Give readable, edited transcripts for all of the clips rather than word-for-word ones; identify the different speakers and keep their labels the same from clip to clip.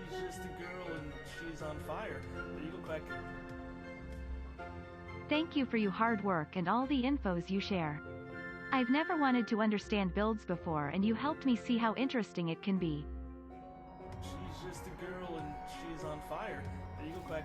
Speaker 1: She's just a girl and she's on fire. There you go, Quack.
Speaker 2: Thank you for your hard work and all the infos you share. I've never wanted to understand builds before and you helped me see how interesting it can be.
Speaker 1: She's just a girl and she's on fire. There you go, Quack.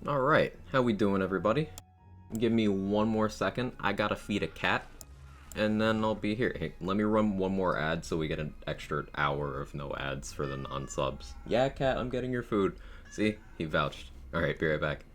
Speaker 3: Alright, how we doing, everybody? Give me one more second. I gotta feed a cat, and then I'll be here. Hey, let me run one more ad so we get an extra hour of no ads for the non-subs. Yeah, cat, I'm getting your food. See? He vouched. Alright, be right back.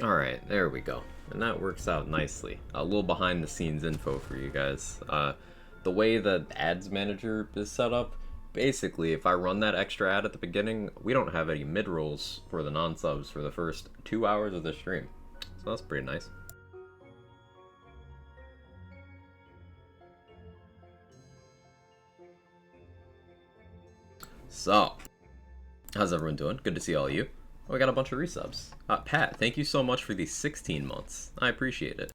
Speaker 3: Alright, there we go. And that works out nicely. A little behind the scenes info for you guys. The way the ads manager is set up, basically if I run that extra ad at the beginning, we don't have any mid-rolls for the non-subs for the first 2 hours of the stream. So that's pretty nice. So, how's everyone doing? Good to see all of you. Oh, we got a bunch of resubs. Pat, thank you so much for the 16 months. I appreciate it.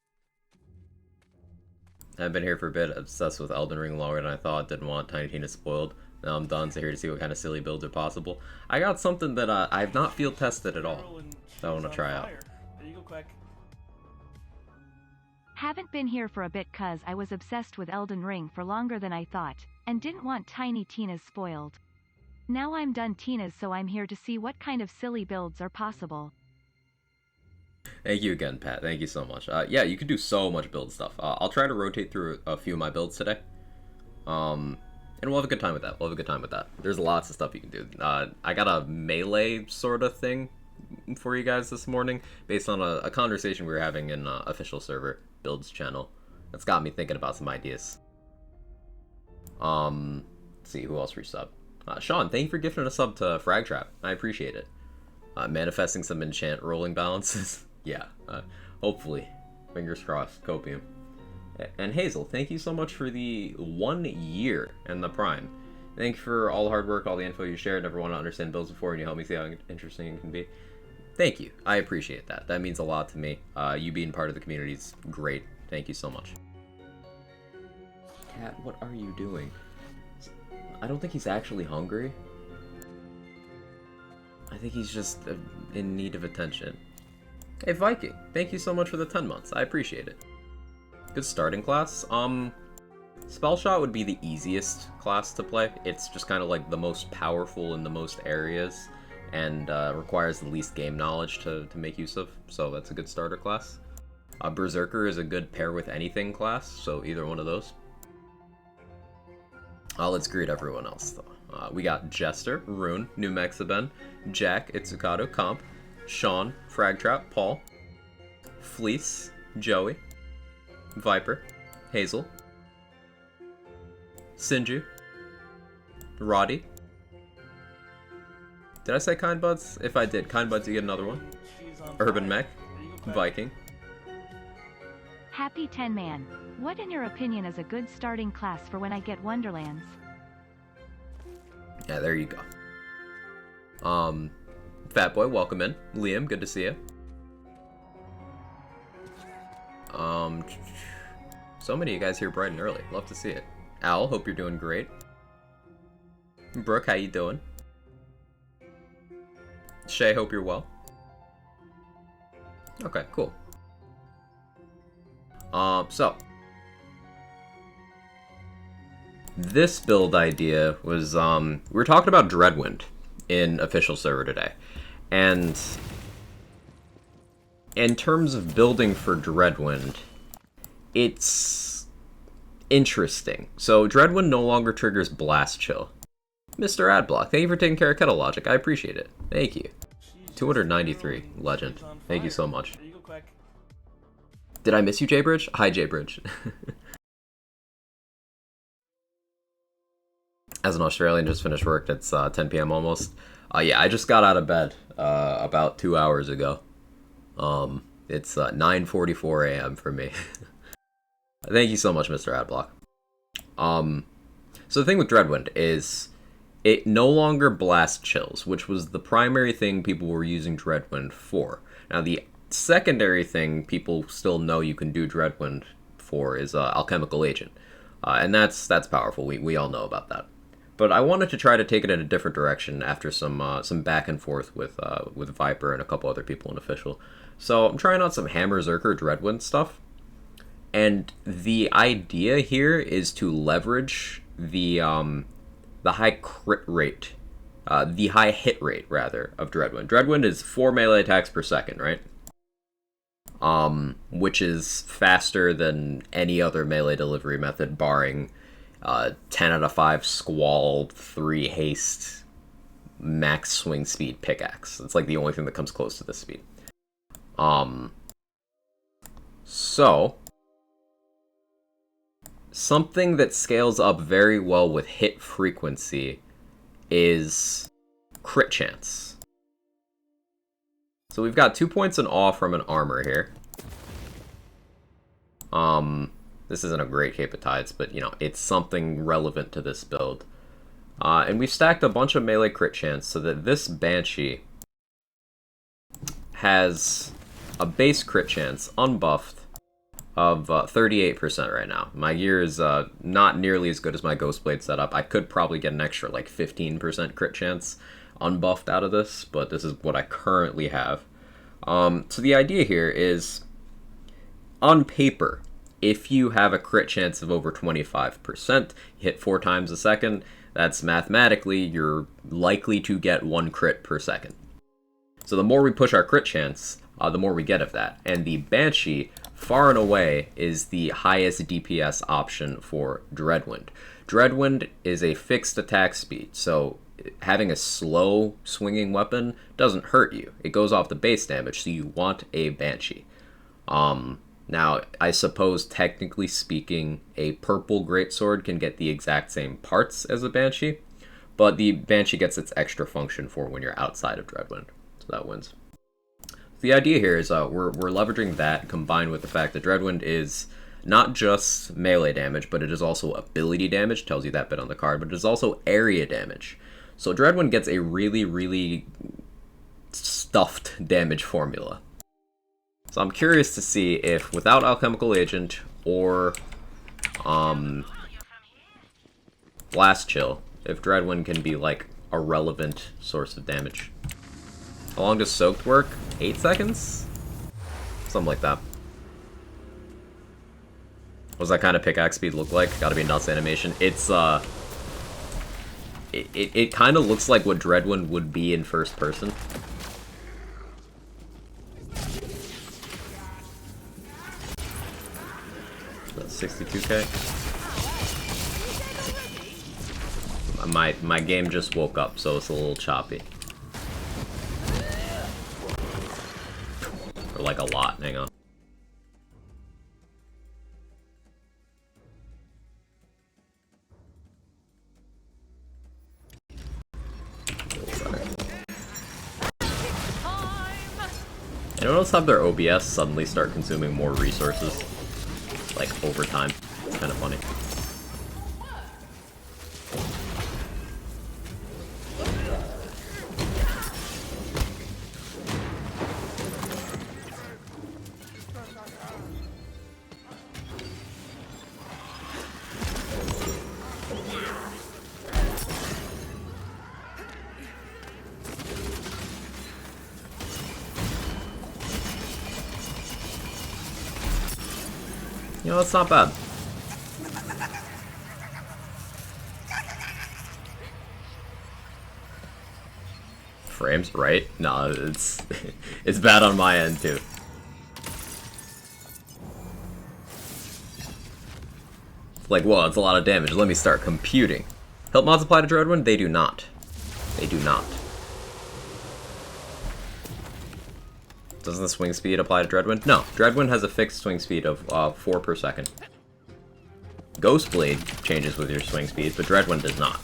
Speaker 3: I've been here for a bit, obsessed with Elden Ring longer than I thought, didn't want Tiny Tina spoiled. Now I'm done, so here to see what kind of silly builds are possible. I got something that I've not field tested at all that I want to try out.
Speaker 1: There you go, Quack.
Speaker 2: Haven't been here for a bit cause I was obsessed with Elden Ring for longer than I thought, and didn't want Tiny Tina's spoiled. Now I'm done Tina's, so I'm here to see what kind of silly builds are possible.
Speaker 3: Thank you again, Pat. Thank you so much. Yeah, you can do so much build stuff. I'll try to rotate through a few of my builds today. And we'll have a good time with that. There's lots of stuff you can do. I got a melee sort of thing for you guys this morning based on a conversation we were having in official server builds channel. That's got me thinking about some ideas. Let's see who else reached up. Sean, thank you for gifting a sub to Frag Trap. I appreciate it. Manifesting some enchant rolling balances. Yeah, hopefully. Fingers crossed. Copium. And Hazel, thank you so much for the 1 year and the Prime. Thank you for all the hard work, all the info you shared. Never want to understand builds before, and you help me see how interesting it can be. Thank you. I appreciate that. That means a lot to me. You being part of the community is great. Thank you so much. Cat, what are you doing? I don't think he's actually hungry. I think he's just in need of attention. Hey, Viking, thank you so much for the 10 months. I appreciate it. Good starting class. Spell Shot would be the easiest class to play. It's just kind of like the most powerful in the most areas, and requires the least game knowledge to make use of, so that's a good starter class. Berserker is a good pair with anything class, so either one of those. Let's greet everyone else, though. We got Jester, Rune, New Mexaben, Jack, Itsukado, Comp, Sean, Fragtrap, Paul, Fleece, Joey, Viper, Hazel, Sinju, Roddy. Did I say Kind Buds? If I did, Kind Buds, you get another one. Urban Mech, Viking.
Speaker 2: Happy 10 Man. What in your opinion is a good starting class for when I get Wonderlands?
Speaker 3: Yeah, there you go. Fat Boy, welcome in. Liam, good to see you. So many of you guys here bright and early. Love to see it. Al, hope you're doing great. Brooke, how you doing? Shay, hope you're well. Okay, cool. So this build idea was, we were talking about Dreadwind in official server today, and in terms of building for Dreadwind, it's interesting. So Dreadwind no longer triggers Blast Chill. Mr. Adblock, thank you for taking care of Kettle Logic. I appreciate it. Thank you. 293, legend. Thank you so much. Did I miss you, J-Bridge? Hi, J-Bridge. As an Australian, just finished work. It's 10 p.m. almost. Yeah, I just got out of bed about 2 hours ago. It's 9:44 a.m. for me. Thank you so much, Mr. Adblock. So the thing with Dreadwind is it no longer blast chills, which was the primary thing people were using Dreadwind for. Now, the secondary thing people still know you can do Dreadwind for is Alchemical Agent. And that's powerful. We all know about that. But I wanted to try to take it in a different direction after some back and forth with Viper and a couple other people in official. So I'm trying out some Hammerzerker Dreadwind stuff. And the idea here is to leverage the high crit rate, the high hit rate, rather, of Dreadwind. Dreadwind is 4 melee attacks per second, right? Which is faster than any other melee delivery method, barring 10 out of 5 Squall, 3 Haste, max swing speed pickaxe. It's like the only thing that comes close to this speed. So something that scales up very well with hit frequency is crit chance. So we've got 2 points in awe from an armor here. This isn't a great Cape of Tides, but, you know, it's something relevant to this build. And we've stacked a bunch of melee crit chance so that this Banshee has a base crit chance, unbuffed, of 38% right now. My gear is not nearly as good as my Ghostblade setup. I could probably get an extra like 15% crit chance unbuffed out of this, but this is what I currently have. So the idea here is, on paper, if you have a crit chance of over 25%, hit 4 times a second, that's mathematically you're likely to get 1 crit per second. So the more we push our crit chance, the more we get of that. And the Banshee, far and away, is the highest DPS option for Dreadwind. Dreadwind is a fixed attack speed, so having a slow swinging weapon doesn't hurt you. It goes off the base damage, so you want a Banshee. Now, I suppose technically speaking, a purple greatsword can get the exact same parts as a Banshee, but the Banshee gets its extra function for when you're outside of Dreadwind, so that wins. The idea here is we're leveraging that combined with the fact that Dreadwind is not just melee damage, but it is also ability damage, tells you that bit on the card, but it is also area damage. So Dreadwind gets a really, really stuffed damage formula. So I'm curious to see if, without Alchemical Agent or Blast Chill, if Dreadwind can be like a relevant source of damage. How long does Soaked work? 8 seconds? Something like that. What does that kind of pickaxe speed look like? Gotta be nuts animation. It's it kind of looks like what Dreadwind would be in first person. That's 62k. My game just woke up, so it's a little choppy. Or like a lot, hang on. Anyone else have their OBS suddenly start consuming more resources? Like, over time. It's kind of funny. You know, that's not bad. Frames, right? No, it's it's bad on my end too. It's like, whoa, it's a lot of damage. Let me start computing. Help mods apply to Dreadwind? They do not. They do not. Doesn't the swing speed apply to Dreadwind? No, Dreadwind has a fixed swing speed of 4 per second. Ghostblade changes with your swing speed, but Dreadwind does not.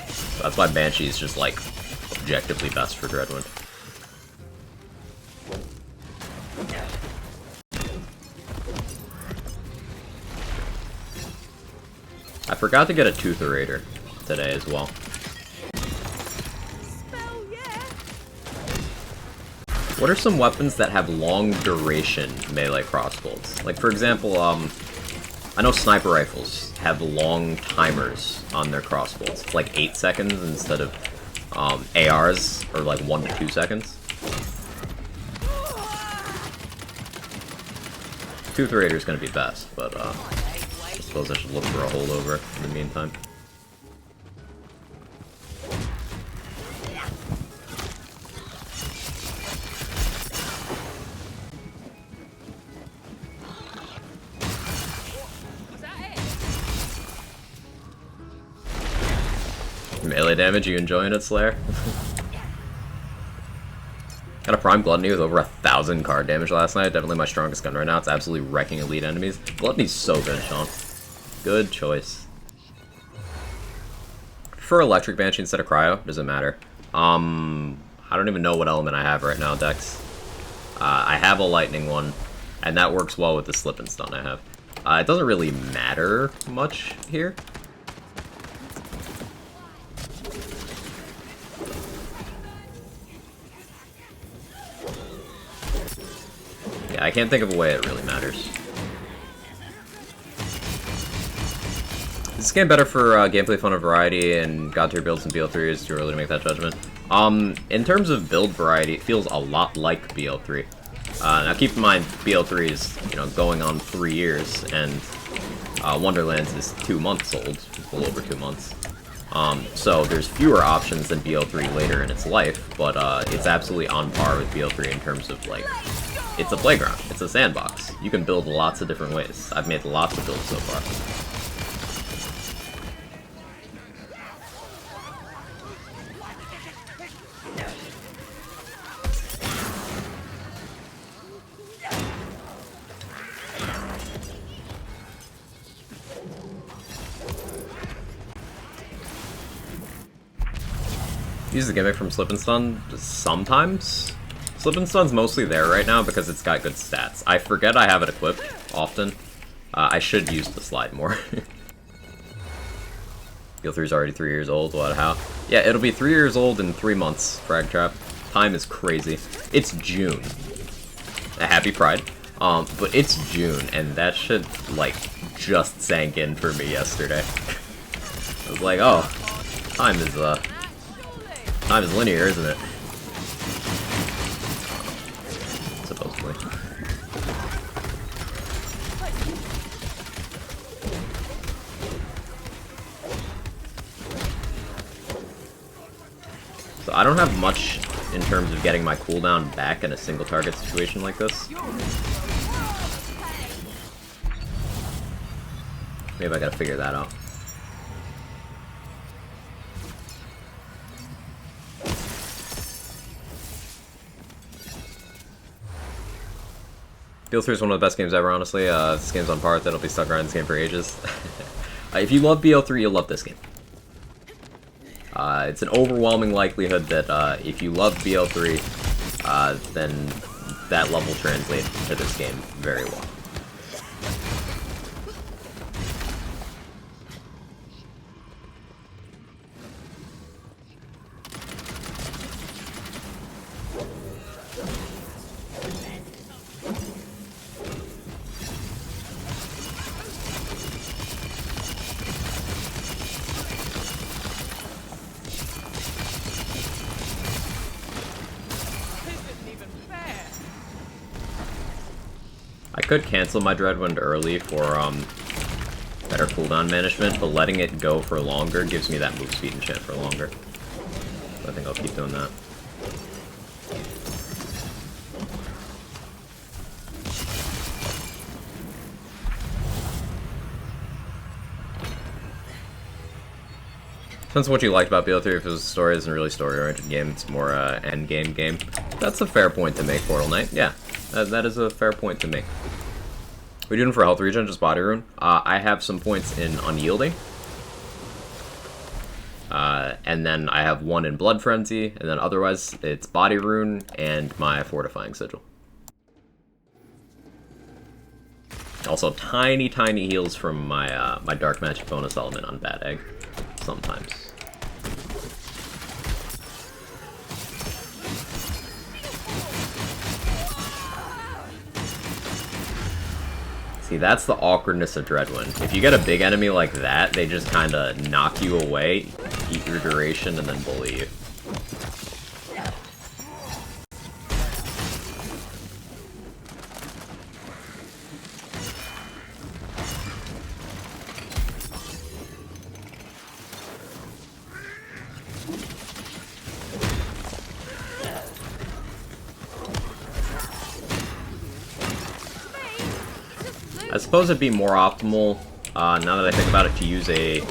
Speaker 3: So that's why Banshee is just, like, objectively best for Dreadwind. I forgot to get a Tootherator today as well. What are some weapons that have long duration melee crossbolts? Like, for example, I know sniper rifles have long timers on their crossbolts, like 8 seconds instead of ARs are like 1 to 2 seconds. Tootherator is going to be best, but I suppose I should look for a holdover in the meantime. Melee damage, you enjoying it, Slayer? Got a Prime Gluttony with over 1,000 card damage last night. Definitely my strongest gun right now. It's absolutely wrecking elite enemies. Gluttony's so good, Sean. Good choice. For Electric Banshee instead of Cryo, doesn't matter. I don't even know what element I have right now, Dex. I have a Lightning one, and that works well with the Slip and Stun I have. It doesn't really matter much here. I can't think of a way it really matters. game better for gameplay, fun, and variety, and god tier builds in BL3? Is too early to make that judgment. In terms of build variety, it feels a lot like BL3. Now keep in mind, BL3 is, you know, going on 3 years, and Wonderlands is 2 months old, a little over 2 months. So there's fewer options than BL3 later in its life, but it's absolutely on par with BL3 in terms of, like, it's a playground, it's a sandbox. You can build lots of different ways. I've made lots of builds so far. Use the gimmick from Slip and Stun sometimes. Slip and Stun's mostly there right now because it's got good stats. I forget I have it equipped often. I should use the slide more. BL3 is already 3 years old. What? How? Yeah, it'll be 3 years old in 3 months. Frag Trap. Time is crazy. It's June. Happy Pride. But it's June, and that shit like just sank in for me yesterday. I was like, oh, time is linear, isn't it? Supposedly. So I don't have much in terms of getting my cooldown back in a single target situation like this. Maybe I gotta figure that out. BL3 is one of the best games ever, honestly. This game's on par with it. I'll be stuck around this game for ages. If you love BL3, you'll love this game. It's an overwhelming likelihood that if you love BL3, then that love will translate to this game very well. I could cancel my Dreadwind early for better cooldown management, but letting it go for longer gives me that move speed enchant for longer. So I think I'll keep doing that. Depends on what you liked about BL3. If it was a story, isn't really story-oriented game, it's more end game. That's a fair point to make, Portal Knight. Yeah, that is a fair point to make. We doing for health regen, just body rune. I have some points in unyielding. And then I have 1 in blood frenzy, and then otherwise it's body rune and my fortifying sigil. Also, tiny heals from my my dark magic bonus element on Bad Egg. Sometimes. See, that's the awkwardness of Dreadwind. If you get a big enemy like that, they just kind of knock you away, eat your duration, and then bully you. I suppose it'd be more optimal, now that I think about it, to use a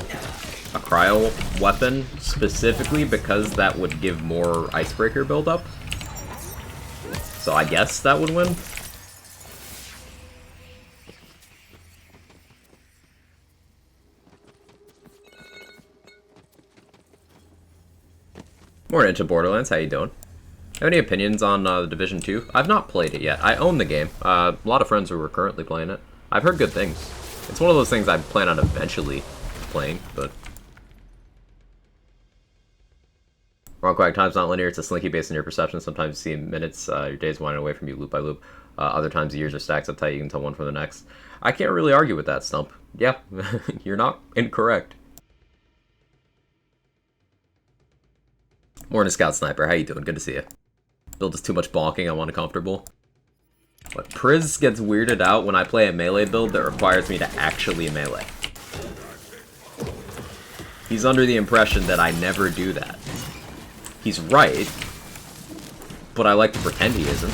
Speaker 3: cryo weapon, specifically because that would give more icebreaker buildup. So I guess that would win. More into Borderlands, how you doing? Have any opinions on the Division 2? I've not played it yet. I own the game. A lot of friends who are currently playing it. I've heard good things. It's one of those things I plan on eventually playing, but... Wrong Quack, time's not linear, it's a slinky based on your perception. Sometimes you see minutes, your days winding away from you loop by loop. Other times the years are stacked so tight you can tell one from the next. I can't really argue with that, Stump. Yeah, you're not incorrect. Morning, Scout Sniper. How you doing? Good to see you. Build is too much bonking. I want a comfortable. But Priz gets weirded out when I play a melee build that requires me to actually melee. He's under the impression that I never do that. He's right, but I like to pretend he isn't.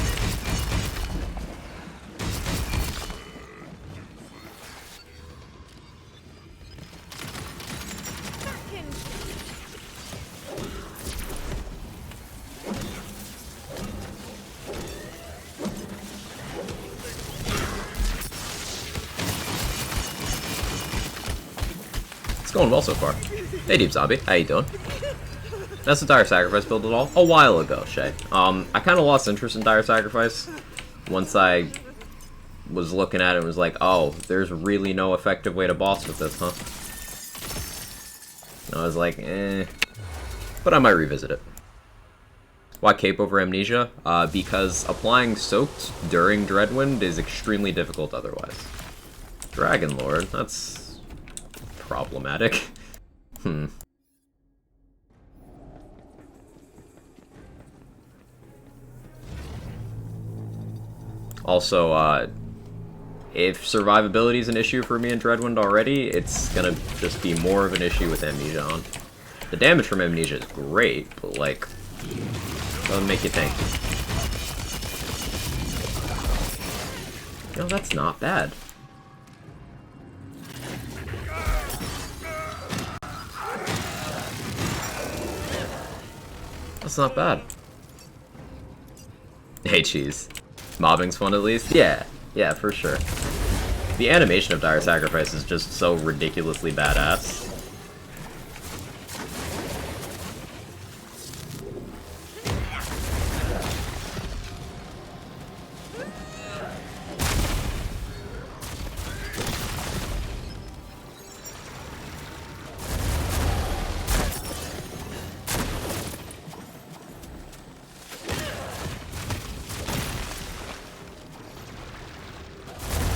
Speaker 3: It's going well so far. Hey, Deep Zombie. How you doing? That's the Dire Sacrifice build at all? A while ago, Shay. I kind of lost interest in Dire Sacrifice once I was looking at it and was like, oh, there's really no effective way to boss with this, huh? And I was like, eh. But I might revisit it. Why Cape over Amnesia? Because applying Soaked during Dreadwind is extremely difficult otherwise. Dragon Lord, that's problematic. Also, if survivability is an issue for me in Dreadwind already, it's gonna just be more of an issue with Amnesia on. The damage from Amnesia is great, but like, doesn't make you think. No, that's not bad. That's not bad. Hey, cheese. Mobbing's fun at least? Yeah, for sure. The animation of Dire Sacrifice is just so ridiculously badass.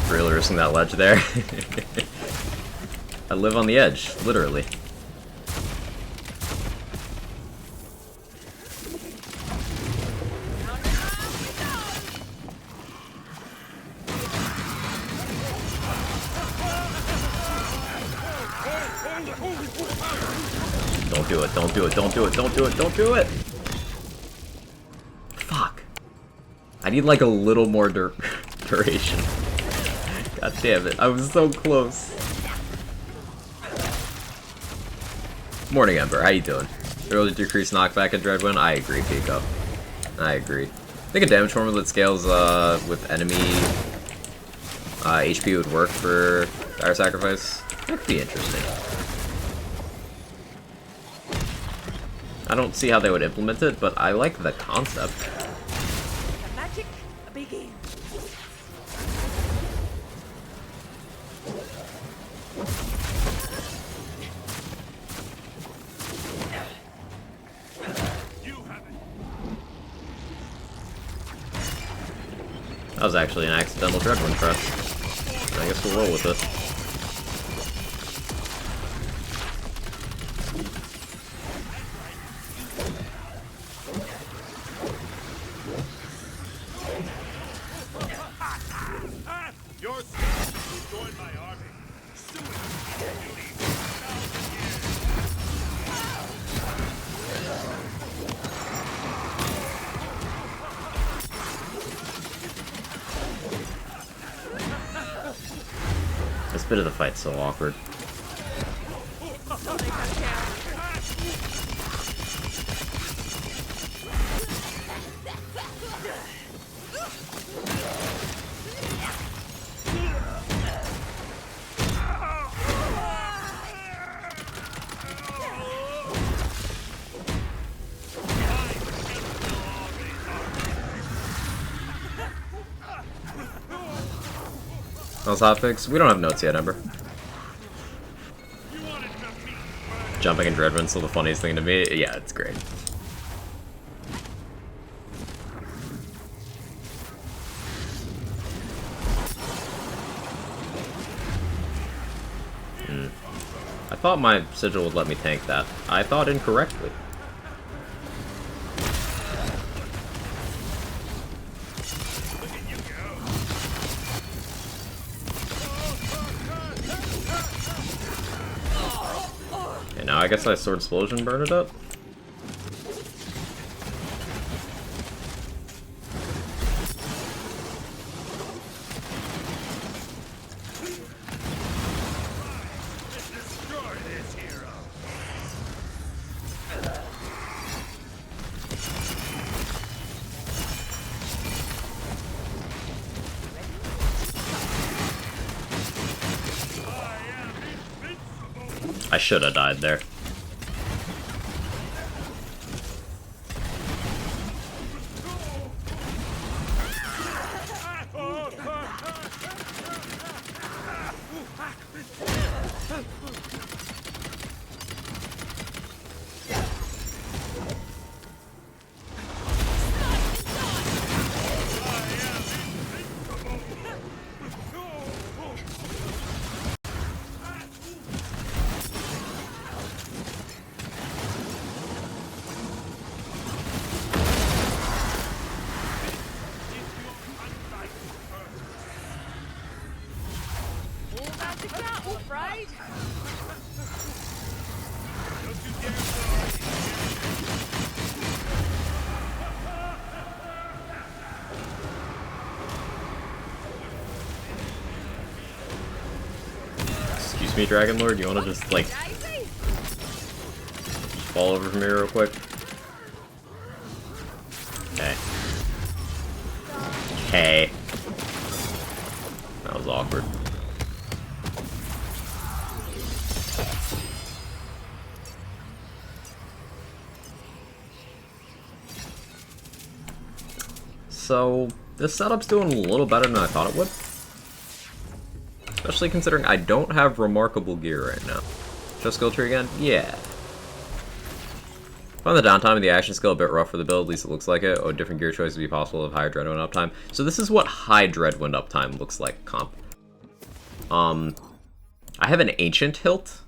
Speaker 3: Really risking that ledge there. I live on the edge, literally. Don't do it, don't do it, don't do it, don't do it, don't do it! Fuck. I need like a little more duration. God damn it, I was so close. Morning, Ember, how you doing? Early decreased knockback in Dreadwind? I agree, Pico. I agree. I think a damage formula that scales with enemy HP would work for Dire Sacrifice. That could be interesting. I don't see how they would implement it, but I like the concept.
Speaker 4: The magic begins.
Speaker 3: That was actually an accidental Dreadwind press. I guess we'll roll with it. This bit of the fight's so awkward. Those hotfix? We don't have notes yet, Ember. Jumping in Dreadwind's still the funniest thing to me. Yeah, it's great. thought my sigil would let me tank that. I thought incorrectly. Okay, now I guess I Sword Explosion burn it up. I should have died there.
Speaker 4: Right?
Speaker 3: Excuse me, Dragon Lord, you wanna just, like, fall over from here real quick? Okay. Okay. That was awkward. So, this setup's doing a little better than I thought it would. Especially considering I don't have remarkable gear right now. Just skill tree again? Yeah. Find the downtime of the action skill a bit rough for the build, at least it looks like it. Oh, different gear choices would be possible of higher Dreadwind uptime. So this is what high Dreadwind uptime looks like, comp. I have an Ancient Hilt.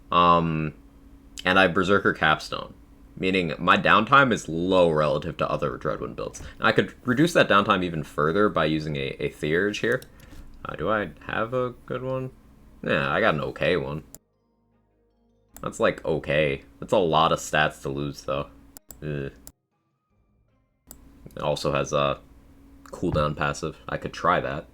Speaker 3: And I have Berserker Capstone. Meaning my downtime is low relative to other Dreadwind builds. Now, I could reduce that downtime even further by using a Theurge here. Do I have a good one? Yeah, I got an okay one. That's like okay. That's a lot of stats to lose though. Ugh. It also has a cooldown passive. I could try that.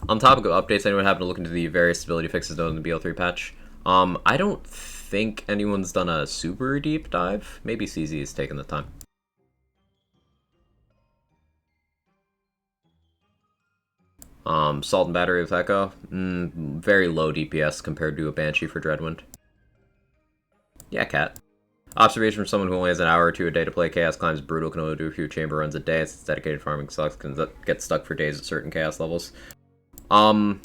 Speaker 3: On topic of updates, anyone happen to look into the various stability fixes done in the BL3 patch? I don't think anyone's done a super deep dive. Maybe CZ has taken the time. Salt and Battery with Echo. Very low DPS compared to a Banshee for Dreadwind. Yeah, cat. Observation from someone who only has an hour or two a day to play Chaos Climbs Brutal, can only do a few chamber runs a day. It's dedicated farming sucks, can get stuck for days at certain Chaos levels. I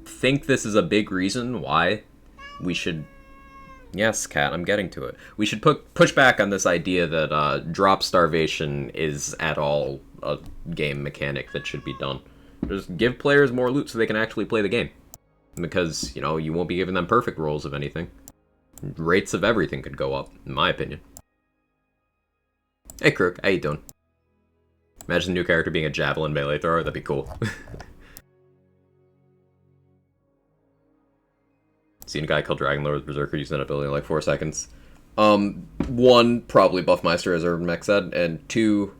Speaker 3: think this is a big reason why we should... Yes, Cat, I'm getting to it. We should push back on this idea that drop starvation is at all a game mechanic that should be done. Just give players more loot so they can actually play the game. Because, you know, you won't be giving them perfect rolls of anything. Rates of everything could go up, in my opinion. Hey, Crook, how you doing? Imagine the new character being a javelin melee thrower, that'd be cool. Seen a guy kill Dragon Lord with Berserker using that ability in like 4 seconds. One, probably Buffmeister, as Urban Mech said, and two,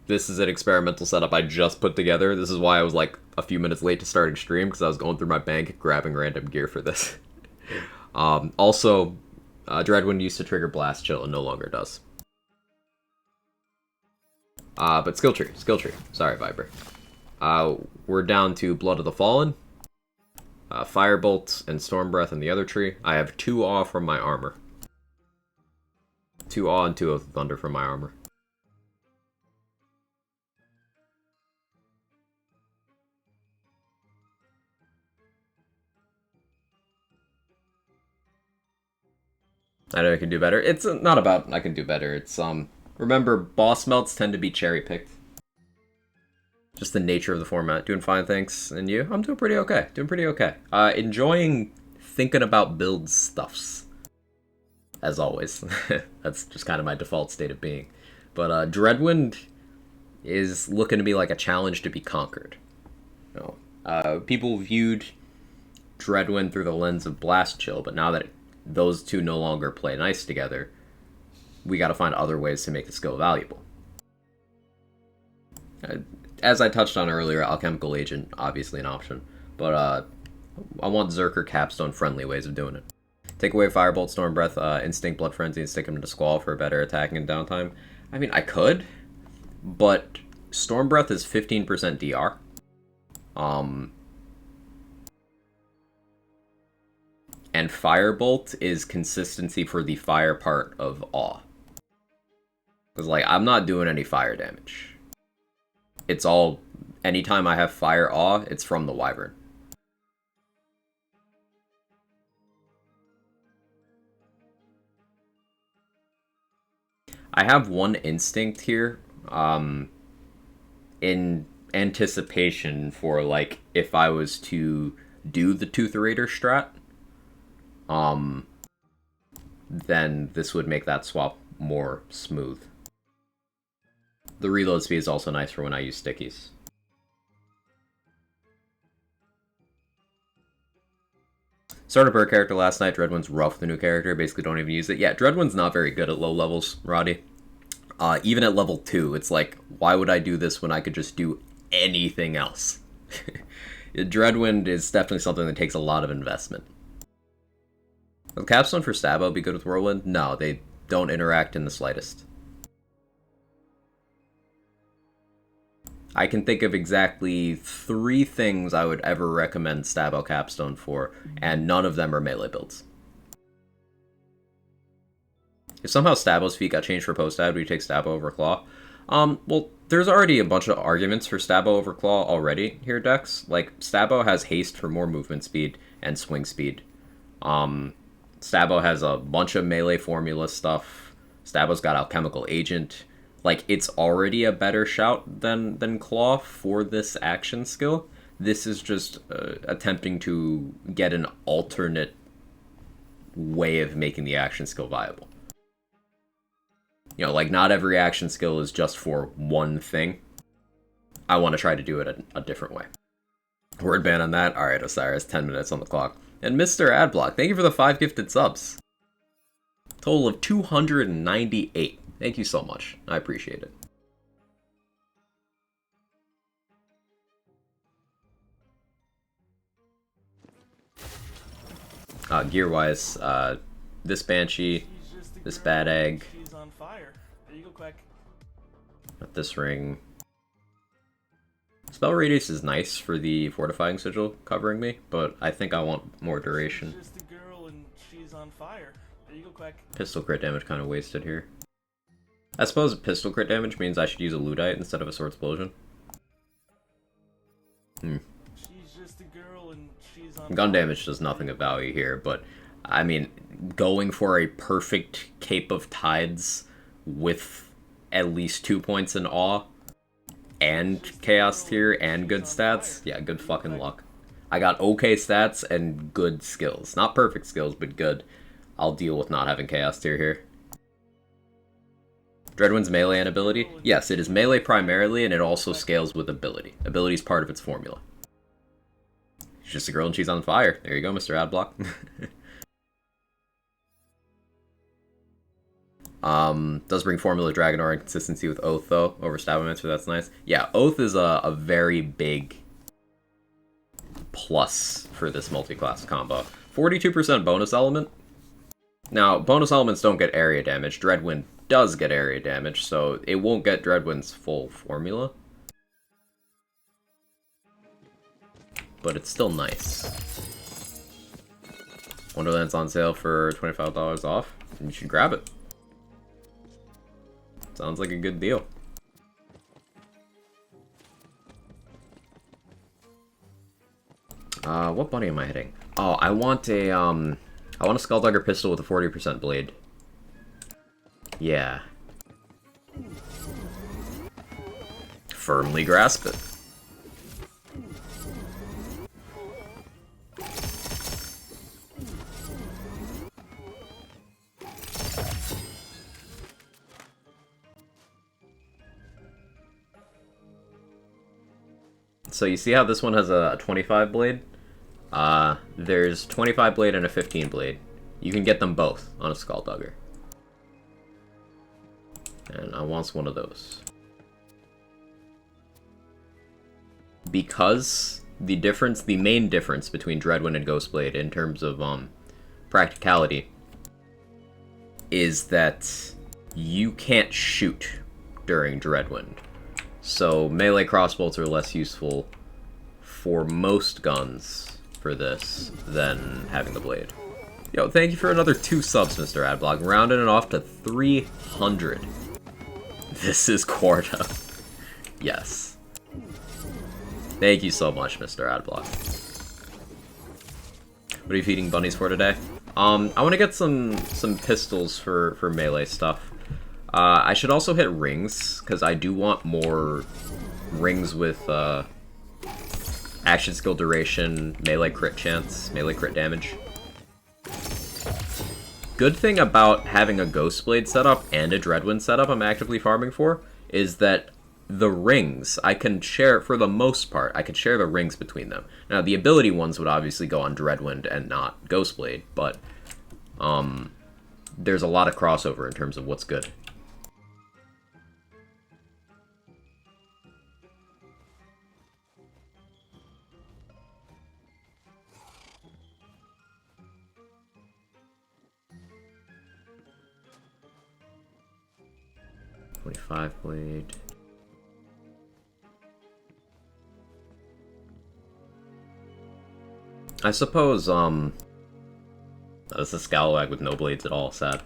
Speaker 3: this is an experimental setup I just put together. This is why I was like a few minutes late to starting stream, because I was going through my bank grabbing random gear for this. Also, Dreadwind used to trigger Blast Chill and no longer does. But skill tree. Sorry, Viper. We're down to Blood of the Fallen, Firebolt, and Storm Breath in the other tree. I have 2 Awe from my armor. 2 Awe and 2 of Thunder from my armor. I know I can do better. It's not about I can do better. It's, remember, boss melts tend to be cherry-picked. just the nature of the format. Doing fine, thanks. And you? I'm doing pretty okay. Doing pretty okay. Enjoying thinking about build stuffs. As always. That's just kind of my default state of being. But Dreadwind is looking to be like a challenge to be conquered. You know, people viewed Dreadwind through the lens of Blast Chill, but now that those two no longer play nice together, we gotta find other ways to make the skill valuable. As I touched on earlier, Alchemical Agent, obviously an option, but I want Zerker Capstone friendly ways of doing it. Take away Firebolt, Storm Breath, Instinct, Blood Frenzy, and stick him into Squall for better attacking and downtime. I mean, I could, but Storm Breath is 15% DR. And Firebolt is consistency for the fire part of Awe. Because, like, I'm not doing any fire damage. It's all, anytime I have Fire Awe, it's from the Wyvern. I have one Instinct here, in anticipation for, like, if I was to do the Tootherator strat, then this would make that swap more smooth. The reload speed is also nice for when I use stickies. Started per character last night. Dreadwind's rough, the new character. Basically don't even use it. Yeah, Dreadwind's not very good at low levels, Roddy. Even at level 2, it's like, why would I do this when I could just do anything else? Dreadwind is definitely something that takes a lot of investment. Will Capstone for Stabbo be good with Whirlwind? No, they don't interact in the slightest. I can think of exactly 3 things I would ever recommend Stabbo Capstone for, and none of them are melee builds. If somehow Stabbo's feat got changed for post-stab, would you take Stabbo over Claw? Well, there's already a bunch of arguments for Stabbo over Claw already here, Dex. Like, Stabbo has haste for more movement speed and swing speed. Stabbo has a bunch of melee formula stuff. Stabbo's got Alchemical Agent. Like, it's already a better shout than Claw for this action skill. This is just attempting to get an alternate way of making the action skill viable. You know, like, not every action skill is just for one thing. I want to try to do it a different way. Word ban on that? Alright, Osiris, 10 minutes on the clock. And Mr. Adblock, thank you for the 5 gifted subs. Total of 298. Thank you so much. I appreciate it. Gear-wise, this Banshee, this Bad Egg,
Speaker 1: She's on fire. There you go, Quack.
Speaker 3: got this ring. Spell Radius is nice for the Fortifying Sigil covering me, but I think I want more duration.
Speaker 1: She's just a girl and she's on fire. There you go, Quack.
Speaker 3: Pistol crit damage kind of wasted here. I suppose pistol crit damage means I should use a Ludite instead of a Sword Explosion.
Speaker 1: She's just a girl and she's on
Speaker 3: Gun
Speaker 1: fire.
Speaker 3: damage does nothing of value here, but I mean, going for a perfect Cape of Tides with at least 2 points in Awe and Chaos Tier and good stats, yeah, good fucking luck. I got okay stats and good skills. Not perfect skills, but good. I'll deal with not having Chaos Tier here. Dreadwind's melee and ability? Yes, it is melee primarily, and it also scales with ability. Ability is part of its formula. She's just a girl and she's on fire. There you go, Mr. Adblock. Does bring Formula Dragonor and consistency with Oath, though, over Stabomancer, that's nice. Yeah, Oath is a very big plus for this multi-class combo. 42% bonus element. Now, bonus elements don't get area damage. Dreadwind does get area damage, so it won't get Dreadwind's full formula. But it's still nice. Wonderland's on sale for $25 off, and you should grab it. Sounds like a good deal. What bunny am I hitting? Oh, I want a Skulldugger pistol with a 40% blade. Yeah. Firmly grasp it. So you see how this one has a 25 blade? There's 25 blade and a 15 blade. You can get them both on a Skulldugger. And I want one of those. Because the main difference between Dreadwind and Ghostblade in terms of practicality is that you can't shoot during Dreadwind. So melee crossbolts are less useful for most guns for this than having the blade. Yo, thank you for another 2 subs, Mr. Adblock. Rounding it off to 300. This is Quarta. Yes. Thank you so much, Mr. Adblock. What are you feeding bunnies for today? I want to get some pistols for melee stuff. I should also hit rings, because I do want more rings with action skill duration, melee crit chance, melee crit damage. Good thing about having a Ghostblade setup and a Dreadwind setup I'm actively farming for is that the rings, I can share, for the most part, I can share the rings between them. Now, the ability ones would obviously go on Dreadwind and not Ghostblade, but there's a lot of crossover in terms of what's good. Blade. I suppose, that's a Scalawag with no blades at all, sad.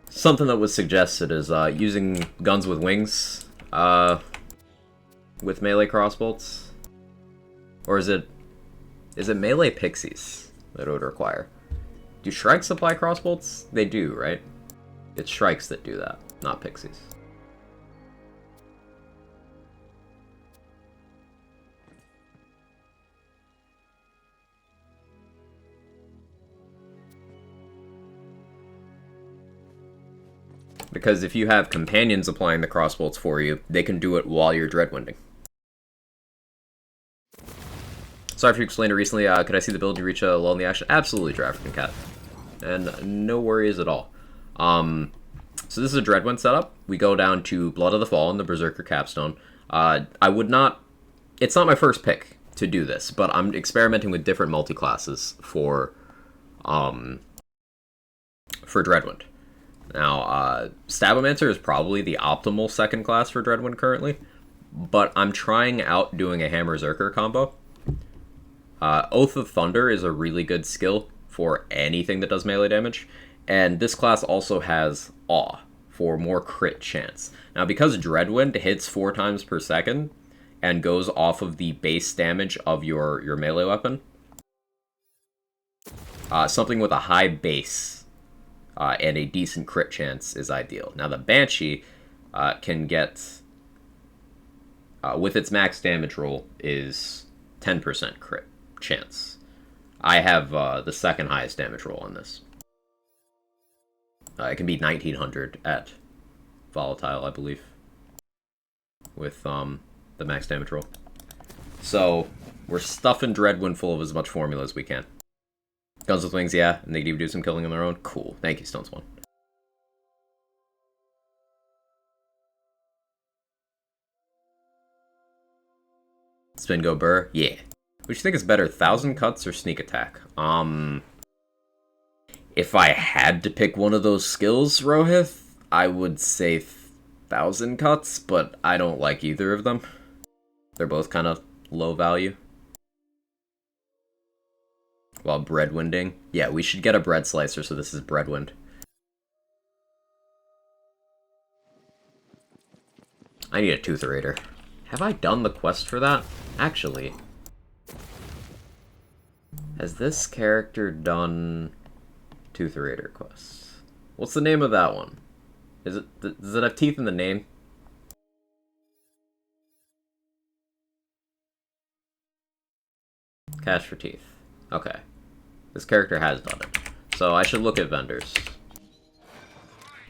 Speaker 3: Something that was suggested is, using guns with wings, with melee crossbolts. Or is it melee pixies that it would require? Do Shrikes supply crossbolts? They do, right? It's Shrikes that do that, not pixies. Because if you have companions applying the crossbolts for you, they can do it while you're Dreadwinding. Sorry if you explained it recently, could I see the build you reach a lull in the action? Absolutely, African Cat. And no worries at all. So this is a Dreadwind setup. We go down to Blood of the Fallen, the Berserker Capstone. I would not... It's not my first pick to do this, but I'm experimenting with different multi-classes for Dreadwind. Now, Stabomancer is probably the optimal second class for Dreadwind currently, but I'm trying out doing a Hammerzerker combo. Oath of Thunder is a really good skill for anything that does melee damage, and this class also has Awe for more crit chance. Now, because Dreadwind hits 4 times per second and goes off of the base damage of your melee weapon, something with a high base and a decent crit chance is ideal. Now, the Banshee can get, with its max damage roll, is 10% crit chance. I have the second highest damage roll on this. It can be 1900 at Volatile, I believe, with the max damage roll. So, we're stuffing Dreadwind full of as much formula as we can. Guns with wings, yeah, and they can even do some killing on their own. Cool. Thank you, Stones1. Spin go burr? Yeah. Which you think is better, 1,000 cuts or sneak attack? If I had to pick one of those skills, Rohith, I would say 1,000 cuts, but I don't like either of them. They're both kind of low value. While Breadwinding? Yeah, we should get a bread slicer, so this is Breadwind. I need a Tootherator. Have I done the quest for that? Actually, has this character done Tootherator quests? What's the name of that one? Does it have teeth in the name? Cash for teeth. Okay. This character has done it. So I should look at vendors.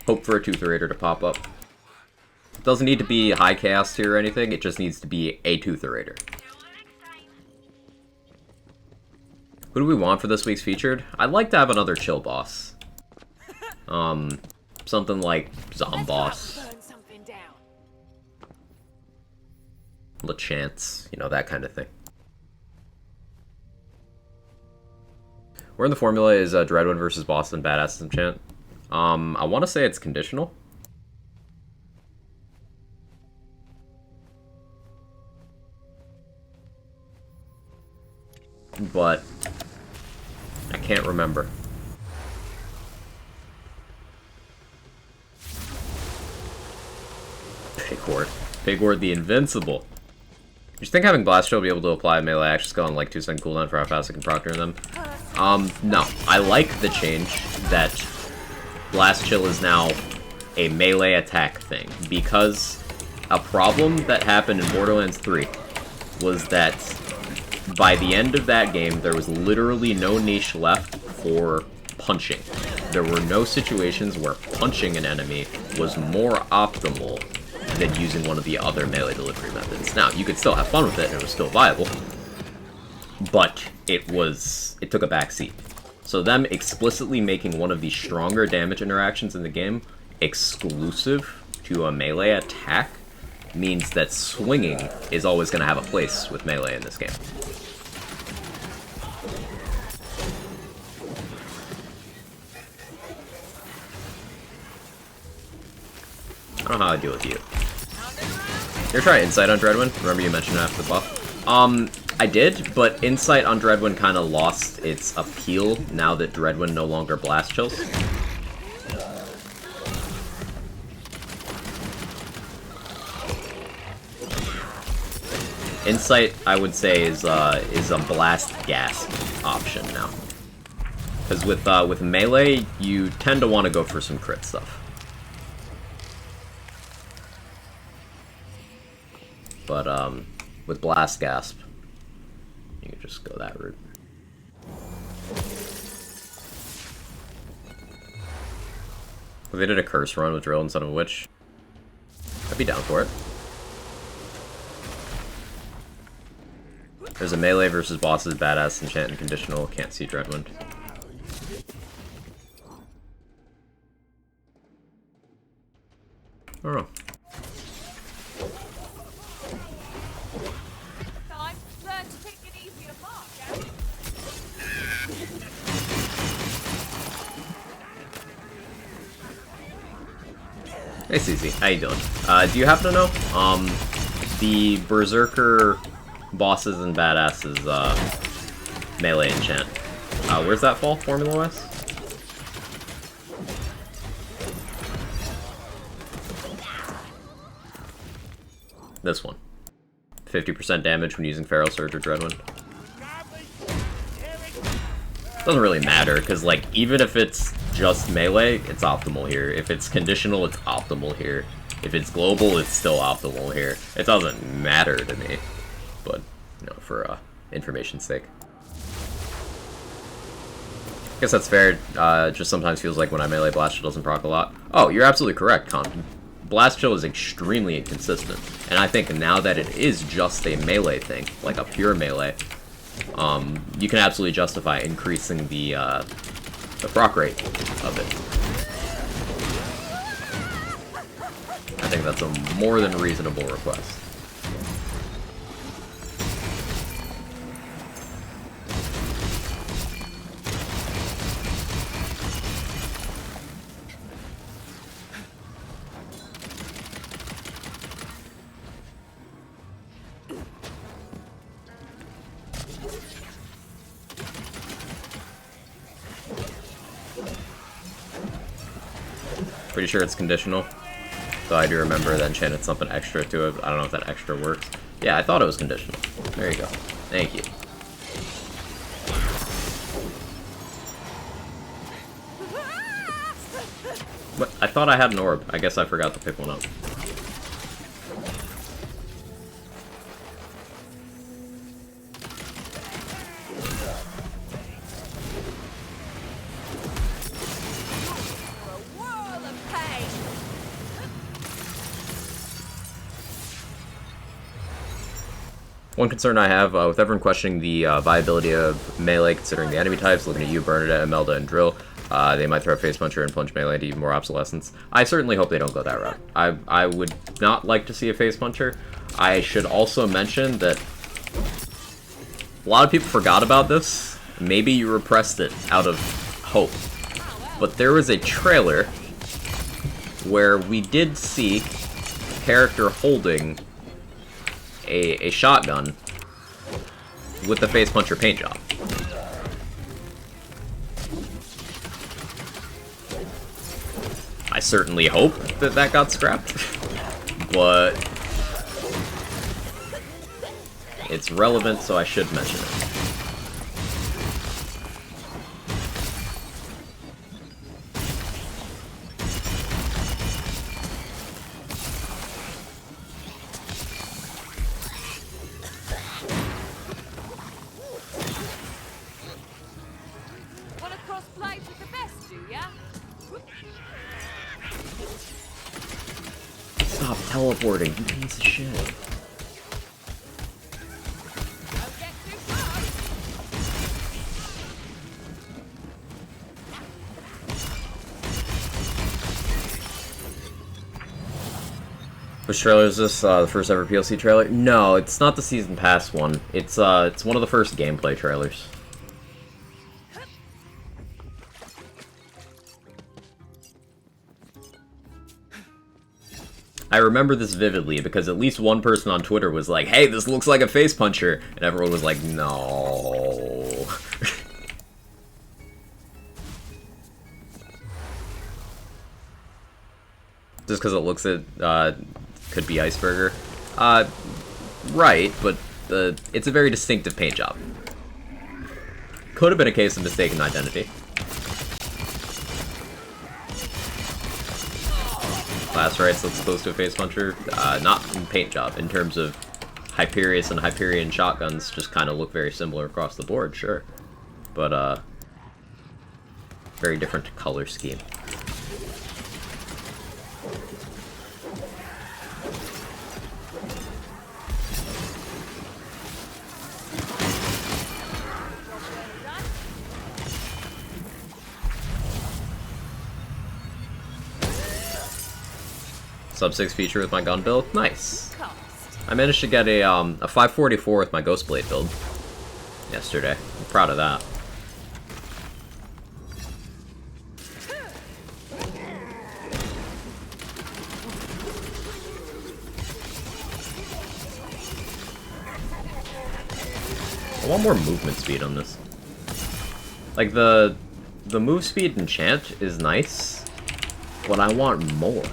Speaker 3: Hope for a Tootherator to pop up. It doesn't need to be high chaos tier or anything, it just needs to be a Tootherator. Who do we want for this week's featured? I'd like to have another chill boss. Something like Zomboss.
Speaker 4: Burn something down.
Speaker 3: LeChance, you know, that kind of thing. Where in the formula is Dreadwind versus Boston Badass enchant? I want to say it's conditional. But I can't remember. Big Ward the Invincible. You think having Blast Chill be able to apply a melee action skill on like 2-second cooldown for how fast it can proctor them? No. I like the change that Blast Chill is now a melee attack thing, because a problem that happened in Borderlands 3 was that by the end of that game, there was literally no niche left for punching. There were no situations where punching an enemy was more optimal than using one of the other melee delivery methods. Now, you could still have fun with it, and it was still viable, but it took a back seat. So them explicitly making one of the stronger damage interactions in the game exclusive to a melee attack means that swinging is always going to have a place with melee in this game. I don't know how I deal with you. You're trying Insight on Dreadwind? Remember you mentioned it after the buff? I did, but Insight on Dreadwind kind of lost its appeal now that Dreadwind no longer blast chills. Insight, I would say, is a blast gasp option now. Because with melee, you tend to want to go for some crit stuff. But with Blast Gasp, you can just go that route. If they did a curse run with Drill instead of a Witch, I'd be down for it. There's a melee versus bosses, badass, enchant, and conditional. Can't see Dreadwind. I don't know. Hey CZ, how you doing? Do you happen to know the Berserker bosses and badasses melee enchant? Where's that fall, formula-wise? This one. 50% damage when using Feral Surge or Dreadwind. Doesn't really matter, because, like, even if it's just melee, it's optimal here. If it's conditional, it's optimal here. If it's global, it's still optimal here. It doesn't matter to me, but, you know, for information's sake. I guess that's fair. Just sometimes feels like when I melee, Blast Chill doesn't proc a lot. Oh, you're absolutely correct, Con. Blast Chill is extremely inconsistent, and I think now that it is just a melee thing, like a pure melee, you can absolutely justify increasing the proc rate of it. I think that's a more than reasonable request. Pretty sure it's conditional, though I do remember that enchanted something extra to it. I don't know if that extra works. Yeah, I thought it was conditional. There you go. Thank you. But I thought I had an orb. I guess I forgot to pick one up. One concern I have, with everyone questioning the viability of melee, considering the enemy types, looking at you, Bernadette, Imelda, and Drill, they might throw a Face Puncher and plunge melee to even more obsolescence. I certainly hope they don't go that route. I would not like to see a Face Puncher. I should also mention that a lot of people forgot about this. Maybe you repressed it out of hope. But there was a trailer where we did see a character holding a shotgun with the Face Puncher paint job. I certainly hope that that got scrapped, but it's relevant, so I should mention it.
Speaker 4: Wanna cross blades with the best, do ya?
Speaker 3: Stop teleporting, you piece of shit.
Speaker 4: Don't get too far.
Speaker 3: Which trailer is this? The first ever PLC trailer? No, it's not the Season Pass one. It's one of the first gameplay trailers. I remember this vividly because at least one person on Twitter was like, "Hey, this looks like a Face Puncher," and everyone was like, "No." Just because it looks at could be Iceberger, right? But it's a very distinctive paint job. Could have been a case of mistaken identity. Last rights that's close to a Face Puncher, not in paint job. In terms of Hyperius and Hyperion shotguns, just kind of look very similar across the board, sure, but very different color scheme. Sub 6 feature with my gun build. Nice. I managed to get a 544 with my Ghost Blade build yesterday. I'm proud of that. I want more movement speed on this. Like the move speed enchant is nice, but I want more.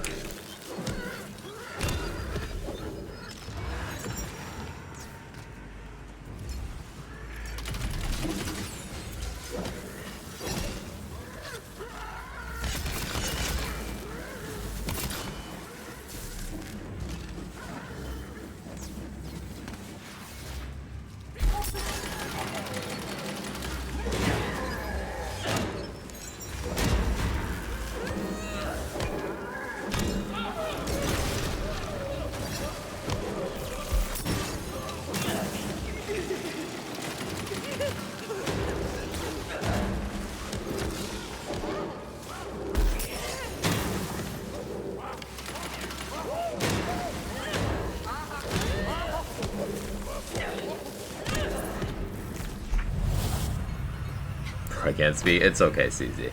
Speaker 3: Against me, it's okay, CZ.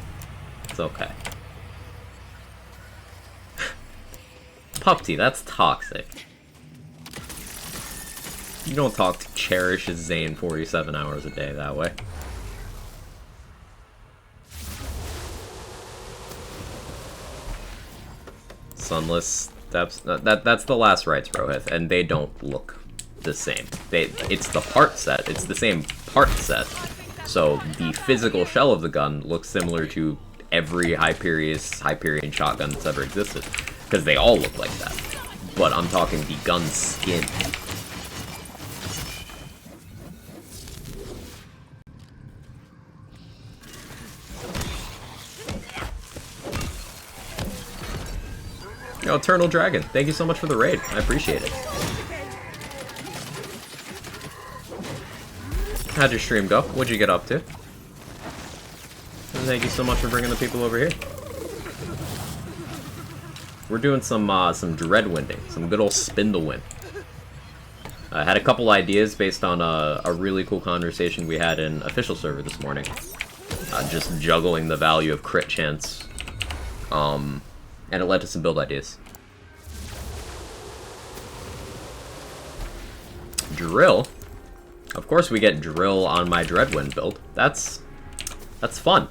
Speaker 3: It's okay. Pupty, that's toxic. You don't talk to Cherish as Zane 47 hours a day that way. Sunless steps. That's the last rights, Rohith, and they don't look the same. It's the part set. It's the same part set. So the physical shell of the gun looks similar to every Hyperion shotgun that's ever existed, because they all look like that. But I'm talking the gun skin. Yo, Eternal Dragon, thank you so much for the raid. I appreciate it. How'd your stream go? What'd you get up to? And thank you so much for bringing the people over here. We're doing some Dreadwinding, some good old Spindlewind. I had a couple ideas based on a really cool conversation we had in official server this morning. Just juggling the value of crit chance. And it led to some build ideas. Drill? Of course we get drill on my Dreadwind build. That's fun.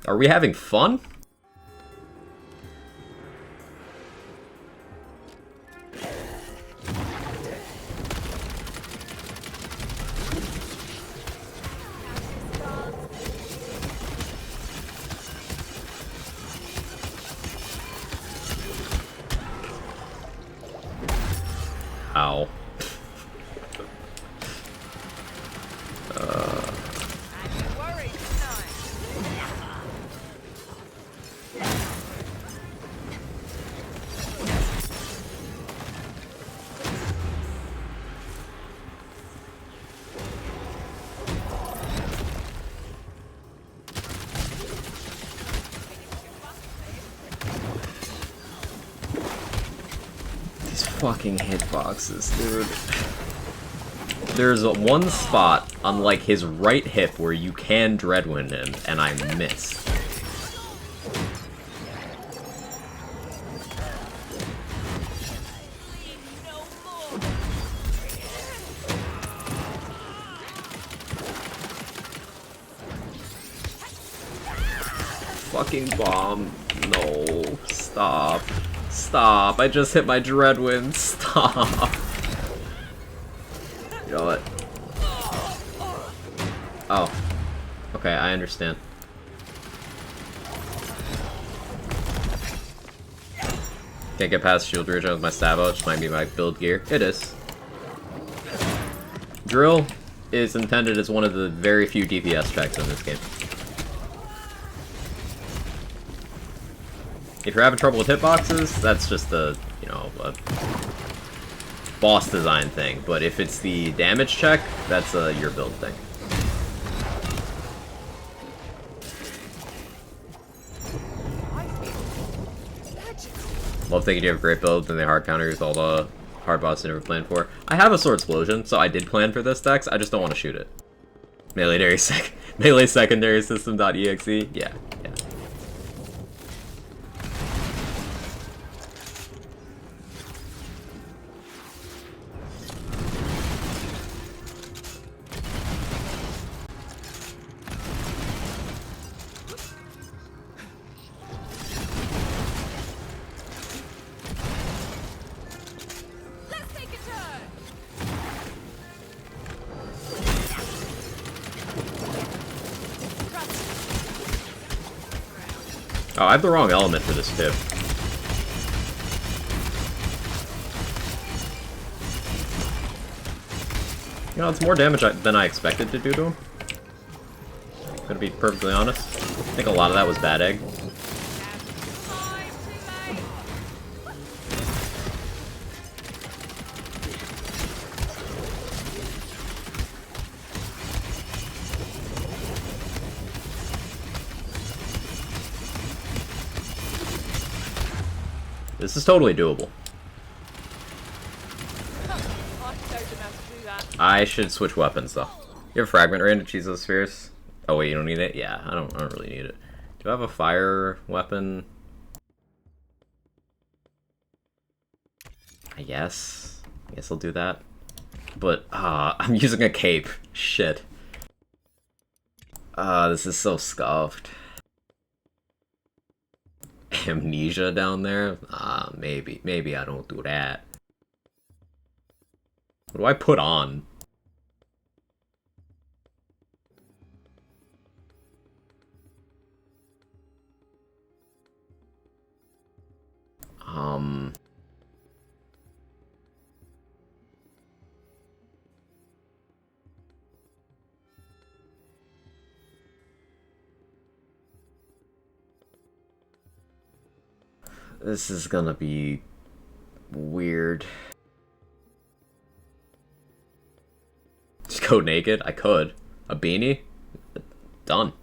Speaker 3: Are we having fun? Ow. These fucking hitboxes, dude. There's one spot on, like, his right hip where you can Dreadwind him, and I miss. Fucking bomb. No. Stop. Stop. I just hit my Dreadwind. Stop. You know what? Oh. Okay, I understand. Can't get past shield regen with my Sabo, which might be my build gear. It is. Drill is intended as one of the very few DPS checks in this game. If you're having trouble with hitboxes, that's just a, you know, a boss design thing. But if it's the damage check, that's your build thing. Love thinking you have a great build, and they hard counters all the hard boss you never planned for. I have a Sword Explosion, so I did plan for this dex, I just don't want to shoot it. Melee secondary system.exe? Yeah. Oh, I have the wrong element for this tip. You know, it's more damage than I expected to do to him. Gonna be perfectly honest. I think a lot of that was bad egg. This is totally doable. I should switch weapons though. You have a fragment range to cheese those spheres? Oh wait, you don't need it? Yeah, I don't really need it. Do I have a fire weapon? I guess I'll do that. But I'm using a cape. Shit. This is so scuffed. Amnesia down there? Maybe I don't do that. What do I put on? This is gonna be weird. Just go naked? I could. A beanie? Done.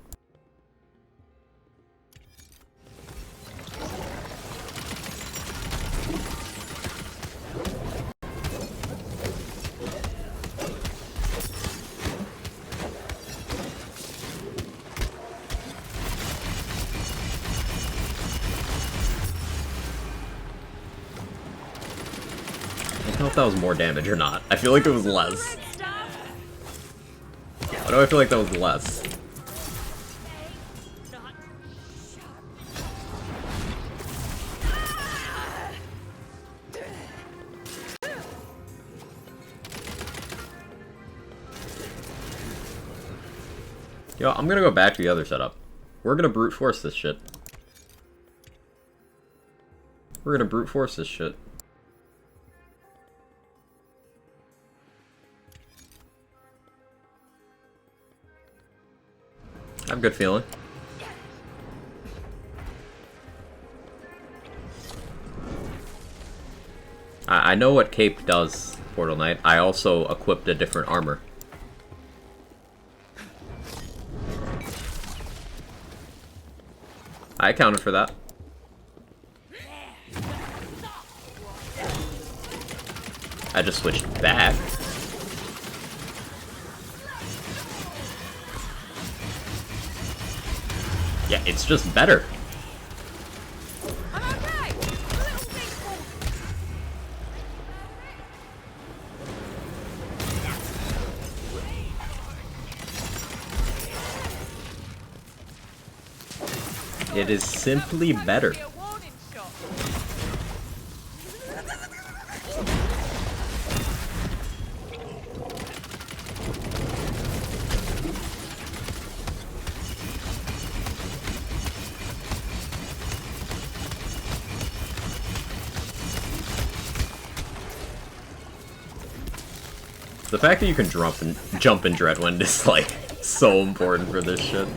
Speaker 3: I don't know if that was more damage or not. I feel like it was less. Why do I feel like that was less? Yo, I'm gonna go back to the other setup. We're gonna brute force this shit. We're gonna brute force this shit. I have a good feeling. I know what Cape does, Portal Knight. I also equipped a different armor. I accounted for that. I just switched back. Yeah, it's just better.
Speaker 4: I'm okay. A little thing
Speaker 3: It is simply better.
Speaker 4: a warning shot.
Speaker 3: The fact that you can jump in Dreadwind is like so important for this shit.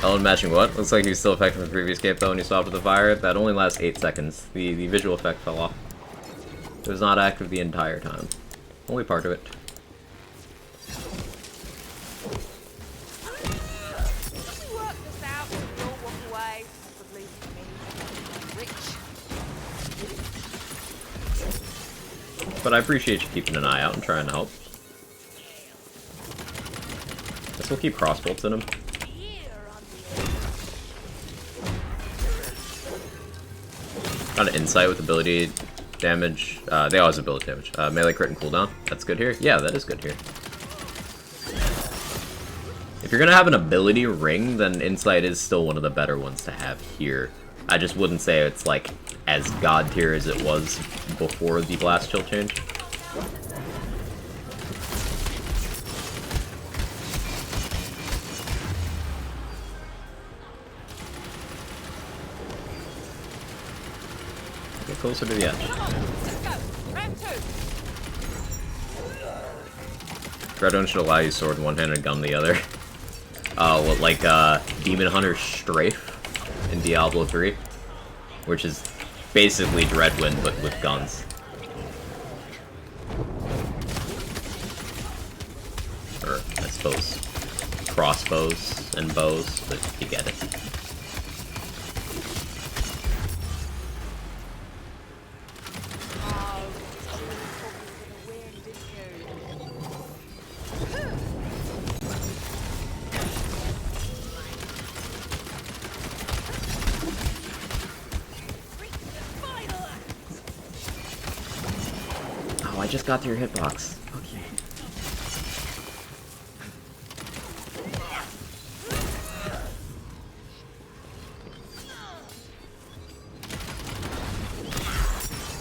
Speaker 3: Ellen matching what? Looks like he was still effective from the previous game though when he swapped with the fire. That only lasts 8 seconds. The visual effect fell off. It was not active the entire time. Only part of it.
Speaker 4: We work this out and we all walk away. Possibly me. Rich.
Speaker 3: But I appreciate you keeping an eye out and trying to help. Guess we'll keep crossbolts in him. Got an insight with ability damage. They always have ability damage. Melee crit and cooldown. That's good here. Yeah, that is good here. If you're gonna have an ability ring, then insight is still one of the better ones to have here. I just wouldn't say it's like as god tier as it was before the blast chill change. Get closer to the edge.
Speaker 4: Come on, let's go. Round 2.
Speaker 3: Dreadwind should allow you sword in one hand and gun the other. What, like Demon Hunter Strafe in Diablo 3, which is basically Dreadwind but with guns. Or, I suppose, crossbows and bows, but you get it.
Speaker 4: Oh, you were gonna win, didn't
Speaker 3: Oh, I just got to your hitbox. Okay.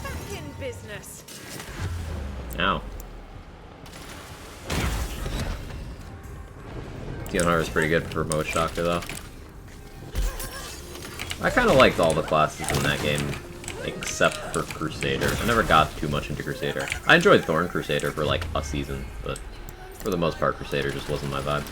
Speaker 4: Back in business.
Speaker 3: Ow. Demon Hunter is pretty good for remote shocker though. I kind of liked all the classes in that game, except for Crusader. I never got too much into Crusader. I enjoyed Thorn Crusader for like a season, but for the most part, Crusader just wasn't my vibe.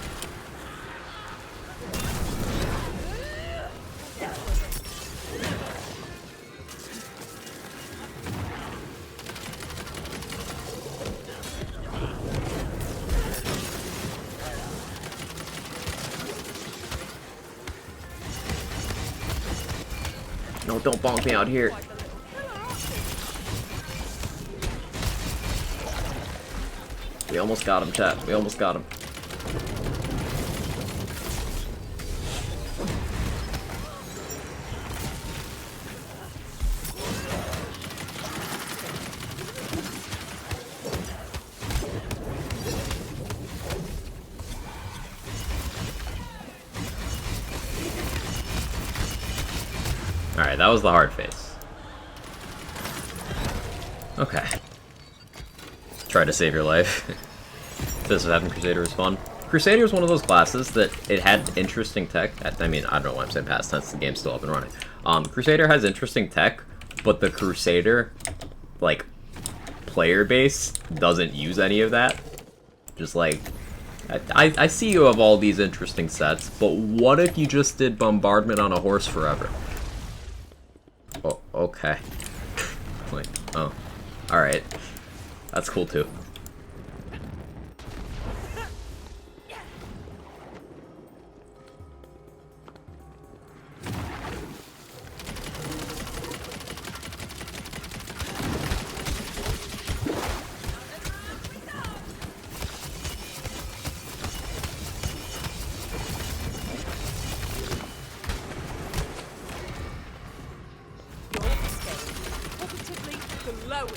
Speaker 3: No, don't bonk me out here. We almost got him, chat. We almost got him. Alright, that was the hard phase. Okay. Try to save your life. This would happen. Crusader was fun. Crusader is one of those classes that it had interesting tech. I mean, I don't know why I'm saying past tense. The game's still up and running. Crusader has interesting tech, but the Crusader, like, player base doesn't use any of that. Just like, I see you have all these interesting sets, but what if you just did bombardment on a horse forever? Oh, okay. Like, oh. Alright. That's cool too.
Speaker 4: Positively glowing.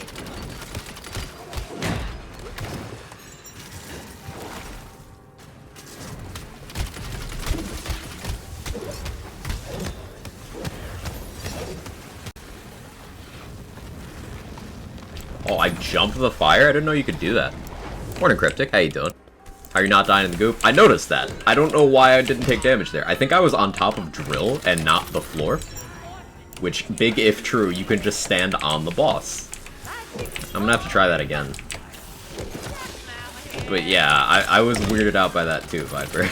Speaker 3: Oh, I jumped the fire? I didn't know you could do that. Morning, Cryptic. How you doing? How are you not dying in the goop? I noticed that. I don't know why I didn't take damage there. I think I was on top of Drill and not the floor. Which, big if true, you can just stand on the boss. I'm gonna have to try that again. But yeah, I was weirded out by that too, Viper.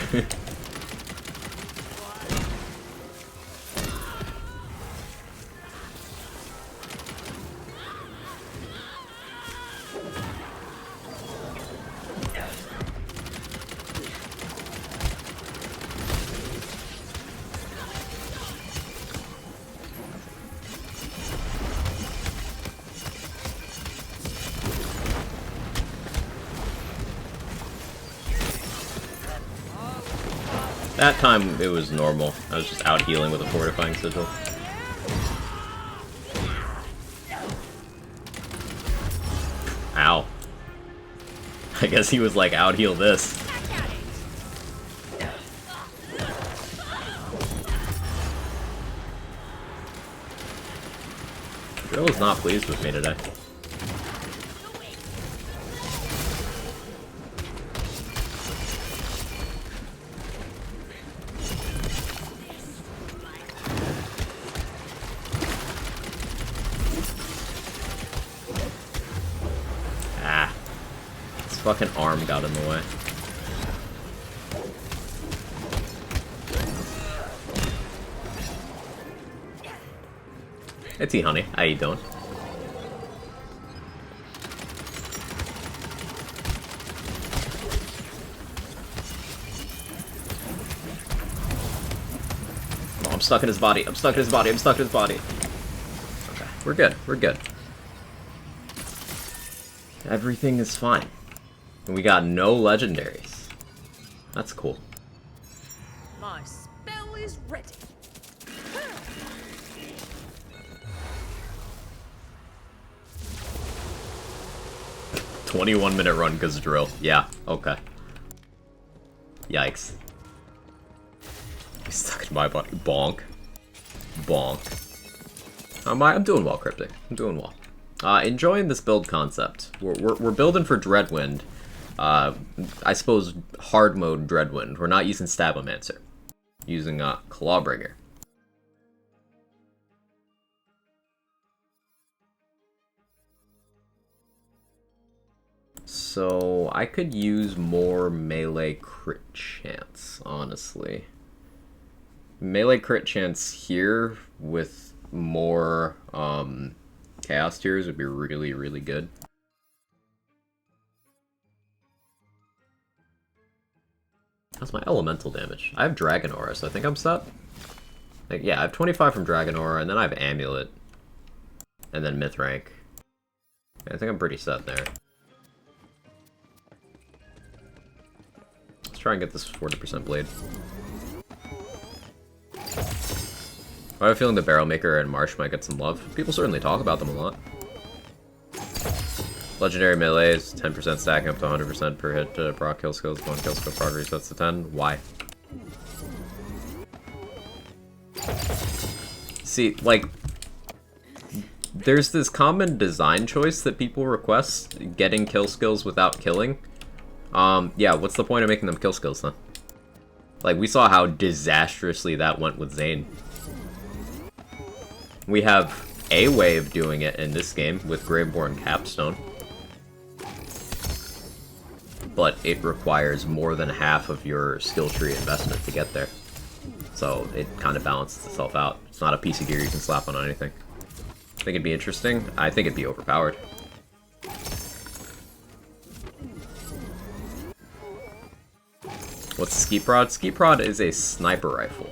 Speaker 3: That time, it was normal. I was just out healing with a fortifying sigil. Ow. I guess he was like, out heal this. Drill is not pleased with me today. Fucking arm got in the way. Hey T Honey, how you doing? Oh, I'm stuck in his body. I'm stuck in his body. I'm stuck in his body. Okay, we're good. We're good. Everything is fine. And we got no legendaries. That's cool.
Speaker 4: My spell is ready.
Speaker 3: 21-minute run because drill. Yeah, okay. Yikes. He's stuck in my body. Bonk. Bonk. I'm doing well, Cryptic. I'm doing well. Enjoying this build concept. We're building for Dreadwind. I suppose hard mode Dreadwind. We're not using Stabbomancer. Using Clawbringer. So I could use more melee crit chance, honestly. Melee crit chance here with more chaos tiers would be really, really good. How's my elemental damage? I have Dragon Aura, so I think I'm set. Like, yeah, I have 25 from Dragon Aura, and then I have Amulet. And then Myth Rank. I think I'm pretty set there. Let's try and get this 40% Blade. I have a feeling the Barrel Maker and Marsh might get some love. People certainly talk about them a lot. Legendary melee is 10% stacking up to 100% per hit to proc kill skills. 1 kill skill proc resets to 10. Why? See, like, there's this common design choice that people request, getting kill skills without killing. Yeah, what's the point of making them kill skills then? Like, we saw how disastrously that went with Zane. We have a way of doing it in this game with Graveborn Capstone. But it requires more than half of your skill tree investment to get there. So it kind of balances itself out. It's not a piece of gear you can slap on anything. I think it'd be interesting. I think it'd be overpowered. What's Ski Prod? Ski Prod is a sniper rifle.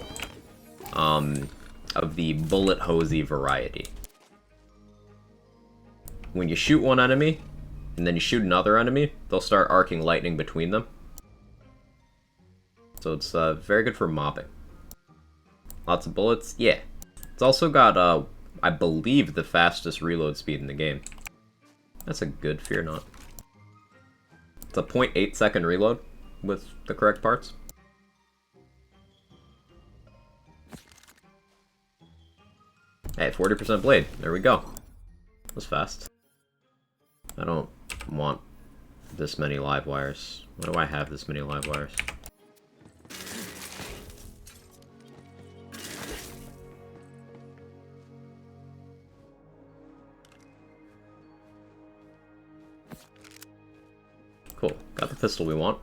Speaker 3: Of the bullet hosey variety. When you shoot one enemy, and then you shoot another enemy, they'll start arcing lightning between them. So it's very good for mobbing. Lots of bullets, yeah. It's also got, I believe, the fastest reload speed in the game. That's a good Fear Not. It's a 0.8 second reload with the correct parts. Hey, 40% Blade. There we go. That was fast. I don't want this many live wires. Why do I have this many live wires? Cool. Got the pistol we want.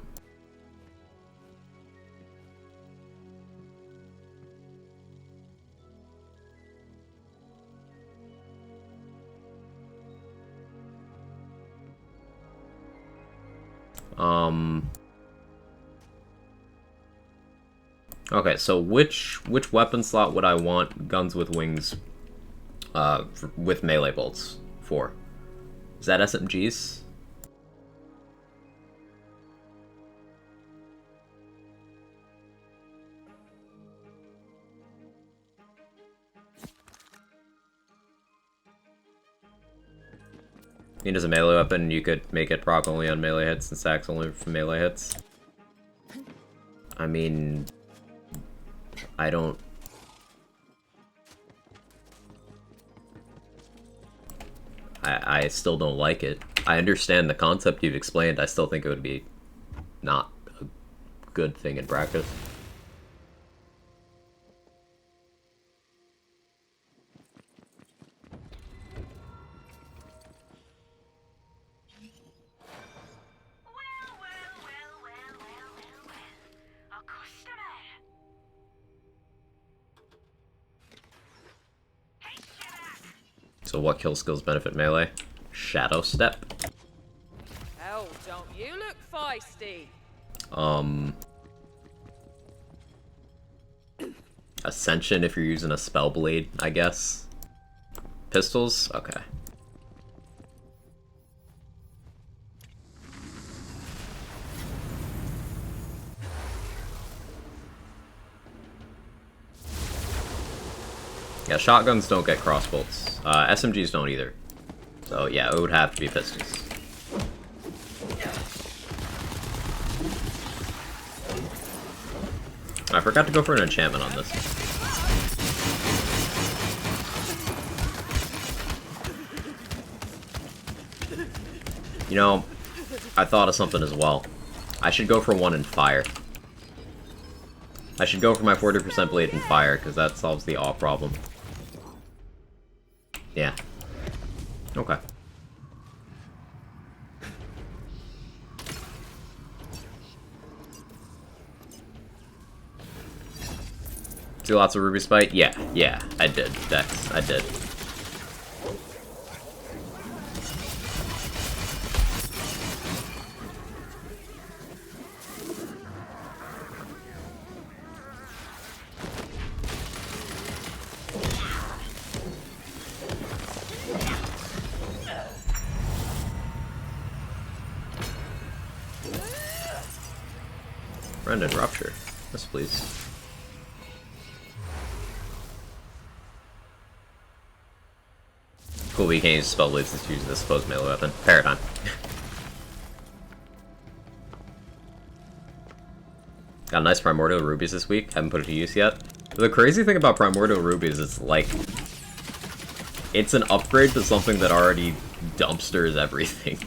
Speaker 3: Okay, so which weapon slot would I want guns with wings with melee bolts for? Is that SMGs? I mean, as a melee weapon, you could make it proc only on melee hits and stacks only for melee hits. I mean, I don't... I still don't like it. I understand the concept you've explained. I still think it would be not a good thing in practice. So what kill skills benefit melee? Shadow Step.
Speaker 4: Oh, don't you look feisty?
Speaker 3: Ascension if you're using a spell blade, I guess. Pistols? Okay. Yeah, shotguns don't get crossbolts. SMGs don't either. So yeah, it would have to be pistols. I forgot to go for an enchantment on this. You know, I thought of something as well. I should go for one in fire. I should go for my 40% blade in fire, because that solves the awe problem. Yeah. Okay. Do lots of Ruby Spite? Yeah, I did. Dex, I did. Brandon, Rupture. Yes, please. Cool, we can't use spell blades since using the supposed melee weapon. Paradigm. Got nice Primordial Rubies this week. Haven't put it to use yet. The crazy thing about Primordial Rubies is, like, it's an upgrade to something that already dumpsters everything.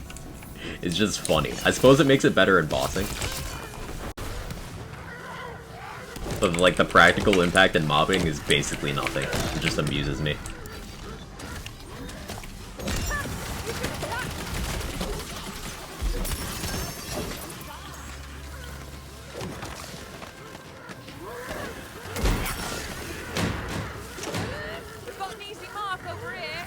Speaker 3: It's just funny. I suppose it makes it better at bossing. But, like, the practical impact in mobbing is basically nothing. It just amuses me.
Speaker 4: We've got an easy mark over here.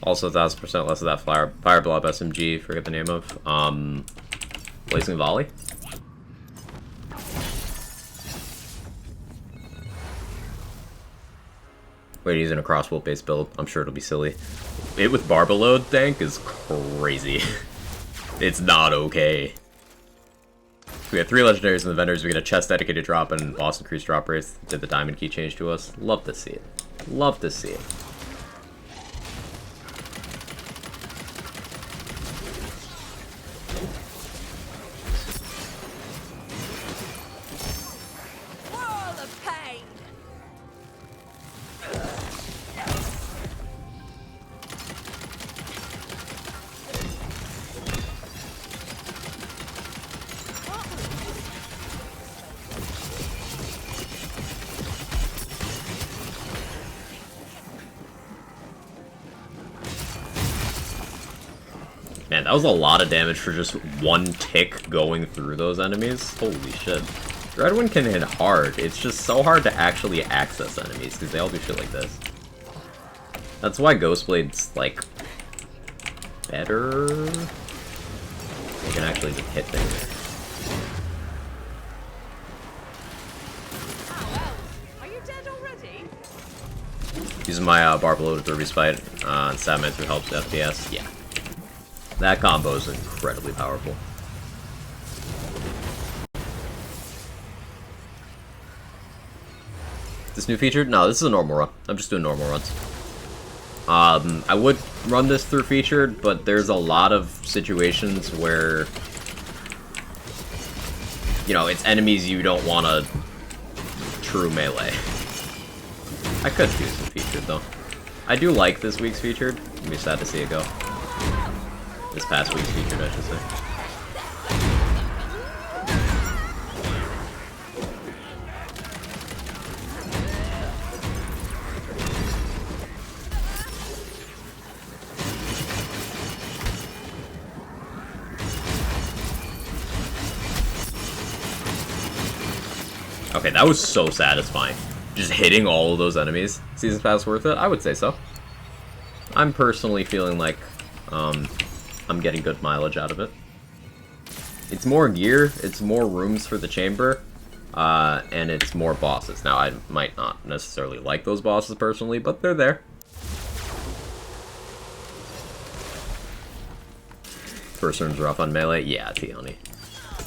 Speaker 3: Also 1000% less of that Fire Blob SMG, forget the name of. Blazing Volley? Wait, using a crossbow based build. I'm sure it'll be silly. It with Barbalode tank is crazy. It's not okay. We had 3 legendaries in the vendors. We get a chest dedicated drop and boss increased drop rates. Did the diamond key change to us? Love to see it. Love to see it.
Speaker 4: Wall of pain.
Speaker 3: Man, that was a lot of damage for just one tick going through those enemies. Holy shit. Dreadwind can hit hard. It's just so hard to actually access enemies, because they all do shit like this. That's why Ghostblade's, like, better. They can actually just hit things.
Speaker 4: Are you dead already?
Speaker 3: Using my Barbalode with Respite on Satman through helps FPS. Yeah. That combo is incredibly powerful. This new feature? No, this is a normal run. I'm just doing normal runs. I would run this through featured, but there's a lot of situations where, you know, it's enemies you don't want to true melee. I could do some featured, though. I do like this week's featured. I'd be sad to see it go. This past week's featured, I should say. Okay, that was so satisfying. Just hitting all of those enemies. Season Pass worth it? I would say so. I'm personally feeling like I'm getting good mileage out of it. It's more gear, it's more rooms for the chamber, and it's more bosses. Now, I might not necessarily like those bosses personally, but they're there. First room's rough on melee? Yeah, Tioni.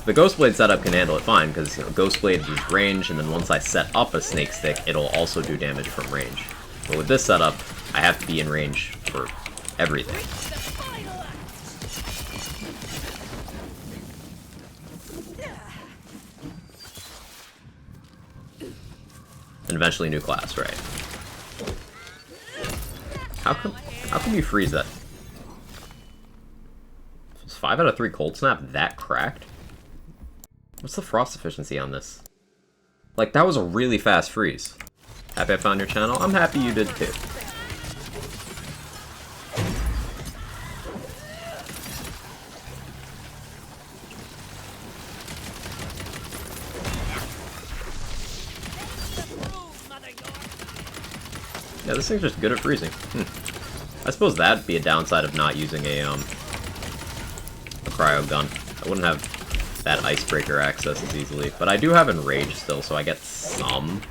Speaker 3: The Ghostblade setup can handle it fine, because, you know, Ghostblade is range, and then once I set up a Snake Stick, it'll also do damage from range. But with this setup, I have to be in range for everything. And eventually new class, right? How come you freeze that? Is 5 out of 3 Cold Snap that cracked? What's the frost efficiency on this? Like, that was a really fast freeze. Happy I found your channel? I'm happy you did too. Yeah, this thing's just good at freezing. I suppose that'd be a downside of not using a cryo gun. I wouldn't have that icebreaker access as easily, but I do have enrage still, so I get some.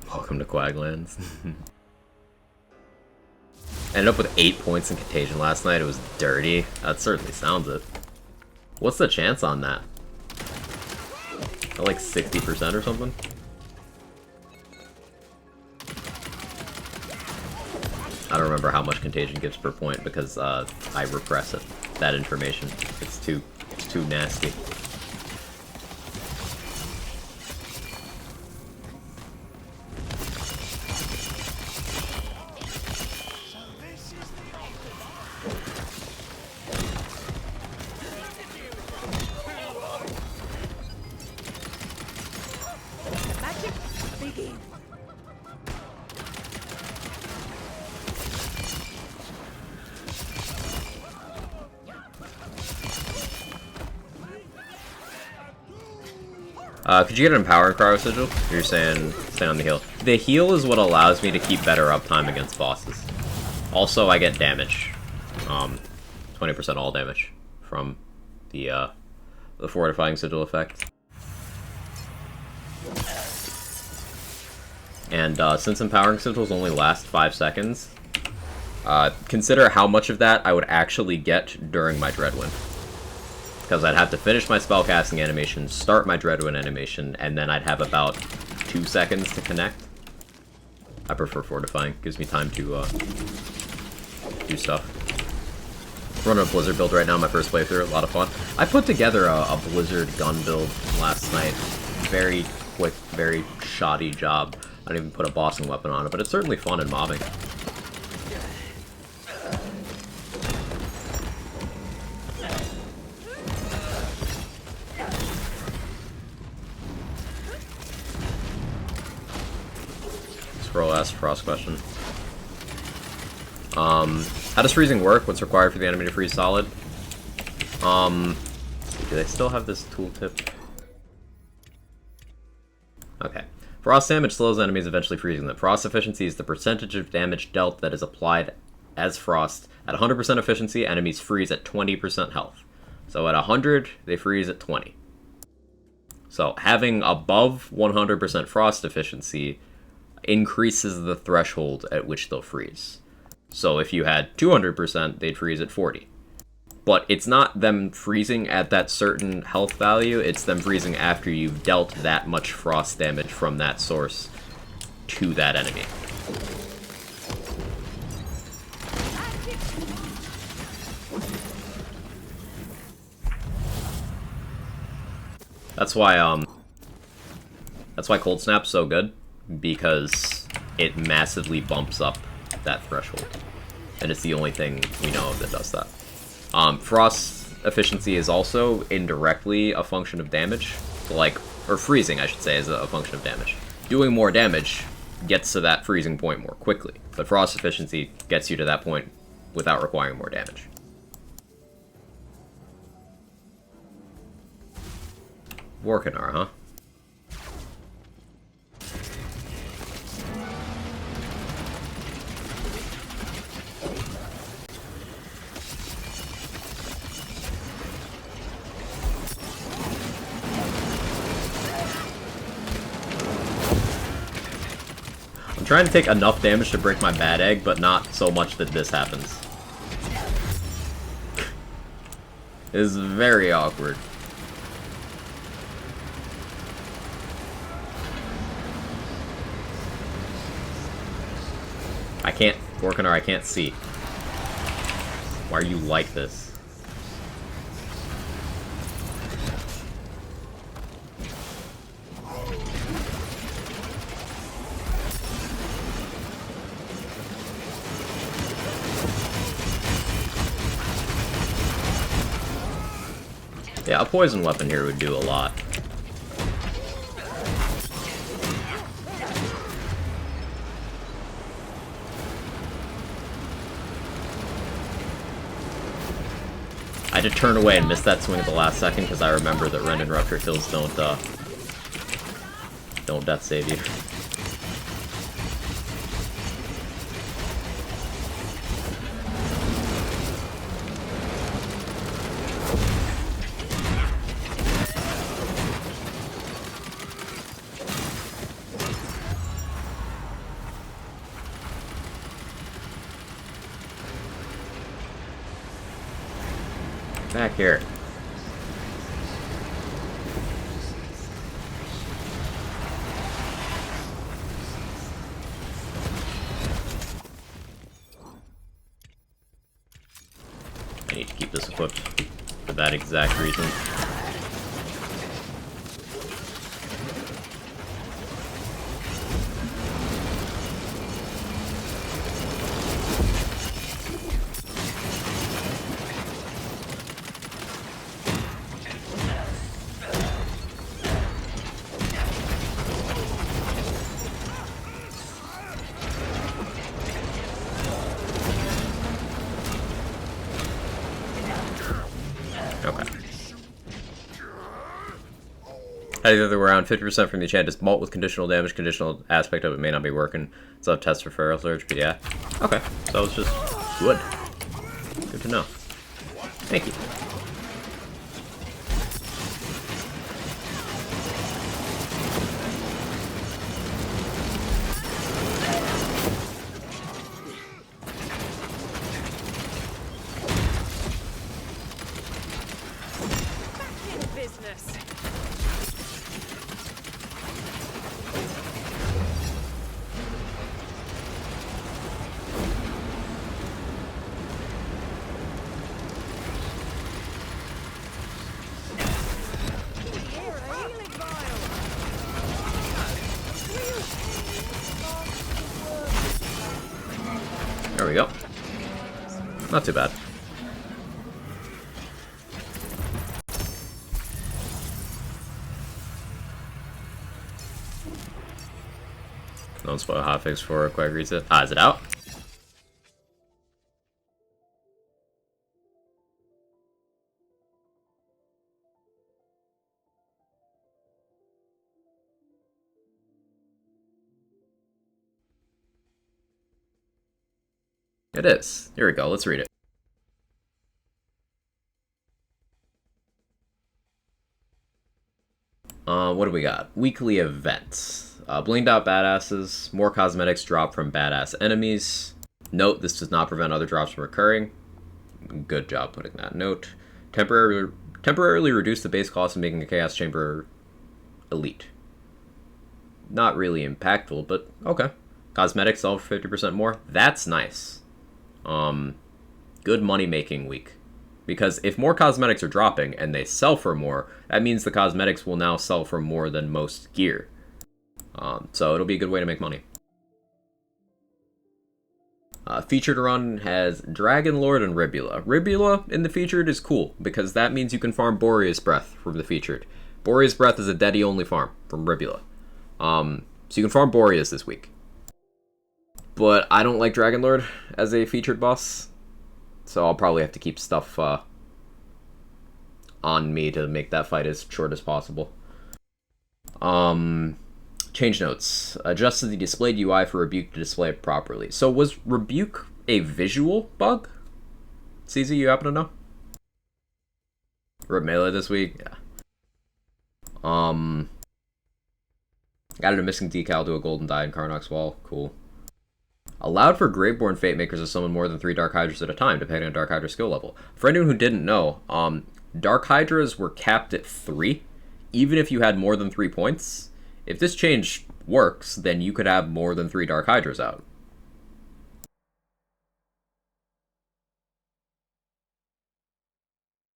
Speaker 3: Welcome to Quaglands. Ended up with 8 points in Contagion last night. It was dirty. That certainly sounds it. What's the chance on that? Like 60% or something? I don't remember how much Contagion gives per point because I repress it. That information. It's too nasty. Could you get an Empower and Cryo Sigil? You're saying stay on the heal. The heal is what allows me to keep better uptime against bosses. Also, I get damage. 20% all damage from the Fortifying Sigil effect. And since Empowering Sigils only last 5 seconds, consider how much of that I would actually get during my Dreadwind. Because I'd have to finish my spellcasting animation, start my Dreadwind animation, and then I'd have about 2 seconds to connect. I prefer Fortifying. Gives me time to do stuff. Running a Blizzard build right now, my first playthrough. A lot of fun. I put together a Blizzard gun build last night. Very quick, very shoddy job. I didn't even put a bossing weapon on it, but it's certainly fun in mobbing. Scroll asked Frost question. How does freezing work? What's required for the enemy to freeze solid? Do they still have this tooltip? Okay. Frost damage slows enemies, eventually freezing them. Frost efficiency is the percentage of damage dealt that is applied as frost. At 100% efficiency, enemies freeze at 20% health. So at 100, they freeze at 20. So having above 100% frost efficiency increases the threshold at which they'll freeze. So if you had 200%, they'd freeze at 40. But it's not them freezing at that certain health value, it's them freezing after you've dealt that much frost damage from that source to that enemy. That's why Cold Snap's so good, because it massively bumps up that threshold. And it's the only thing we know of that does that. Frost efficiency is also indirectly a function of damage. Or freezing, I should say, is a function of damage. Doing more damage gets to that freezing point more quickly, but frost efficiency gets you to that point without requiring more damage. Vorkanar, huh? I'm trying to take enough damage to break my bad egg, but not so much that this happens. It is very awkward. I can't, Vorkanar, I can't see. Why are you like this? Yeah, a poison weapon here would do a lot. I had to turn away and miss that swing at the last second because I remember that Rend and Rupture kills don't death save you. Back here. I need to keep this equipped for that exact reason. How the other way around, 50% from the enchant is malt with conditional damage. Conditional aspect of it may not be working. So I'll test for Feral Surge, but yeah. Okay, so it's just good. Good to know. Thank you.
Speaker 4: Back in business.
Speaker 3: There we go. Not too bad. Don't spoil hotfix for a quick reset. Ah, is it out? It is. Here we go. Let's read it. What do we got? Weekly events. Blinged out badasses. More cosmetics drop from badass enemies. Note, this does not prevent other drops from occurring. Good job putting that note. Temporarily reduce the base cost of making a Chaos Chamber elite. Not really impactful, but okay. Cosmetics sell for 50% more. That's nice. Good money-making week. Because if more cosmetics are dropping and they sell for more, that means the cosmetics will now sell for more than most gear. So it'll be a good way to make money. Featured run has Dragon Lord and Ribula. Ribula in the featured is cool, because that means you can farm Boreas Breath from the featured. Boreas Breath is a Dedi-only farm from Ribula. So you can farm Boreas this week. But I don't like Dragon Lord as a featured boss, so I'll probably have to keep stuff on me to make that fight as short as possible. Change notes. Adjusted the displayed UI for Rebuke to display it properly. So was Rebuke a visual bug? CZ, you happen to know? Rip Melee this week? Yeah. Added a missing decal to a golden die in Karnok's wall. Cool. Allowed for Graveborn Fate Makers to summon more than 3 Dark Hydras at a time, depending on Dark Hydra skill level. For anyone who didn't know, Dark Hydras were capped at 3, even if you had more than 3 points. If this change works, then you could have more than 3 Dark Hydras out.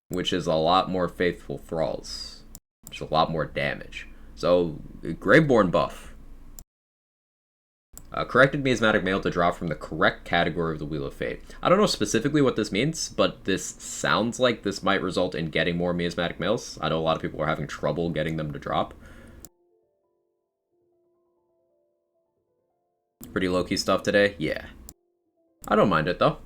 Speaker 3: Which is a lot more faithful thralls. Which is a lot more damage. So, Graveborn buff. Corrected Miasmatic Mail to drop from the correct category of the Wheel of Fate. I don't know specifically what this means, but this sounds like this might result in getting more Miasmatic Mails. I know a lot of people are having trouble getting them to drop. Pretty low-key stuff today? Yeah. I don't mind it, though.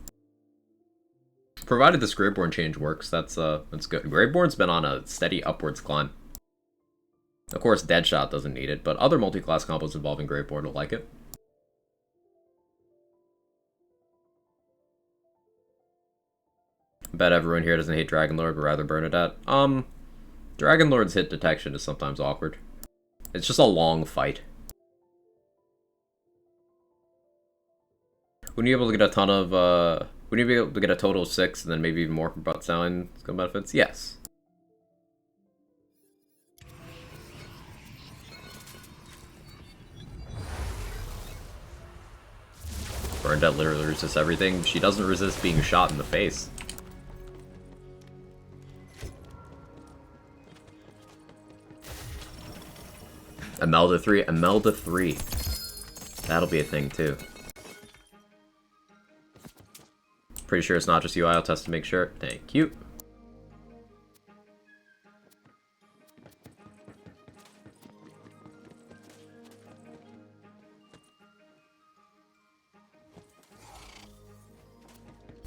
Speaker 3: Provided this Graveborn change works, that's good. Graveborn's been on a steady upwards climb. Of course, Deadshot doesn't need it, but other multi-class combos involving Graveborn will like it. I bet everyone here doesn't hate Dragonlord, but rather Bernadette. Dragonlord's hit detection is sometimes awkward. It's just a long fight. Wouldn't you be able to get a ton of, wouldn't you be able to get a total of 6 and then maybe even more from butt selling skill benefits? Yes. Bernadette literally resists everything. She doesn't resist being shot in the face. Imelda 3, Imelda 3. That'll be a thing too. Pretty sure it's not just UI, I'll test to make sure. Thank you.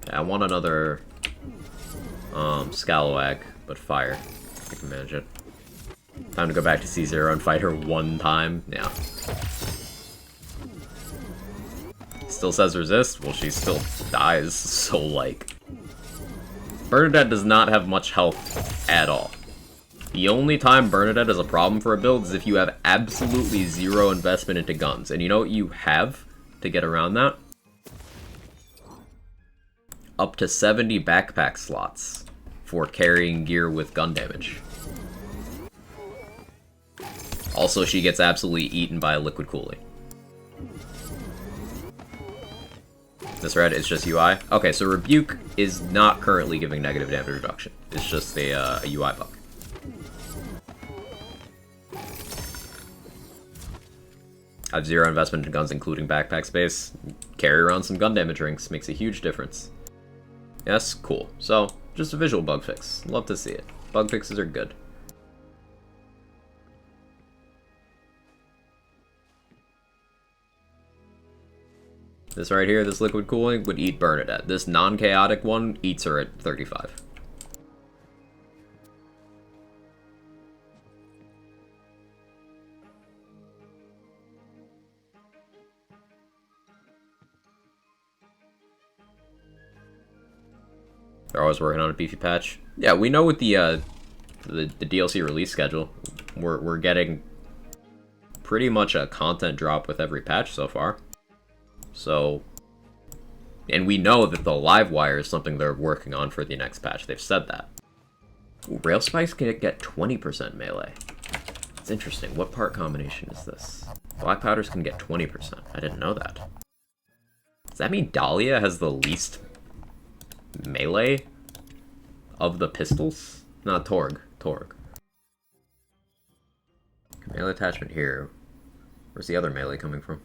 Speaker 3: Okay, I want another Scalawag, but fire. I can manage it. Time to go back to C0 and fight her one time. Yeah. Still says resist? Well, she still dies, so like... Bernadette does not have much health at all. The only time Bernadette is a problem for a build is if you have absolutely zero investment into guns. And you know what you have to get around that? Up to 70 backpack slots for carrying gear with gun damage. Also, she gets absolutely eaten by liquid cooling. This red is just UI. Okay, so Rebuke is not currently giving negative damage reduction. It's just a UI bug. I have zero investment in guns, including backpack space. Carry around some gun damage rings. Makes a huge difference. Yes, cool. So, just a visual bug fix. Love to see it. Bug fixes are good. This right here, this liquid cooling, would eat Bernadette. This non-chaotic one eats her at 35. They're always working on a beefy patch. Yeah, we know with the DLC release schedule, we're getting pretty much a content drop with every patch so far. So, and we know that the live wire is something they're working on for the next patch. They've said that. Ooh, Rail Spikes can get 20% melee. It's interesting. What part combination is this? Black Powders can get 20%. I didn't know that. Does that mean Dahlia has the least melee of the pistols? Not Torg. Torg. Melee attachment here. Where's the other melee coming from?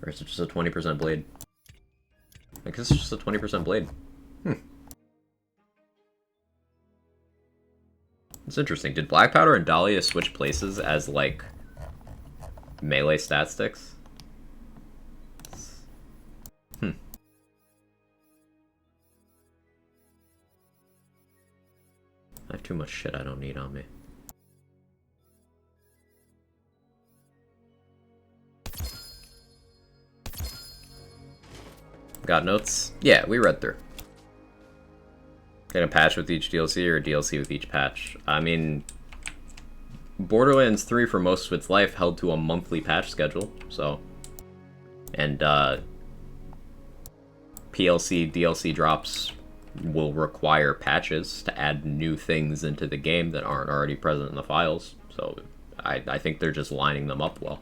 Speaker 3: Or is it just a 20% blade? I guess it's just a 20% blade. It's interesting. Did Black Powder and Dahlia switch places as, like, melee stat sticks? I have too much shit I don't need on me. Got notes? Yeah, we read through. Get a patch with each DLC or a DLC with each patch? I mean, Borderlands 3 for most of its life held to a monthly patch schedule, so... And, PLC, DLC drops will require patches to add new things into the game that aren't already present in the files, so I think they're just lining them up well.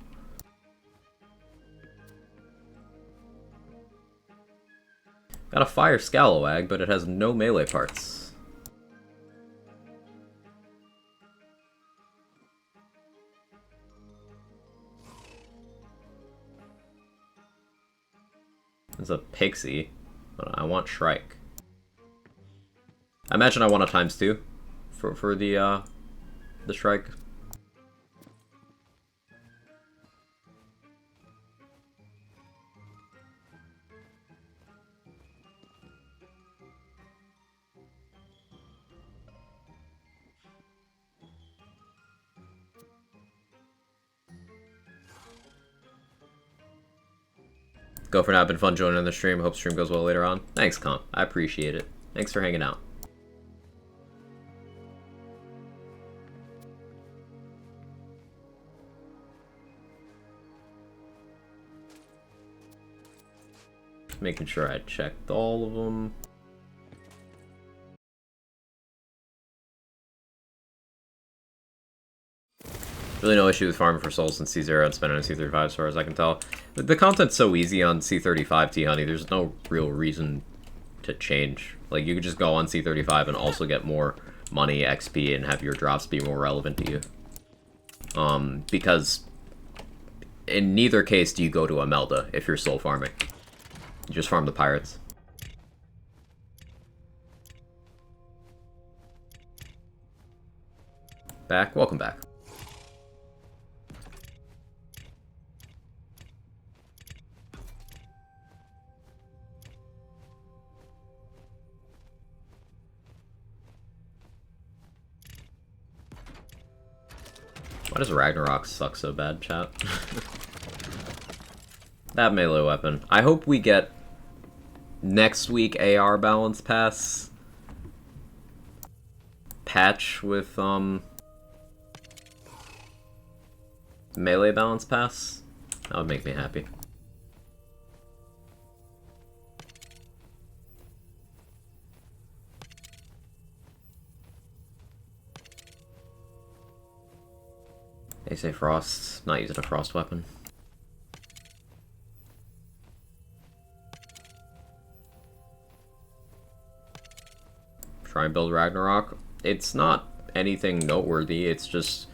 Speaker 3: Got a fire Scalawag, but it has no melee parts. There's a Pixie, but I want Shrike. I imagine I want a ×2 for the Shrike. Go for now. Been fun joining on the stream. Hope stream goes well later on. Thanks, Comp. I appreciate it. Thanks for hanging out. Making sure I checked all of them. Really no issue with farming for souls in C0 and spending on C35 as far as I can tell. The content's so easy on C35, T-Honey, there's no real reason to change. Like, you could just go on C35 and also get more money, XP, and have your drops be more relevant to you. Because in neither case do you go to Imelda if you're soul farming. You just farm the pirates. Back? Welcome back. Why does Ragnarok suck so bad, chat? That melee weapon. I hope we get next week AR balance pass patch with melee balance pass. That would make me happy. They say Frost, not using a Frost weapon. Try and build Ragnarok. It's not anything noteworthy, it's just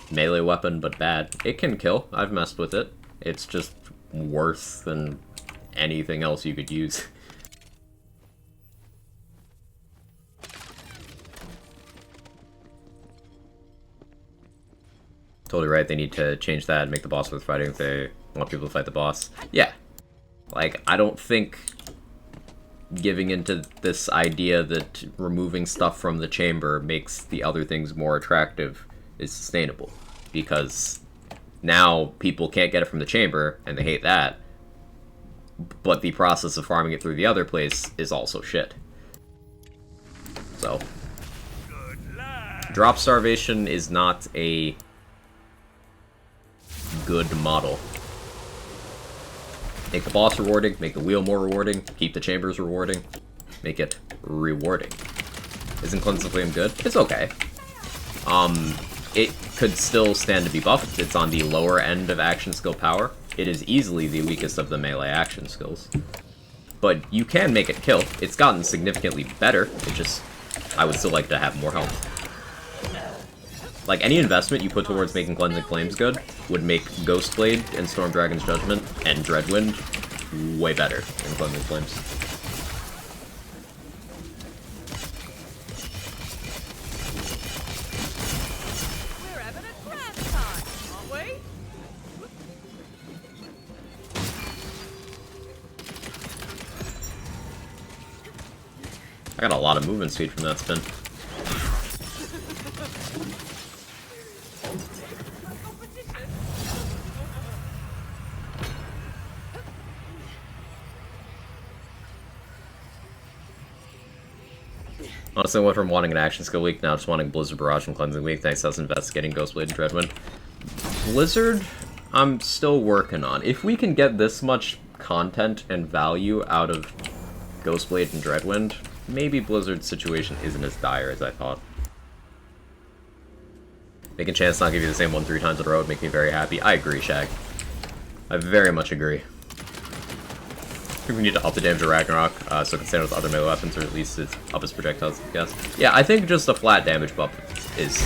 Speaker 3: melee weapon but bad. It can kill, I've messed with it. It's just worse than anything else you could use. Totally right, they need to change that and make the boss worth fighting if they want people to fight the boss. Yeah. Like, I don't think giving into this idea that removing stuff from the chamber makes the other things more attractive is sustainable. Because now people can't get it from the chamber, and they hate that. But the process of farming it through the other place is also shit. So, drop starvation is not a good model. Make the boss rewarding, make the wheel more rewarding, keep the chambers rewarding, make it rewarding. Isn't Cleanse the Flame good? It's okay. It could still stand to be buffed. It's on the lower end of action skill power. It is easily the weakest of the melee action skills. But you can make it kill. It's gotten significantly better. It just, I would still like to have more health. Like, any investment you put towards making Cleansing Flames good would make Ghostblade and Storm Dragon's Judgment and Dreadwind way better than Cleansing Flames.
Speaker 4: We're having a grand time, aren't we?
Speaker 3: I got a lot of movement speed from that spin. Honestly, I went from wanting an action skill week, now just wanting Blizzard Barrage and Cleansing week, thanks to us investigating Ghostblade and Dreadwind. Blizzard, I'm still working on. If we can get this much content and value out of Ghostblade and Dreadwind, maybe Blizzard's situation isn't as dire as I thought. Making Chance not give you the same one 3 times in a row would make me very happy. I agree, Shag. I very much agree. I think we need to up the damage of Ragnarok, so it can stand with other melee weapons, or at least it's up its projectiles, I guess. Yeah, I think just a flat damage buff is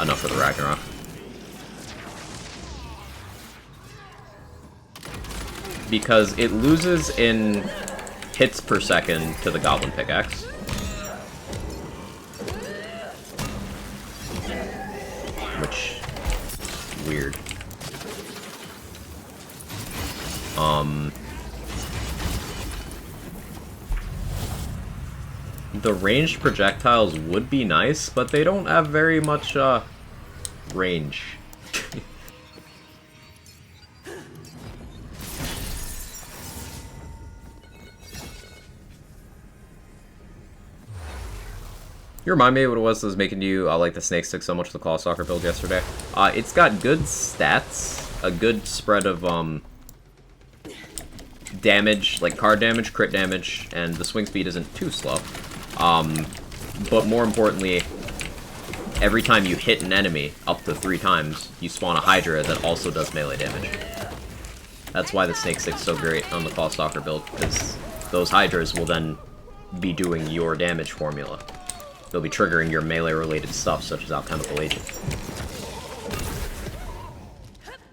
Speaker 3: enough for the Ragnarok. Because it loses in hits per second to the Goblin Pickaxe. Which, weird. The ranged projectiles would be nice, but they don't have very much, range. You remind me of what it was that was making you like the Snake Stick so much with the Clawstalker build yesterday. It's got good stats, a good spread of damage, like card damage, crit damage, and the swing speed isn't too slow. But more importantly, every time you hit an enemy up to 3 times, you spawn a Hydra that also does melee damage. That's why the Snake Stick's so great on the Clawstalker build, because those Hydras will then be doing your damage formula. They'll be triggering your melee-related stuff, such as Alchemical Agent.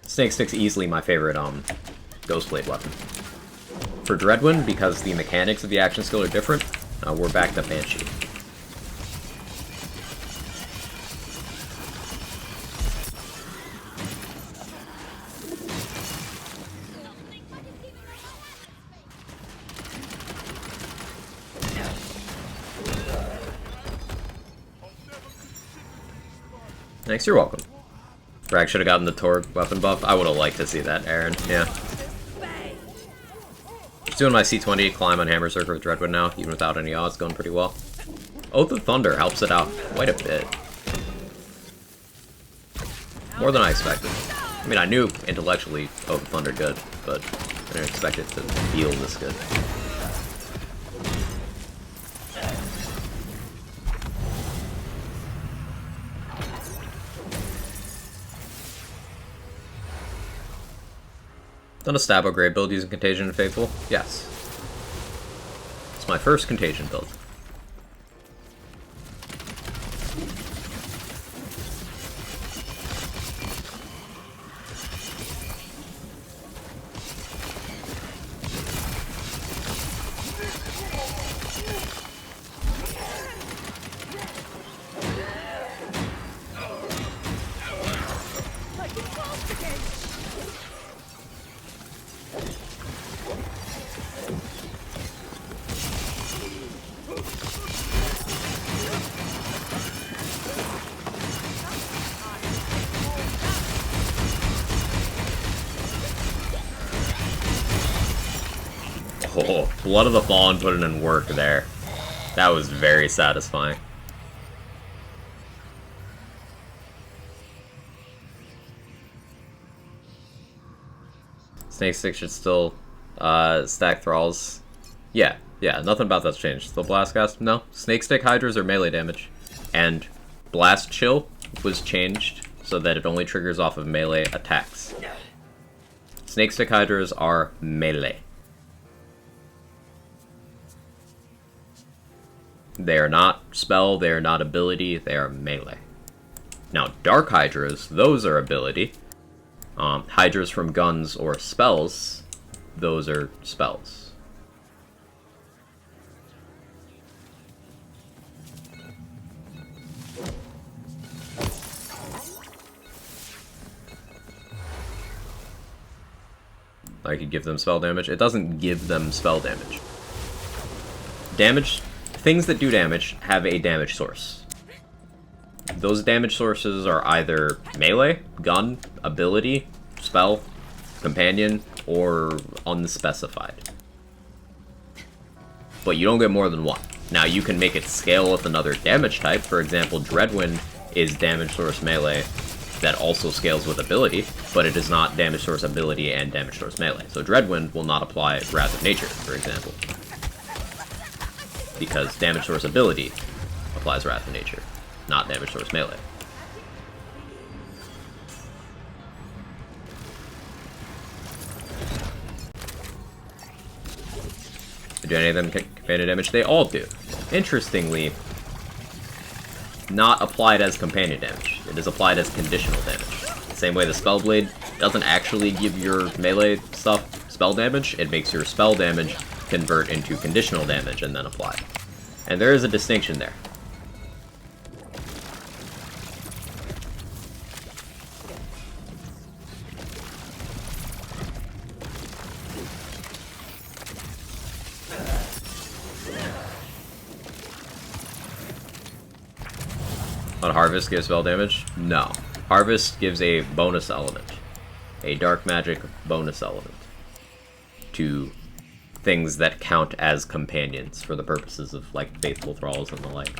Speaker 3: Snake Stick's easily my favorite Ghostblade weapon. For Dreadwind, because the mechanics of the action skill are different, we're back to Banshee. Thanks, you're welcome. Bragg should have gotten the Torg weapon buff. I would have liked to see that, Aaron. Yeah. Just doing my C20 climb on Hammerzerker with Dreadwind now, even without any odds, going pretty well. Oath of Thunder helps it out quite a bit. More than I expected. I mean, I knew intellectually Oath of Thunder good, but I didn't expect it to feel this good. Done a stab upgrade build using Contagion and Faithful? Yes. It's my first Contagion build. Oh, Blood of the Fallen putting in work there. That was very satisfying. Snake Stick should still stack Thralls. Yeah, nothing about that's changed. The Blast Cast? No. Snake Stick Hydras are melee damage. And Blast Chill was changed so that it only triggers off of melee attacks. Snake Stick Hydras are melee. They are not spell, they are not ability, they are melee. Now, Dark Hydras, those are ability. Hydras from guns or spells, those are spells. I could give them spell damage. It doesn't give them spell damage. Things that do damage have a damage source. Those damage sources are either melee, gun, ability, spell, companion, or unspecified. But you don't get more than one. Now you can make it scale with another damage type. For example, Dreadwind is damage source melee that also scales with ability, but it is not damage source ability and damage source melee. So Dreadwind will not apply Wrath of Nature, for example, because damage source ability applies Wrath of Nature, not damage source melee. Do any of them companion damage? They all do. Interestingly, not applied as companion damage. It is applied as conditional damage. The same way the Spellblade doesn't actually give your melee stuff spell damage, it makes your spell damage convert into conditional damage and then apply. And there is a distinction there. But Harvest gives spell damage? No. Harvest gives a bonus element. A dark magic bonus element. To things that count as companions for the purposes of, like, Faithful Thralls and the like.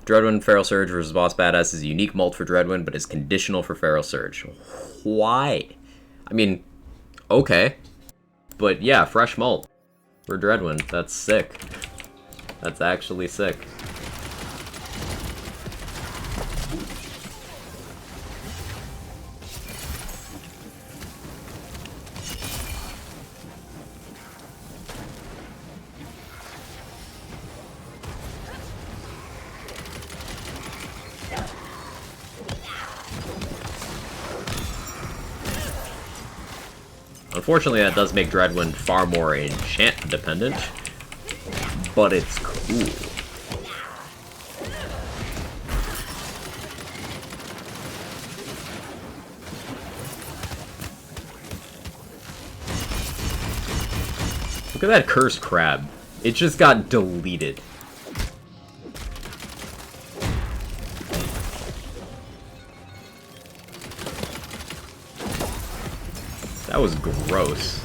Speaker 3: Dreadwind Feral Surge versus Boss Badass is a unique mult for Dreadwind, but is conditional for Feral Surge. Why? I mean, okay. But yeah, fresh mult for Dreadwind. That's sick. That's actually sick. Unfortunately, that does make Dreadwind far more enchant dependent, but it's cool. Look at that cursed crab. It just got deleted. That was gross.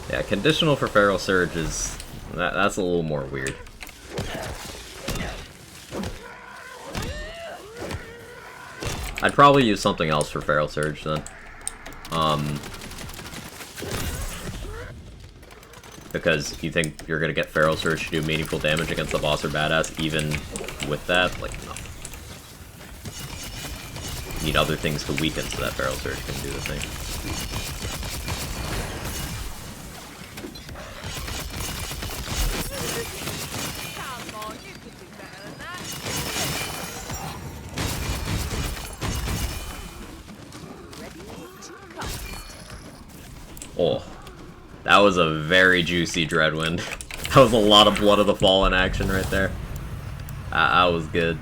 Speaker 3: Yeah, conditional for Feral Surge is... that's a little more weird. I'd probably use something else for Feral Surge then. Because you think you're gonna get Feral Surge to do meaningful damage against the boss or badass, even with that? Like, no. You need other things to weaken so that Feral Surge can do the thing.
Speaker 4: Come on, you could do better than that. Ready to cast.
Speaker 3: Oh. That was a very juicy Dreadwind. That was a lot of Blood of the Fallen action right there. That was good.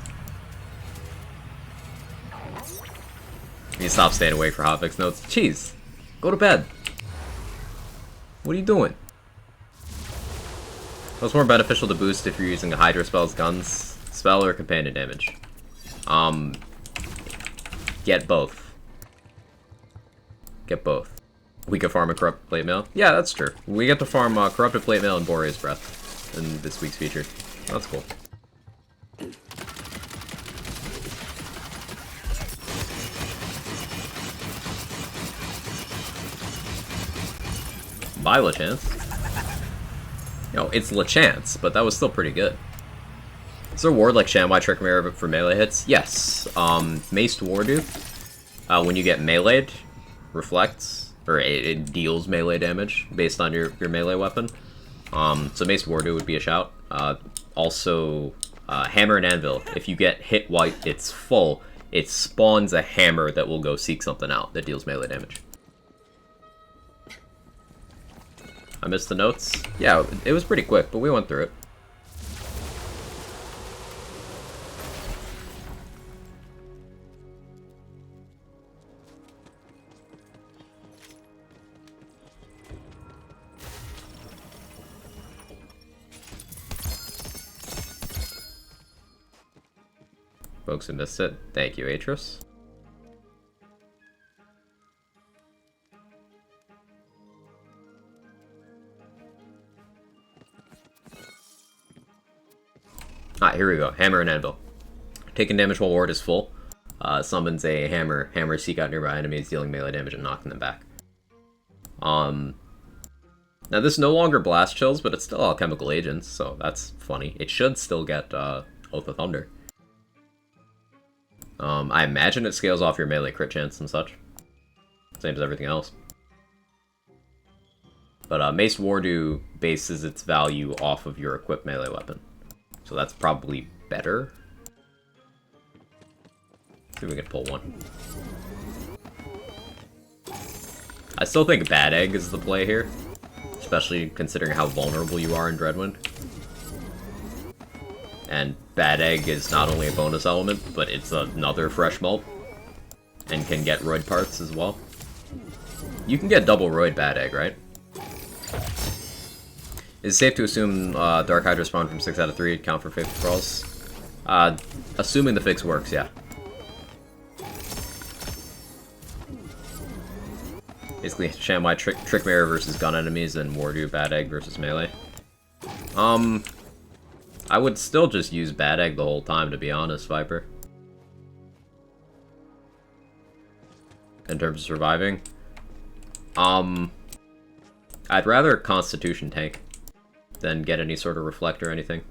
Speaker 3: You stop staying awake for hotfix notes. Jeez, go to bed. What are you doing? What's more beneficial to boost if you're using a Hydra spell's guns, spell, or companion damage? Get both. Get both. We can farm a Corrupted Plate Mail. Yeah, that's true. We get to farm Corrupted Plate Mail and Boreas Breath in this week's feature. That's cool. Bye, LeChance. No, it's LeChance, but that was still pretty good. Is there a ward like Shamwai Trick Mirror for melee hits? Yes. Maced Wardu, when you get meleeed, reflects. Or it deals melee damage based on your melee weapon. So Mace Wardu would be a shout. Also, Hammer and Anvil. If you get hit while it's full, it spawns a hammer that will go seek something out that deals melee damage. I missed the notes? Yeah, it was pretty quick, but we went through it. Folks who missed it, thank you, Atros. Ah, here we go. Hammer and Anvil. Taking damage while ward is full. Summons a hammer. Hammer seek out nearby enemies, dealing melee damage and knocking them back. Now this no longer blast chills, but it's still alchemical agents, so that's funny. It should still get Oath of Thunder. I imagine it scales off your melee crit chance and such. Same as everything else. But Mace Wardu bases its value off of your equipped melee weapon. So that's probably better. See if we can pull one. I still think Bad Egg is the play here. Especially considering how vulnerable you are in Dreadwind. And Bad Egg is not only a bonus element, but it's another fresh mult. And can get Roid parts as well. You can get double Roid Bad Egg, right? Is it safe to assume Dark Hydra spawn from 6 out of 3 count for fixed crawls? Assuming the fix works, yeah. Basically, Shamwai Trick Mirror versus gun enemies, and Mordu Bad Egg versus melee. I would still just use Bad Egg the whole time, to be honest, Viper. In terms of surviving. I'd rather Constitution tank than get any sort of reflect or anything.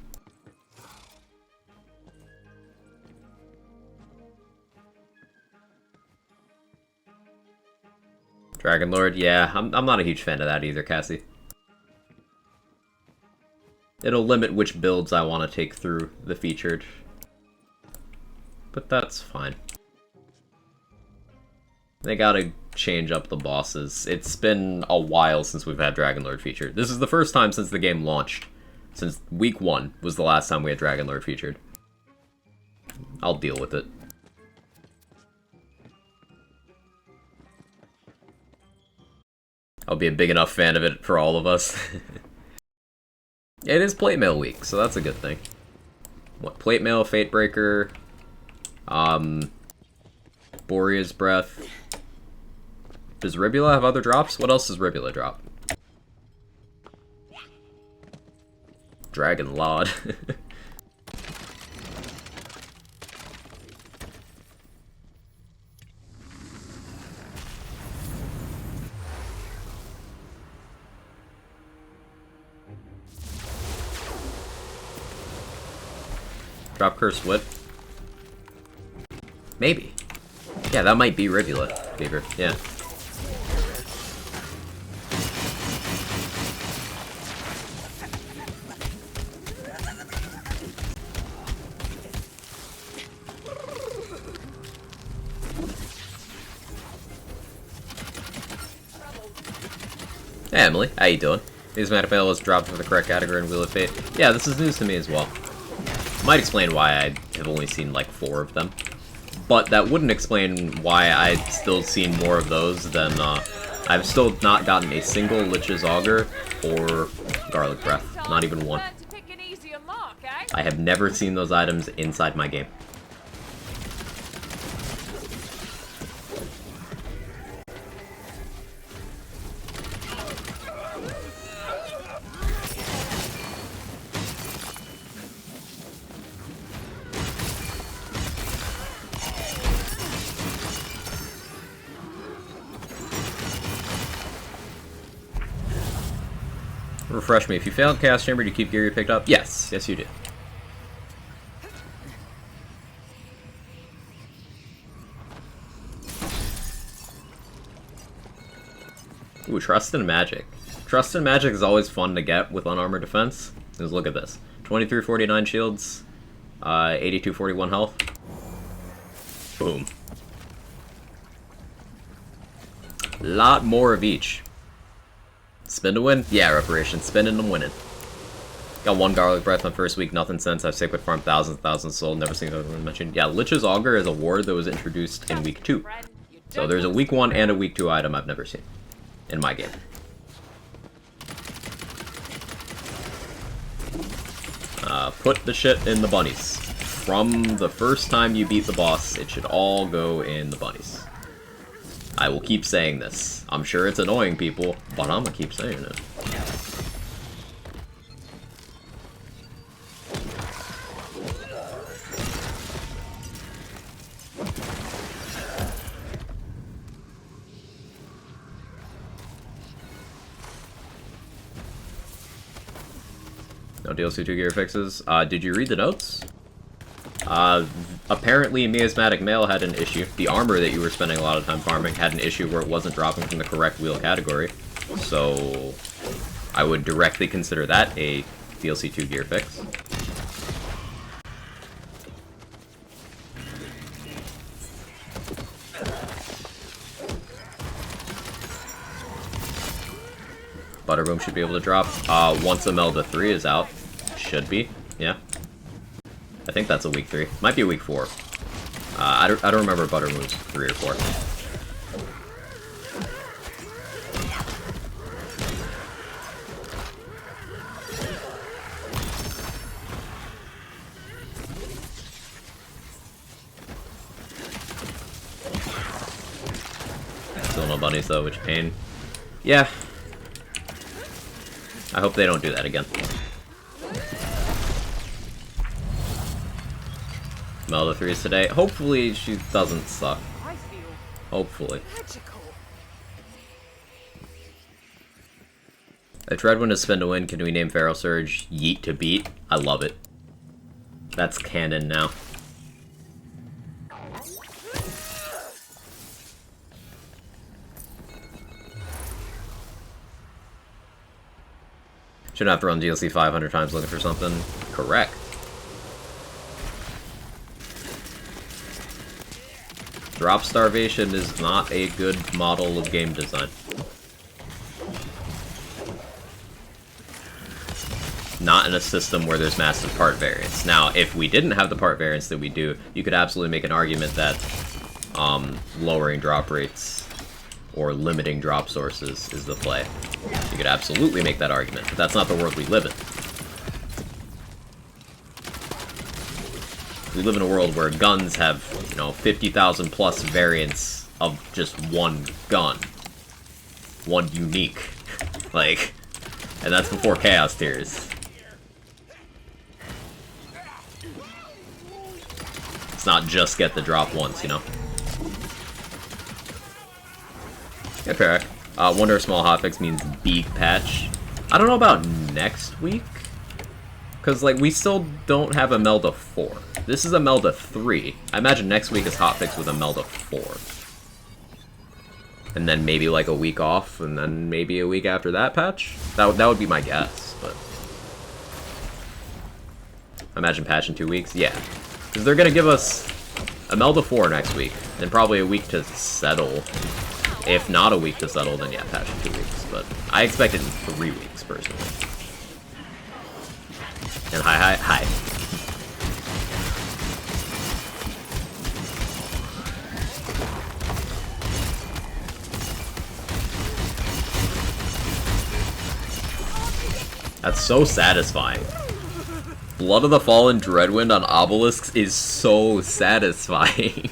Speaker 3: Dragon Lord, yeah, I'm not a huge fan of that either, Cassie. It'll limit which builds I want to take through the featured. But that's fine. They gotta change up the bosses. It's been a while since we've had Dragon Lord featured. This is the first time since the game launched. Since week 1 was the last time we had Dragon Lord featured. I'll deal with it. I'll be a big enough fan of it for all of us. It is Plate Mail week, so that's a good thing. What, Plate Mail, Fate Breaker, Borea's Breath. Does Ribula have other drops? What else does Ribula drop? Dragon Laud. Drop Curse Whip? Maybe. Yeah, that might be Rivula Fever, yeah. Hey Emily, how you doing? Enigmatic Mail was dropped for the correct category in Wheel of Fate. Yeah, this is news to me as well. Might explain why I have only seen like 4 of them. But that wouldn't explain why I've still seen more of those than, I've still not gotten a single Lich's Augur or Garlic Breath. Not even one. I have never seen those items inside my game. Refresh me. If you failed Chaos Chamber, do you keep gear you picked up? Yes. Yes, you do. Ooh, Trust in Magic. Trust in Magic is always fun to get with unarmored defense. Because look at this. 2349 shields, 8241 health. Boom. Lot more of each. Spin to win? Yeah, Reparation. Spinning and winning. Got 1 Garlic Breath on first week, nothing since. I've Sacred Farm thousands sold, never seen anyone mentioned. Yeah, Lich's Augur is a ward that was introduced in week 2. So there's a week 1 and a week 2 item I've never seen in my game. Put the shit in the bunnies. From the first time you beat the boss, it should all go in the bunnies. I will keep saying this. I'm sure it's annoying people, but I'm gonna keep saying it. No DLC 2 gear fixes. Did you read the notes? Apparently Miasmatic Mail had an issue. The armor that you were spending a lot of time farming had an issue where it wasn't dropping from the correct wheel category. So I would directly consider that a DLC 2 gear fix. Butterboom should be able to drop once Imelda 3 is out. Should be, yeah. I think that's a week 3. Might be a week 4. I don't remember Butterboom's 3 or 4. Still no snow bunnies though, which pain. Yeah. I hope they don't do that again. Melda 3s today. Hopefully she doesn't suck.
Speaker 4: I feel
Speaker 3: Hopefully.
Speaker 4: magical.
Speaker 3: If Dreadwind is spin to win, can we name Feral Surge Yeet to beat? I love it. That's canon now. Shouldn't have to run DLC 500 times looking for something. Correct. Drop starvation is not a good model of game design. Not in a system where there's massive part variance. Now, if we didn't have the part variance that we do, you could absolutely make an argument that lowering drop rates or limiting drop sources is the play. You could absolutely make that argument, but that's not the world we live in. We live in a world where guns have, 50,000 plus variants of just one gun. One unique. Like, and that's before Chaos Tiers. It's not just get the drop once, Yeah, fair. Wonder if small hotfix means big patch. I don't know about next week. Because, we still don't have a Melda 4. This is a Melda 3. I imagine next week is hotfix with a Melda 4. And then maybe, a week off, and then maybe a week after that patch? That would be my guess, but... I imagine patch in 2 weeks? Yeah. Because they're going to give us a Melda 4 next week, and probably a week to settle. If not a week to settle, then yeah, patch in 2 weeks. But I expect it in 3 weeks, personally. And hi. That's so satisfying. Blood of the Fallen Dreadwind on obelisks is so satisfying.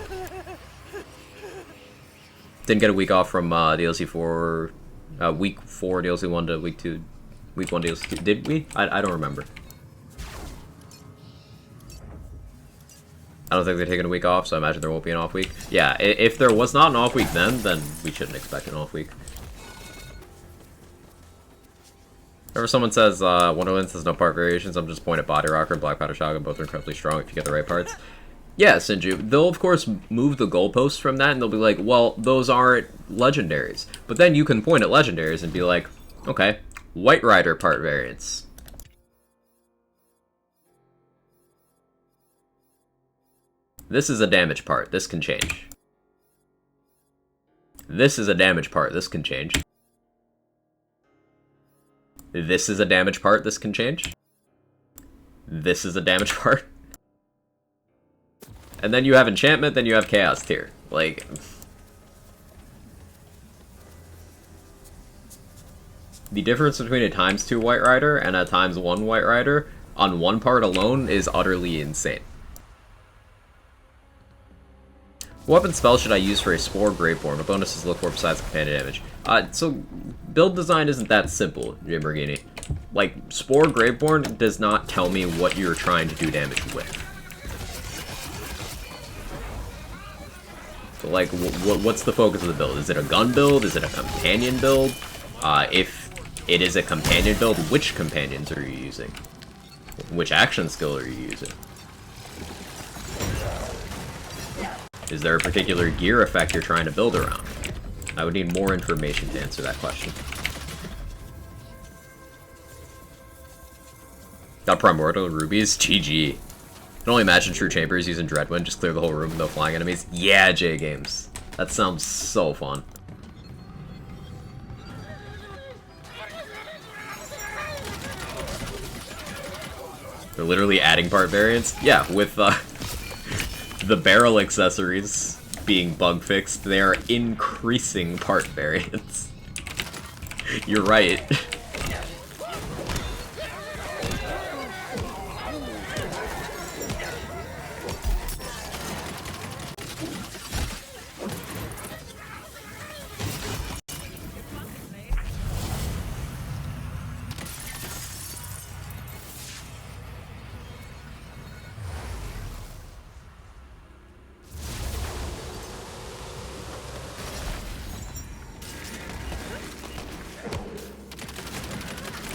Speaker 3: Didn't get a week off from DLC 4, week 4 DLC 1 to week 2, week 1 DLC 2. Did we? I don't remember. I don't think they're taking a week off, so I imagine there won't be an off week. Yeah, if there was not an off week then we shouldn't expect an off week. Whenever someone says Wonderlands has no part variations, I'm just pointing at Body Rocker and Black Powder Shotgun. Both are incredibly strong if you get the right parts. Yeah, Sinju, they'll of course move the goalposts from that, and they'll be like, well, those aren't legendaries. But then you can point at legendaries and be like, okay, White Rider part variants. This is a damage part, this can change. This is a damage part, this can change. This is a damage part, this can change. This is a damage part. And then you have enchantment, then you have chaos tier. The difference between a ×2 White Rider and a ×1 White Rider on one part alone is utterly insane. What weapon spell should I use for a Spore Graveborn? What bonuses to look for besides companion damage? So build design isn't that simple, Jim Borghini. Spore Graveborn does not tell me what you're trying to do damage with. So, what's the focus of the build? Is it a gun build? Is it a companion build? If it is a companion build, which companions are you using? Which action skill are you using? Is there a particular gear effect you're trying to build around? I would need more information to answer that question. Got Primordial Rubies? GG. I can only imagine True Chambers using Dreadwind, just clear the whole room with no flying enemies. Yeah, J-Games. That sounds so fun. They're literally adding part variants? Yeah, with the barrel accessories being bug fixed, they are increasing part variants. You're right.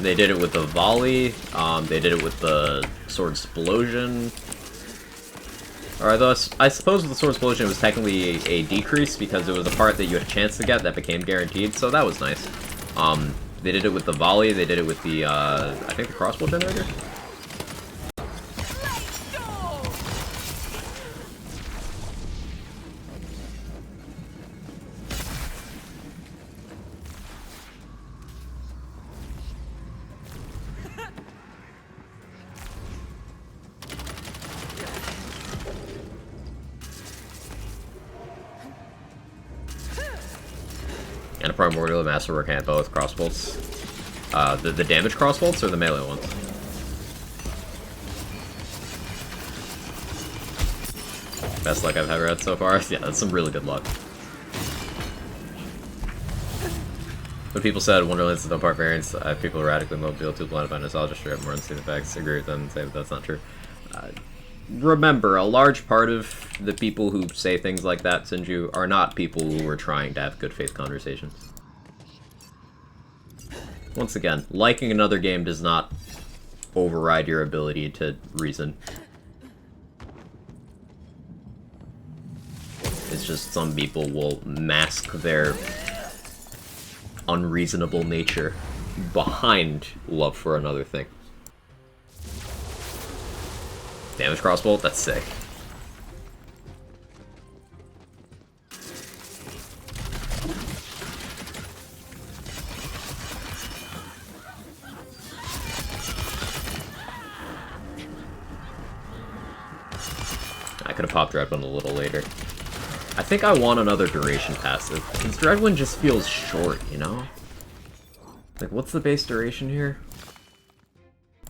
Speaker 3: They did it with the volley. They did it with the sword explosion. Or I suppose with the sword explosion it was technically a decrease because it was a part that you had a chance to get that became guaranteed, so that was nice. They did it with the volley, they did it with the, I think the crossbow generator? And a primordial masterwork hand bow with crossbolts. The damage crossbolts or the melee ones? Best luck I've ever had so far? Yeah, that's some really good luck. When people said Wonderland's no part variants, people radically mobile too blinded by nostalgia straight up more than the facts. Agree with them and say that that's not true. Remember, a large part of the people who say things like that, Sinju, are not people who are trying to have good faith conversations. Once again, liking another game does not override your ability to reason. It's just some people will mask their unreasonable nature behind love for another thing. Damage crossbolt? That's sick. I could have popped Dreadwind a little later. I think I want another duration passive, because Dreadwind just feels short, you know? Like, what's the base duration here?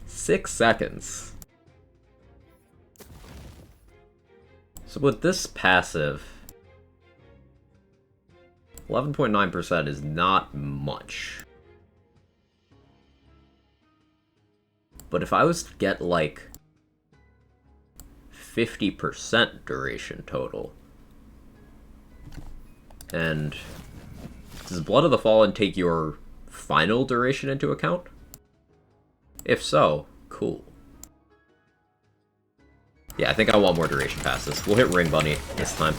Speaker 3: 6 seconds. So with this passive, 11.9% is not much. But if I was to get like 50% duration total, and does Blood of the Fallen take your final duration into account? If so, cool. Yeah, I think I want more duration passes. We'll hit Ring Bunny this time.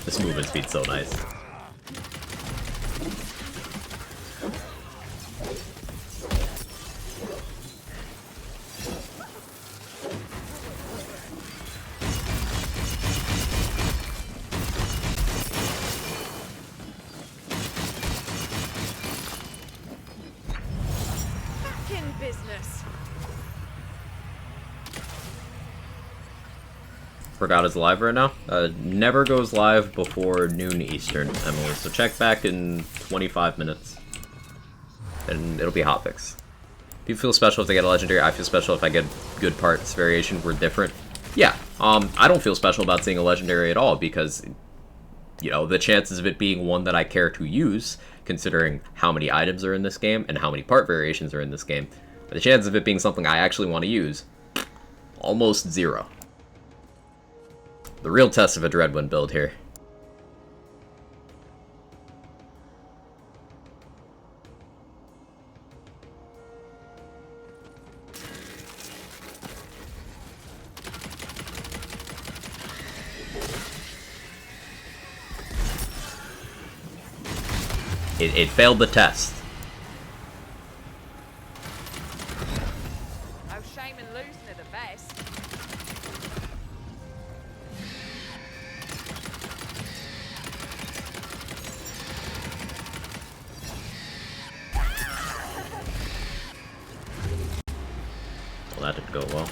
Speaker 3: This movement speed's so nice. Forgot is live right now. Never goes live before noon Eastern, Emily. So check back in 25 minutes. And it'll be hotfix. People feel special if they get a legendary. I feel special if I get good parts variation. We're different. Yeah, I don't feel special about seeing a legendary at all because, you know, the chances of it being one that I care to use, considering how many items are in this game and how many part variations are in this game, the chances of it being something I actually want to use, almost zero. The real test of a Dreadwind build here. It failed the test.
Speaker 4: No shame in losing to the best.
Speaker 3: Well, that didn't go well.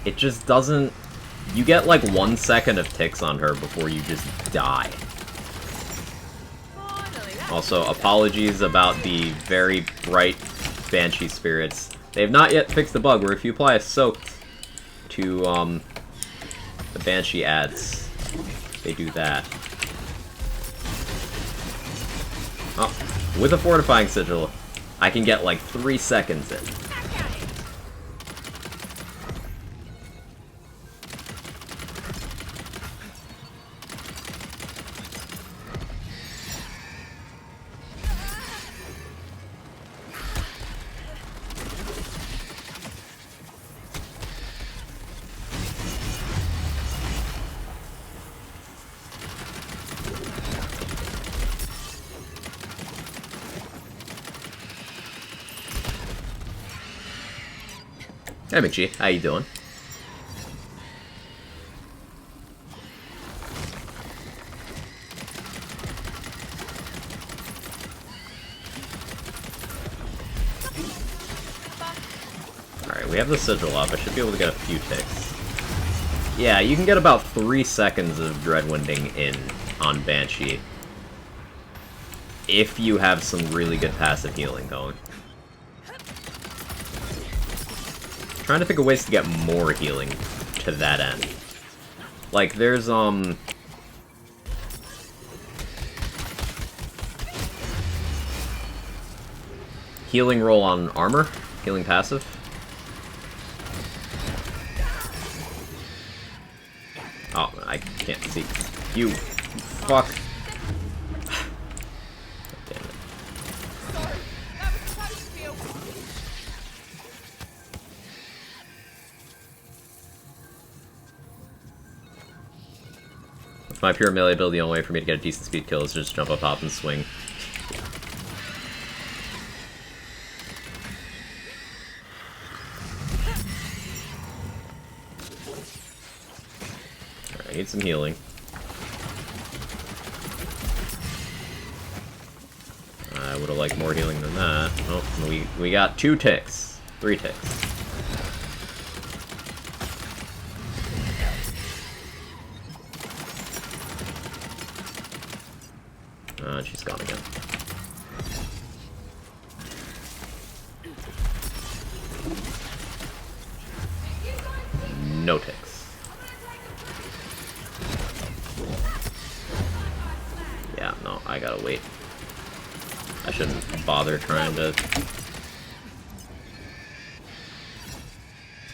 Speaker 3: It just doesn't... You get like 1 second of ticks on her before you just die. Also, apologies about the very bright Banshee spirits. They have not yet fixed the bug where if you apply a soaked to the Banshee ads, they do that. Oh, with a fortifying sigil, I can get like 3 seconds in. Hey McGee, how you doing? Alright, we have the sigil up. I should be able to get a few ticks. Yeah, you can get about 3 seconds of Dreadwinding in on Banshee if you have some really good passive healing going. Trying to think of ways to get more healing to that end. Like, there's, healing roll on armor? Healing passive? Oh, I can't see. You fuck. Damn it.
Speaker 4: Sorry, that was supposed to be a...
Speaker 3: With my pure melee build, the only way for me to get a decent speed kill is just jump up top and swing. Alright, I need some healing. I would have liked more healing than that. Oh, we got 2 ticks. 3 ticks. She's gone again. No ticks. Yeah, no, I gotta wait. I shouldn't bother trying to...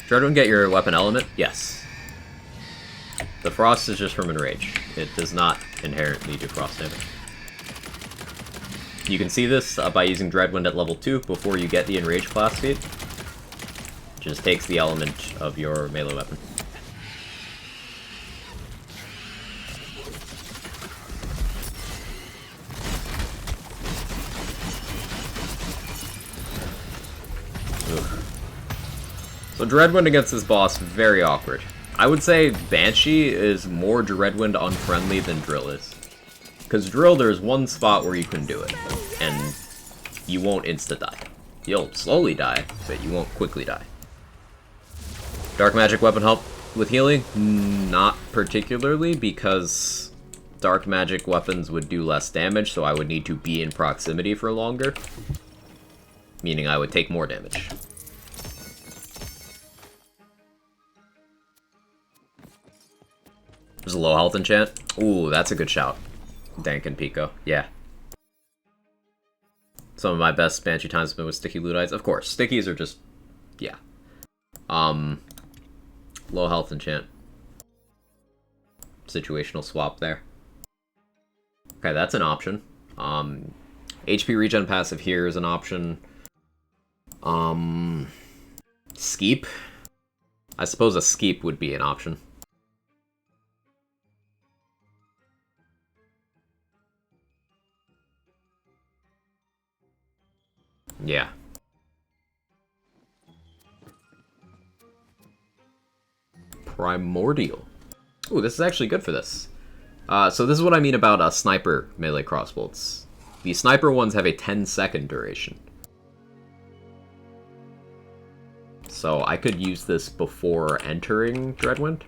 Speaker 3: Dreadwind, get your weapon element? Yes. The frost is just from enrage. It does not inherently do frost damage. You can see this by using Dreadwind at level 2 before you get the Enrage class feat. Just takes the element of your melee weapon. Oof. So Dreadwind against this boss, very awkward. I would say Banshee is more Dreadwind unfriendly than Drill is. Because Drill, there's one spot where you can do it, and you won't insta-die. You'll slowly die, but you won't quickly die. Dark magic weapon help with healing? Not particularly, because dark magic weapons would do less damage, so I would need to be in proximity for longer. Meaning I would take more damage. There's a low health enchant. Ooh, that's a good shout. Dank and Pico, yeah. Some of my best Banshee times have been with sticky Luddites. Of course, stickies are just, yeah. Low health enchant. Situational swap there. Okay, that's an option. HP regen passive here is an option. Skeep. I suppose a Skeep would be an option. Yeah. Primordial. Ooh, this is actually good for this. So this is what I mean about sniper melee crossbolts. The sniper ones have a 10-second duration. So I could use this before entering Dreadwind.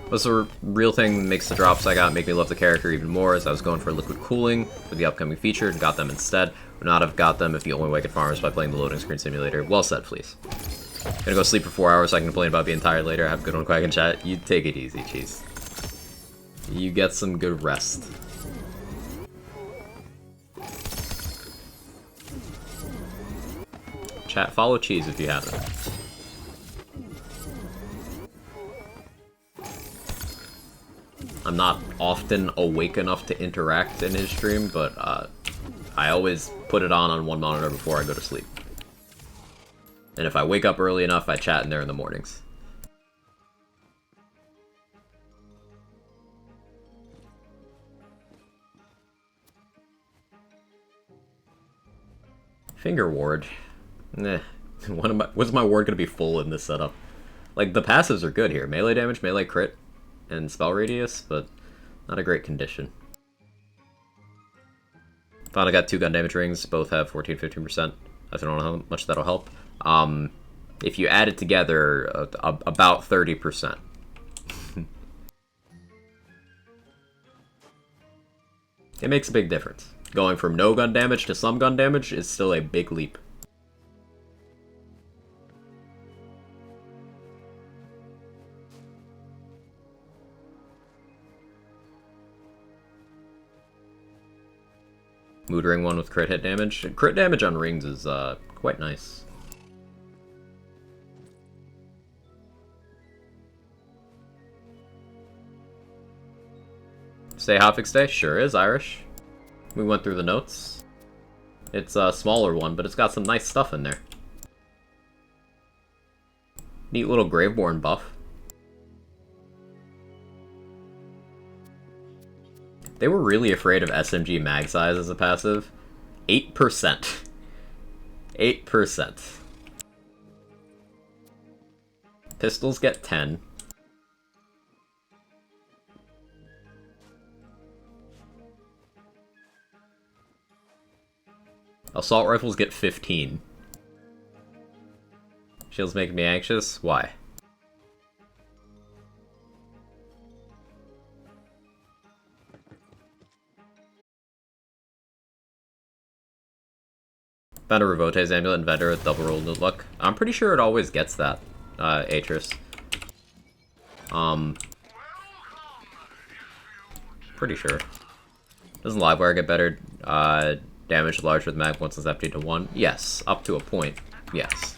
Speaker 3: What's the real thing that makes the drops I got make me love the character even more is I was going for liquid cooling with the upcoming feature and got them instead. Would not have got them if the only way I could farm is by playing the loading screen simulator. Well said, please. Gonna go sleep for 4 hours so I can complain about being tired later. Have a good one, Quack and chat. You take it easy, Cheese. You get some good rest. Chat, follow Cheese if you haven't. I'm not often awake enough to interact in his stream, but I always put it on one monitor before I go to sleep. And if I wake up early enough, I chat in there in the mornings. Finger ward. Nah. What's my ward gonna be full in this setup? Like, the passives are good here. Melee damage, melee crit, and spell radius, but not a great condition. Finally got 2 gun damage rings. Both have 14-15%. I don't know how much that'll help. If you add it together, about 30%. It makes a big difference. Going from no gun damage to some gun damage is still a big leap. Mood ring one with crit hit damage. Crit damage on rings is quite nice. Stay hotfix day? Sure is, Irish. We went through the notes. It's a smaller one, but it's got some nice stuff in there. Neat little Graveborn buff. They were really afraid of SMG mag size as a passive. 8%. 8%. Pistols get 10. Assault rifles get 15. Shields making me anxious? Why? Found a Revote's amulet and vendor with double roll good luck. I'm pretty sure it always gets that, Atris. Pretty sure. Doesn't Livewire get better damage large with mag once it's emptied to 1? Yes, up to a point. Yes.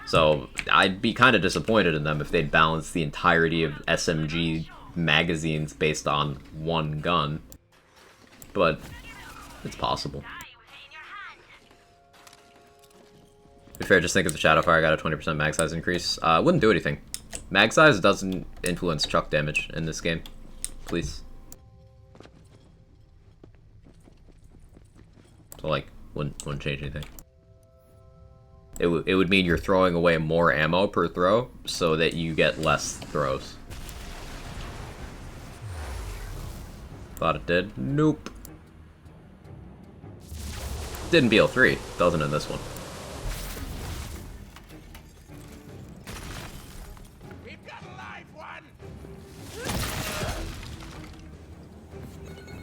Speaker 3: So I'd be kind of disappointed in them if they'd balance the entirety of SMG magazines based on one gun. But it's possible. To be fair, just think if the Shadowfire got a 20% mag size increase. Wouldn't do anything. Mag size doesn't influence chuck damage in this game. Please. So, like, wouldn't change anything. It would mean you're throwing away more ammo per throw, so that you get less throws. Thought it did. Nope. Didn't BL3. Doesn't in this one.
Speaker 4: We've got a live one.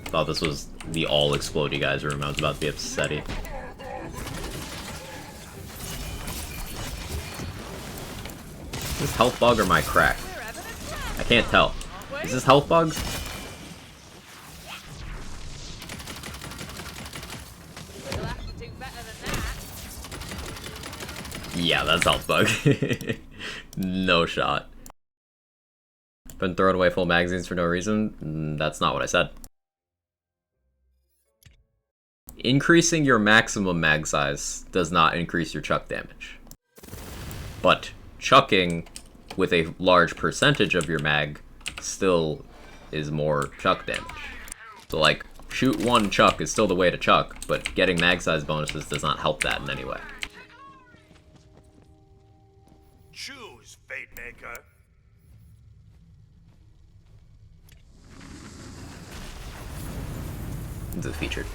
Speaker 3: Thought this was the all-explodey guys room. I was about to be upsetty. Is this health bug or my crack? I can't tell. Is this health bug?
Speaker 4: You'll have to do better than that.
Speaker 3: Yeah, that's health bug. No shot. Been throwing away full magazines for no reason? That's not what I said. Increasing your maximum mag size does not increase your chuck damage. But chucking with a large percentage of your mag still is more chuck damage. So like, shoot one chuck is still the way to chuck, but getting mag size bonuses does not help that in any way.
Speaker 5: Choose, Fate Maker.
Speaker 3: This is featured.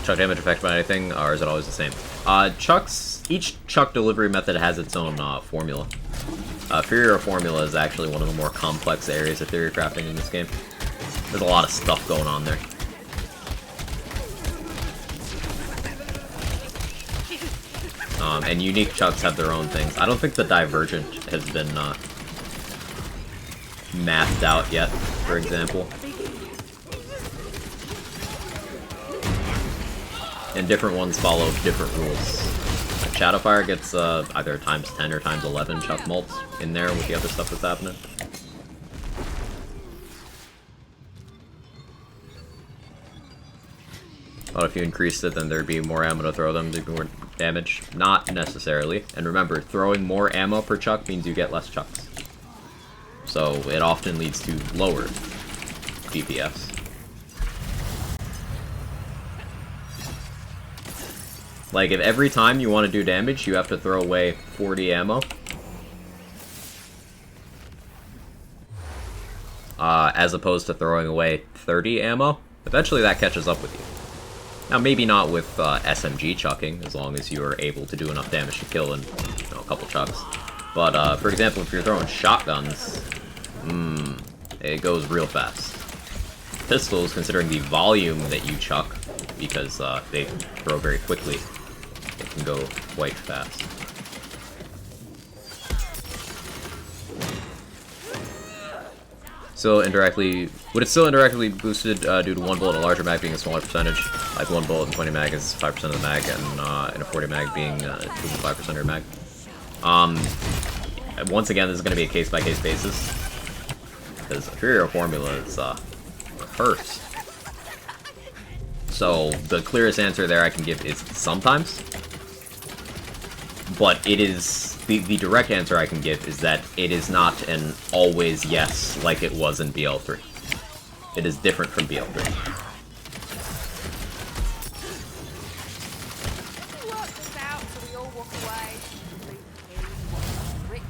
Speaker 3: Chuck damage affected by anything, or is it always the same? Each chuck delivery method has its own formula. Furio formula is actually one of the more complex areas of theory crafting in this game. There's a lot of stuff going on there. And unique chucks have their own things. I don't think the Divergent has been mathed out yet, for example. And different ones follow different rules. Like Shadowfire gets either times 10 or times 11 chuck mults in there with the other stuff that's happening. But if you increased it, then there'd be more ammo to throw them, there'd be more damage. Not necessarily. And remember, throwing more ammo per chuck means you get less chucks. So it often leads to lower DPS. Like, if every time you want to do damage, you have to throw away 40 ammo, as opposed to throwing away 30 ammo, eventually that catches up with you. Now, maybe not with SMG chucking, as long as you are able to do enough damage to kill in, you know, a couple chucks. But, for example, if you're throwing shotguns, it goes real fast. Pistols, considering the volume that you chuck, because they throw very quickly, it can go quite fast. Still indirectly, would it still indirectly boosted due to one bullet and a larger mag being a smaller percentage? Like one bullet and 20 mag is 5% of the mag, and a 40 mag being 25% of your mag. Once again, this is going to be a case-by-case basis, because Furio formula is first. So the clearest answer there I can give is sometimes, but it is the direct answer I can give is that it is not an always yes like it was in BL3. It is different from BL3.
Speaker 4: Work this out so we all walk away. Rich.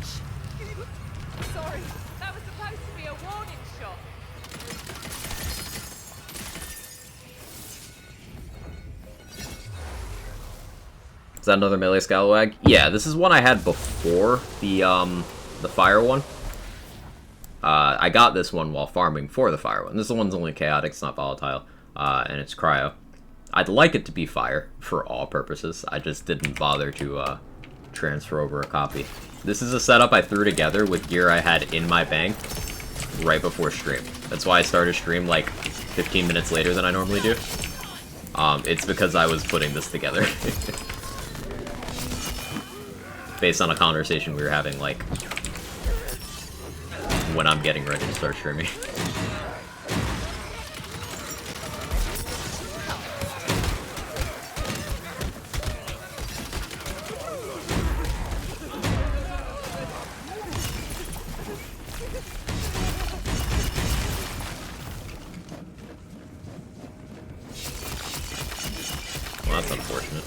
Speaker 4: Sorry, that was supposed to be a warning shot.
Speaker 3: Is that another melee scalawag? Yeah, this is one I had before the fire one. I got this one while farming for the fire one. This one's only chaotic, it's not volatile, and it's cryo. I'd like it to be fire for all purposes. I just didn't bother to transfer over a copy. This is a setup I threw together with gear I had in my bank right before stream. That's why I started stream like 15 minutes later than I normally do. It's because I was putting this together. Based on a conversation we were having, like, when I'm getting ready to start streaming. Well, that's unfortunate.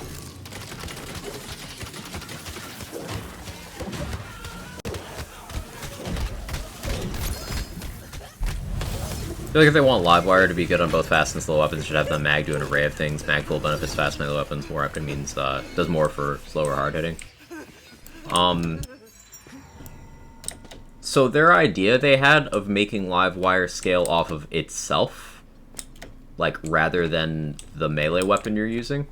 Speaker 3: I feel like if they want Livewire to be good on both fast and slow weapons, they should have the mag do an array of things. Mag full benefits fast melee weapons, more weapon means does more for slower hard hitting. So their idea they had of making Livewire scale off of itself, like rather than the melee weapon you're using,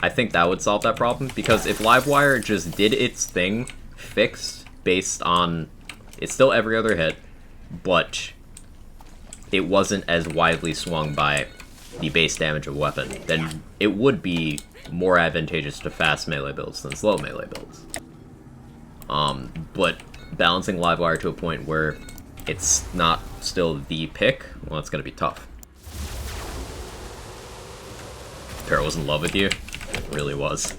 Speaker 3: I think that would solve that problem, because if Livewire just did its thing fixed based on, it's still every other hit, but it wasn't as widely swung by the base damage of weapon, then it would be more advantageous to fast melee builds than slow melee builds. But balancing Livewire to a point where it's not still the pick, well, it's gonna be tough. Para was in love with you? It really was.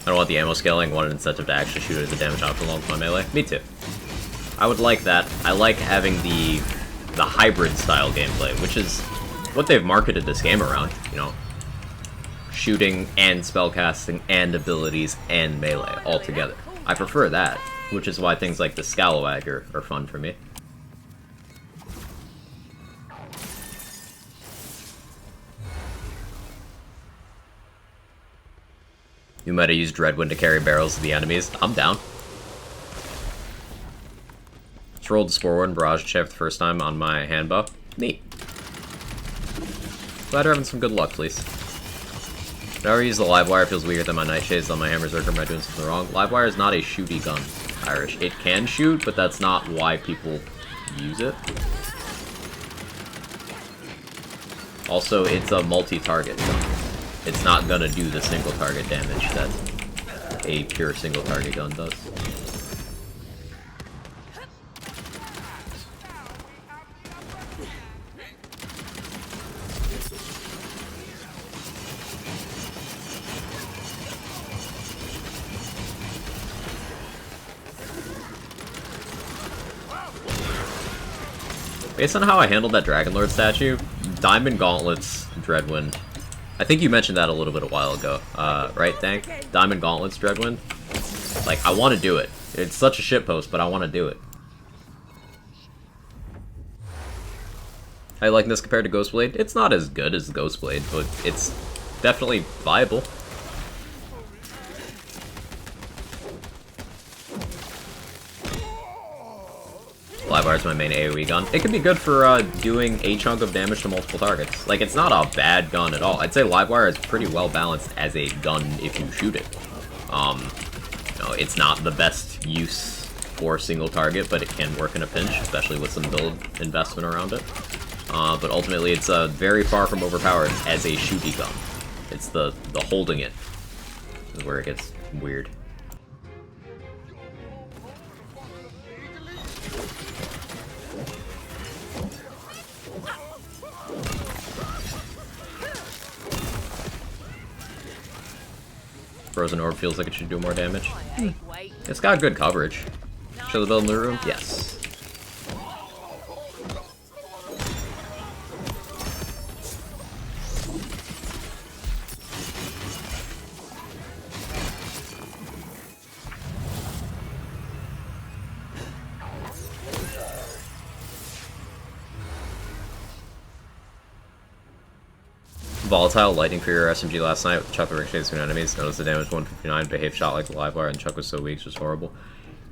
Speaker 3: I don't want the ammo scaling, I want an incentive to actually shoot it as a damage option along with my melee. Me too. I would like that. I like having the hybrid style gameplay, which is what they've marketed this game around, you know. Shooting and spellcasting and abilities and melee all together. I prefer that, which is why things like the Scalawag are fun for me. You might have used Dreadwind to carry barrels to the enemies. I'm down. Just rolled the Spore Ward and Barrage Check for the first time on my handbow. Neat. Glad you're having some good luck, please. Whenever I use the Livewire, it feels weirder than my Nightshades on my Hammerzerker. Am I doing something wrong? Livewire is not a shooty gun, Irish. It can shoot, but that's not why people use it. Also, it's a multi-target gun. It's not gonna do the single target damage that a pure single target gun does. Based on how I handled that Dragon Lord statue, Diamond Gauntlets, Dreadwind. I think you mentioned that a little bit a while ago, right, Thank? Diamond Gauntlets, Dreadwind? Like, I want to do it. It's such a shitpost, but I want to do it. How you liking this compared to Ghostblade? It's not as good as Ghostblade, but it's definitely viable. Livewire is my main AoE gun. It can be good for doing a chunk of damage to multiple targets. Like, it's not a bad gun at all. I'd say Livewire is pretty well balanced as a gun if you shoot it. You know, it's not the best use for single target, but it can work in a pinch, especially with some build investment around it. But ultimately, it's very far from overpowered as a shooty gun. It's the holding it is where it gets weird. Frozen Orb feels like it should do more damage. It's got good coverage. Should the build in the room? Yes. Volatile lightning for your SMG last night with the Chuck ricochets between enemies. Notice the damage 159, behaved shot like the Livewire, and Chuck was so weak, it was horrible.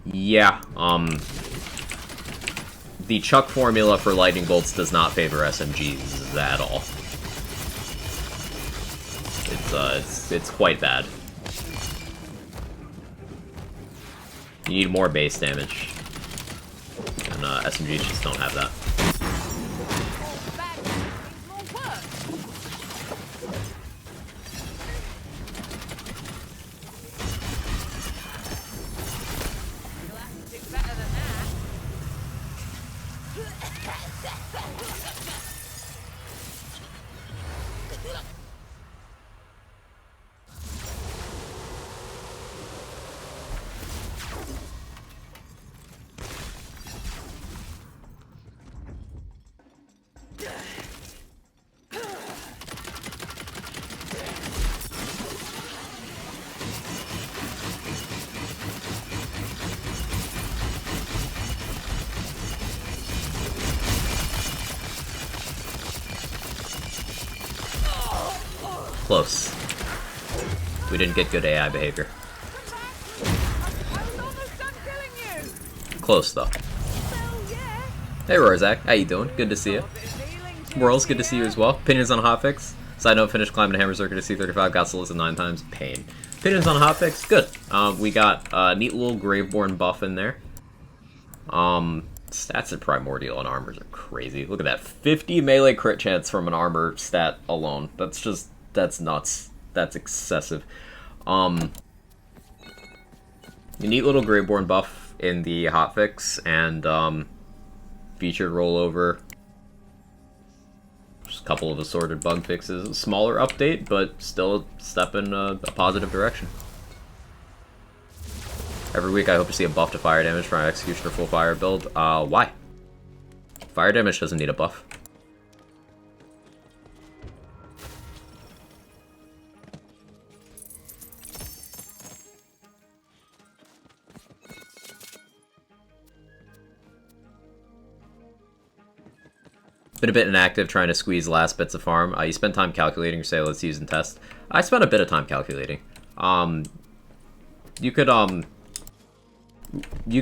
Speaker 3: Yeah, the Chuck formula for lightning bolts does not favor SMGs at all. It's quite bad. You need more base damage, and SMGs just don't have that. Close. We didn't get good AI behavior. Close, though. Hey, Rorzak. How you doing? Good to see you. World's good to see you as well. Opinions on hotfix? Side note, finished climbing Hammerzerker to C35, got solisted 9 times. Pain. Opinions on hotfix? Good. We got a neat little Graveborn buff in there. Stats in Primordial and armors are crazy. Look at that. 50 melee crit chance from an armor stat alone. That's nuts. That's excessive. A neat little Graveborn buff in the hotfix, and featured rollover. Just a couple of assorted bug fixes. A smaller update, but still a step in a positive direction. Every week I hope to see a buff to fire damage from my Executioner full fire build. Why? Fire damage doesn't need a buff. Been a bit inactive trying to squeeze last bits of farm. You spend time calculating, say, let's use and test. I spent a bit of time calculating. You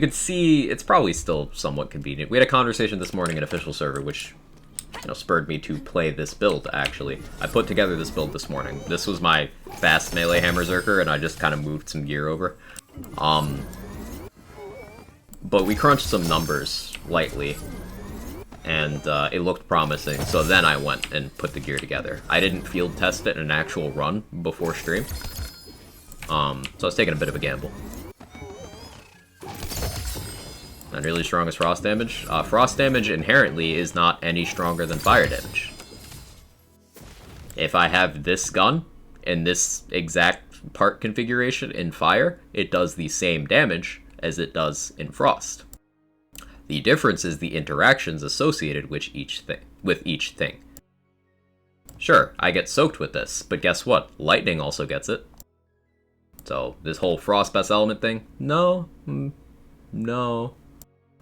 Speaker 3: could see it's probably still somewhat convenient. We had a conversation this morning in official server, which, you know, spurred me to play this build, actually. I put together this build this morning. This was my fast melee Hammerzerker, and I just kind of moved some gear over. But we crunched some numbers lightly, and it looked promising, so then I went and put the gear together. I didn't field test it in an actual run before stream, so I was taking a bit of a gamble. Not really strong as frost damage. Frost damage inherently is not any stronger than fire damage. If I have this gun in this exact part configuration in fire, it does the same damage as it does in frost. The difference is the interactions associated with each thing. Sure, I get soaked with this, but guess what? Lightning also gets it. So, this whole frost best element thing? No. No.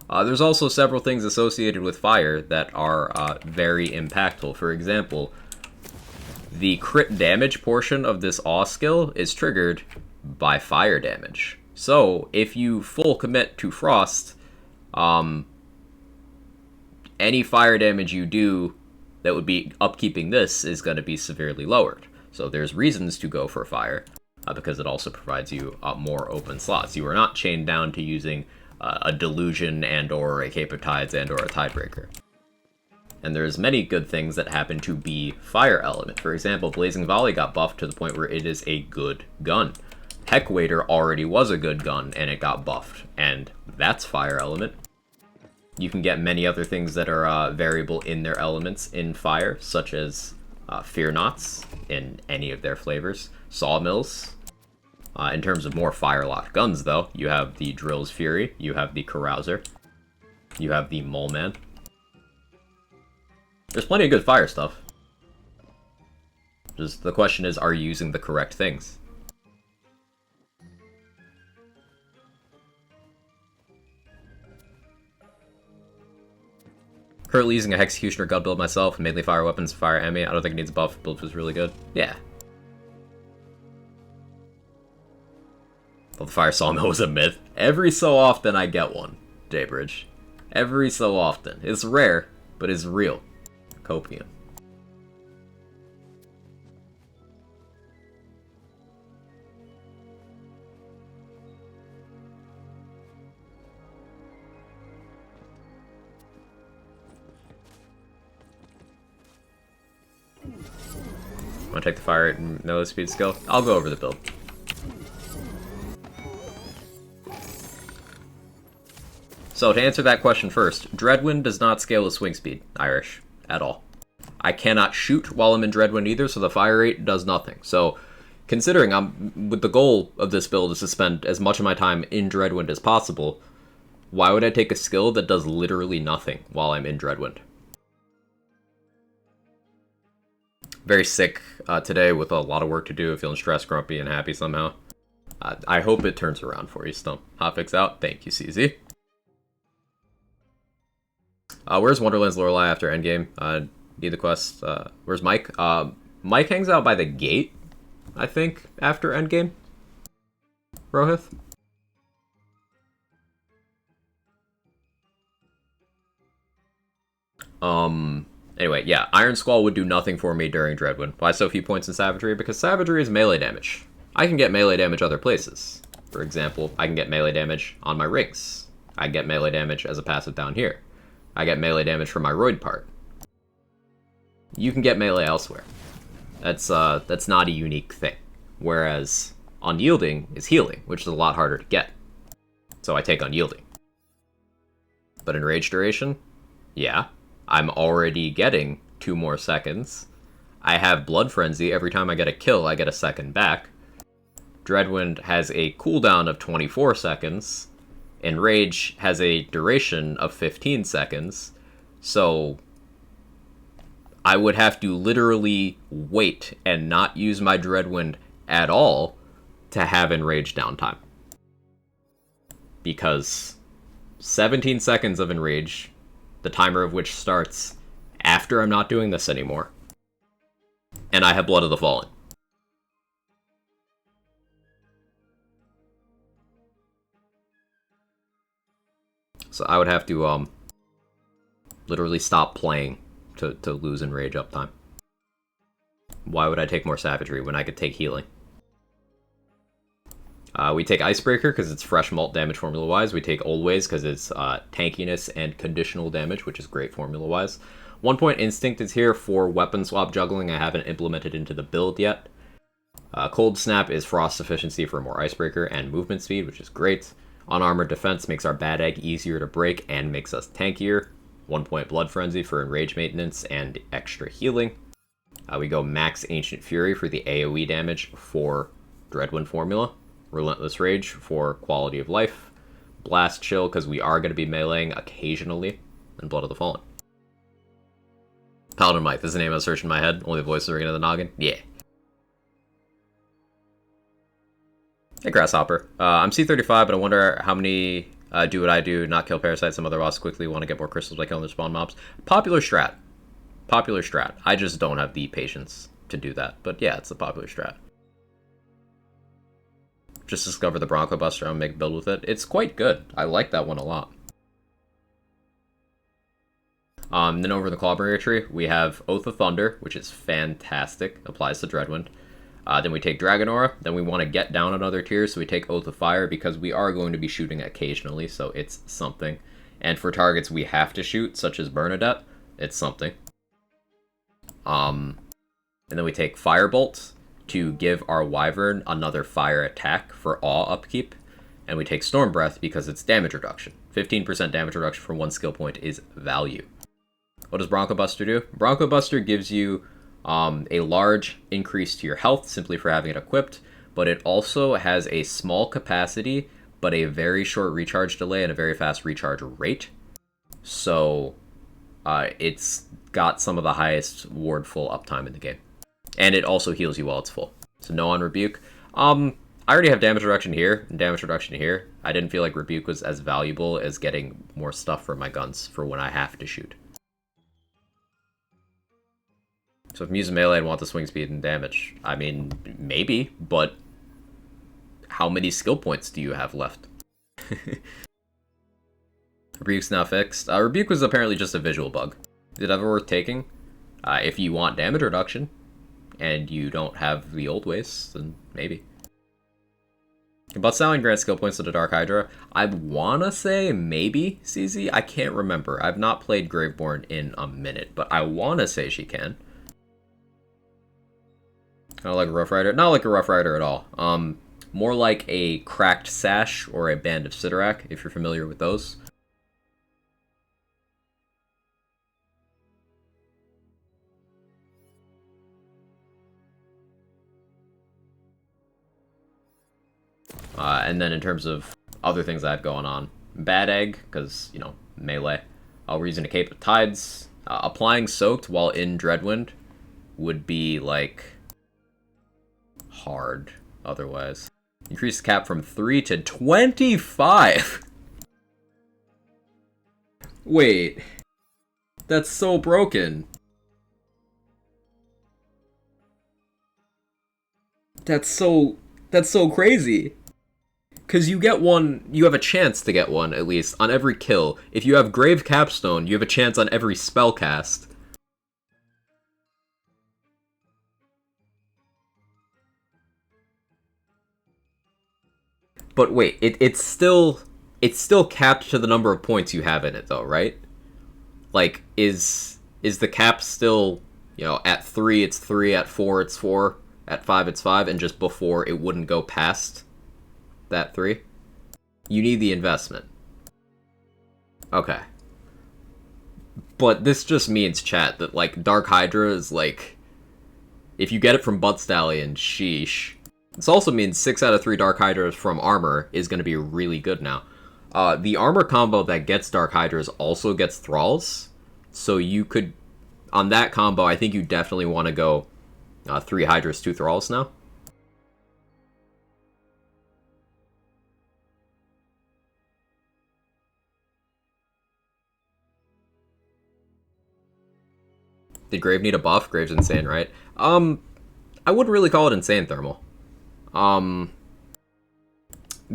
Speaker 3: There's also several things associated with fire that are very impactful. For example, the crit damage portion of this awe skill is triggered by fire damage. So, if you full commit to frost, any fire damage you do that would be upkeeping this is going to be severely lowered. So there's reasons to go for fire, because it also provides you more open slots. You are not chained down to using a delusion and or a Cape of Tides and or a Tidebreaker. And there's many good things that happen to be fire element. For example, Blazing Volley got buffed to the point where it is a good gun. Heckwaiter already was a good gun and it got buffed, and that's fire element. You can get many other things that are variable in their elements in fire, such as Fear Knots in any of their flavors, Sawmills. In terms of more fire-locked guns, though, you have the Drill's Fury, you have the Carouser, you have the Mole Man. There's plenty of good fire stuff. Just the question is, are you using the correct things? Currently using a Executioner gun build myself, mainly fire weapons, fire enemy. I don't think it needs a buff. Build was really good. Yeah. Well, the fire sawmill was a myth. Every so often I get one, Jaybridge. Every so often. It's rare, but it's real. Copium. Want to take the fire and melee speed skill? I'll go over the build. So to answer that question first, Dreadwind does not scale with swing speed, Irish, at all. I cannot shoot while I'm in Dreadwind either, so the fire rate does nothing. So considering with the goal of this build is to spend as much of my time in Dreadwind as possible, why would I take a skill that does literally nothing while I'm in Dreadwind? Very sick today with a lot of work to do, feeling stressed, grumpy, and happy somehow. I hope it turns around for you, Stump. Hotfix out. Thank you, CZ. Where's Wonderland's Lorelei after Endgame? Need the quest. Where's Mike? Mike hangs out by the gate, I think, after Endgame. Rohith? Anyway, yeah, Iron Squall would do nothing for me during Dreadwind. Why so few points in Savagery? Because Savagery is melee damage. I can get melee damage other places. For example, I can get melee damage on my rings. I get melee damage as a passive down here. I get melee damage from my roid part. You can get melee elsewhere. That's not a unique thing. Whereas Unyielding is healing, which is a lot harder to get. So I take Unyielding. But in Rage Duration, yeah, I'm already getting 2 more seconds. I have Blood Frenzy. Every time I get a kill, I get a second back. Dreadwind has a cooldown of 24 seconds, and Rage has a duration of 15 seconds, so I would have to literally wait and not use my Dreadwind at all to have Enrage downtime. Because 17 seconds of Enrage, the timer of which starts after I'm not doing this anymore, and I have Blood of the Fallen. So I would have to literally stop playing to lose Enrage uptime. Why would I take more Savagery when I could take Healing? We take Icebreaker because it's fresh malt damage formula-wise. We take Old Ways because it's tankiness and conditional damage, which is great formula-wise. 1 point Instinct is here for weapon swap juggling. I haven't implemented into the build yet. Cold Snap is Frost efficiency for more Icebreaker and movement speed, which is great. Unarmored Defense makes our Bad Egg easier to break and makes us tankier. 1 point Blood Frenzy for Enrage maintenance and extra healing. We go Max Ancient Fury for the AoE damage for Dreadwind formula. Relentless Rage for quality of life. Blast Chill because we are going to be meleeing occasionally. And Blood of the Fallen. Paladin Mike, this is the name I was searching in my head. Only the voices are ringing in the noggin. Yeah. Hey, Grasshopper. I'm C35, but I wonder how many do what I do, not kill parasites, some other boss quickly, want to get more crystals by killing their spawn mobs. Popular strat. Popular strat. I just don't have the patience to do that. But yeah, it's a popular strat. Just discover the Bronco Buster and make a build with it. It's quite good. I like that one a lot. Then over in the Clawbringer tree, we have Oath of Thunder, which is fantastic. Applies to Dreadwind. Then we take Dragon Aura. Then we want to get down another tier, so we take Oath of Fire because we are going to be shooting occasionally, so it's something. And for targets we have to shoot, such as Bernadette, it's something. And then we take Firebolt to give our Wyvern another fire attack for Awe upkeep. And we take Storm Breath because it's damage reduction. 15% damage reduction for 1 skill point is value. What does Bronco Buster do? Bronco Buster gives you a large increase to your health simply for having it equipped, but it also has a small capacity, but a very short recharge delay and a very fast recharge rate. So it's got some of the highest ward full uptime in the game. And it also heals you while it's full. So no on Rebuke. I already have damage reduction here and damage reduction here. I didn't feel like Rebuke was as valuable as getting more stuff for my guns for when I have to shoot. So if I'm using melee and want the swing speed and damage, I mean, maybe, but how many skill points do you have left? Rebuke's now fixed. Rebuke was apparently just a visual bug. Is it ever worth taking? If you want damage reduction, and you don't have the old ways, then maybe. But selling grant skill points to the Dark Hydra, I wanna say maybe, CZ? I can't remember. I've not played Graveborn in a minute, but I wanna say she can. Kind of like a Rough Rider. Not like a Rough Rider at all. More like a Cracked Sash or a Band of Sidorak, if you're familiar with those. And then in terms of other things I have going on, Bad Egg, because, you know, melee. I'll use a Cape of Tides. Applying Soaked while in Dreadwind would be, like, hard otherwise. Increase the cap from 3 to 25! Wait. That's so broken. That's so crazy. Because you get one, you have a chance to get one, at least, on every kill. If you have Grave Capstone, you have a chance on every spell cast. But wait, it's still capped to the number of points you have in it, though, right? Like, is the cap still, you know, at 3 it's 3, at 4 it's 4, at 5 it's 5, and just before it wouldn't go past that 3? You need the investment. Okay. But this just means, chat, that, like, Dark Hydra is, like, if you get it from Butt Stallion, sheesh. This also means 6 out of 3 Dark Hydras from armor is going to be really good now. The armor combo that gets Dark Hydras also gets Thralls, so you could, on that combo, I think you definitely want to go 3 Hydras, 2 Thralls now. Did Grave need a buff? Grave's insane, right? I wouldn't really call it insane thermal.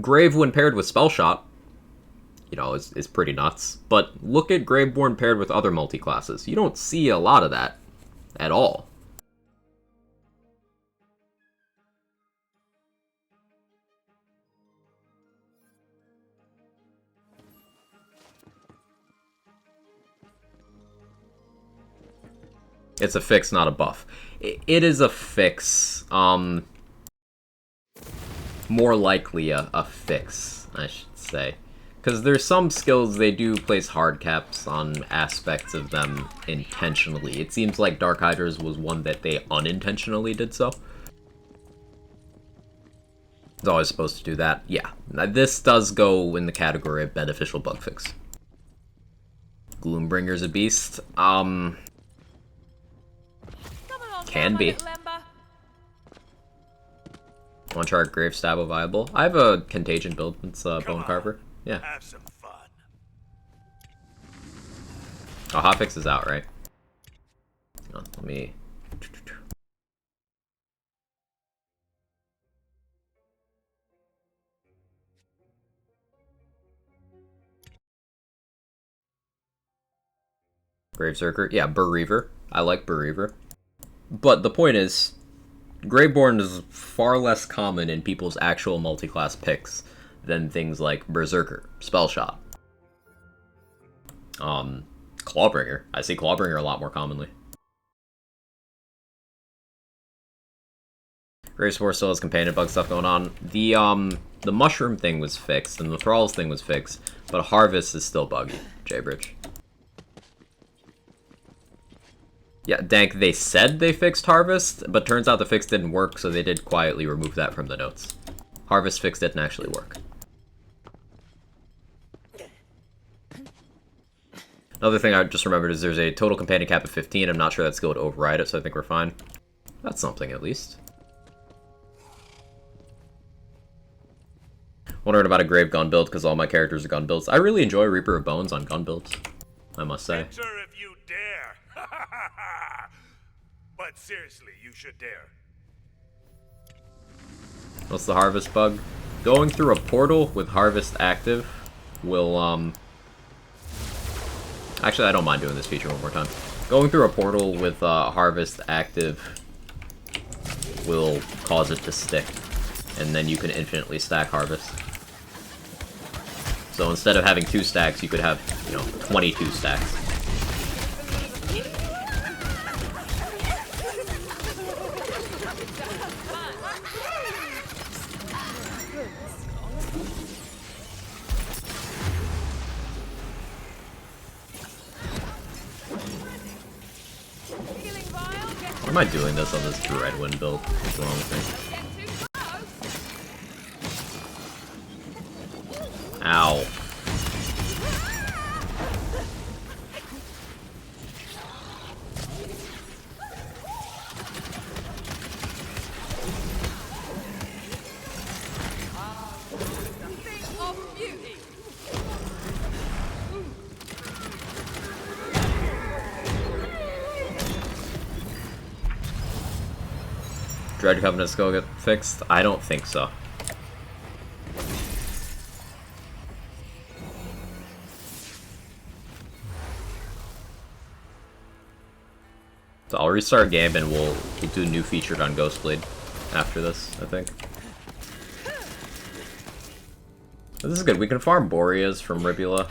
Speaker 3: Grave, when paired with Spell Shot, you know, is pretty nuts. But look at Graveborn paired with other multi-classes. You don't see a lot of that at all. It's a fix, not a buff. It is a fix. More likely a fix, I should say. Because there's some skills they do place hard caps on aspects of them intentionally. It seems like Dark Hydras was one that they unintentionally did so. It's always supposed to do that. Yeah, now, this does go in the category of beneficial bug fix. Gloombringer's a beast. Can be. One chart Grave Stabbo viable. I have a Contagion build. It's Bone Carver. Yeah.
Speaker 5: Have some fun.
Speaker 3: Oh, hotfix is out, right? Oh, let me. Hammerzerker. Yeah, Bereaver. I like Bereaver. But the point is, Graveborn is far less common in people's actual multi-class picks than things like Berserker, Spellshot, Clawbringer. I see Clawbringer a lot more commonly. Gravespore still has companion bug stuff going on. The Mushroom thing was fixed, and the Thralls thing was fixed, but Harvest is still buggy, J-Bridge. Yeah, Dank, they said they fixed Harvest, but turns out the fix didn't work, so they did quietly remove that from the notes. Harvest fix didn't actually work. Another thing I just remembered is there's a total companion cap of 15. I'm not sure that skill would override it, so I think we're fine. That's something, at least. Wondering about a Grave gun build, because all my characters are gun builds. I really enjoy Reaper of Bones on gun builds, I must say.
Speaker 5: Enter if you dare. But seriously, you should dare.
Speaker 3: What's the Harvest bug? Going through a portal with Harvest active will, Actually, I don't mind doing this feature one more time. Going through a portal with Harvest active will cause it to stick, and then you can infinitely stack Harvest. So instead of having 2 stacks, you could have, 22 stacks. Why am I doing this on this Dreadwind build? What's wrong with me? Ow. Dread Covenant's go get fixed? I don't think so. So I'll restart game and we'll do a new featured on Ghostblade after this, I think. This is good. We can farm Boreas from Ribula.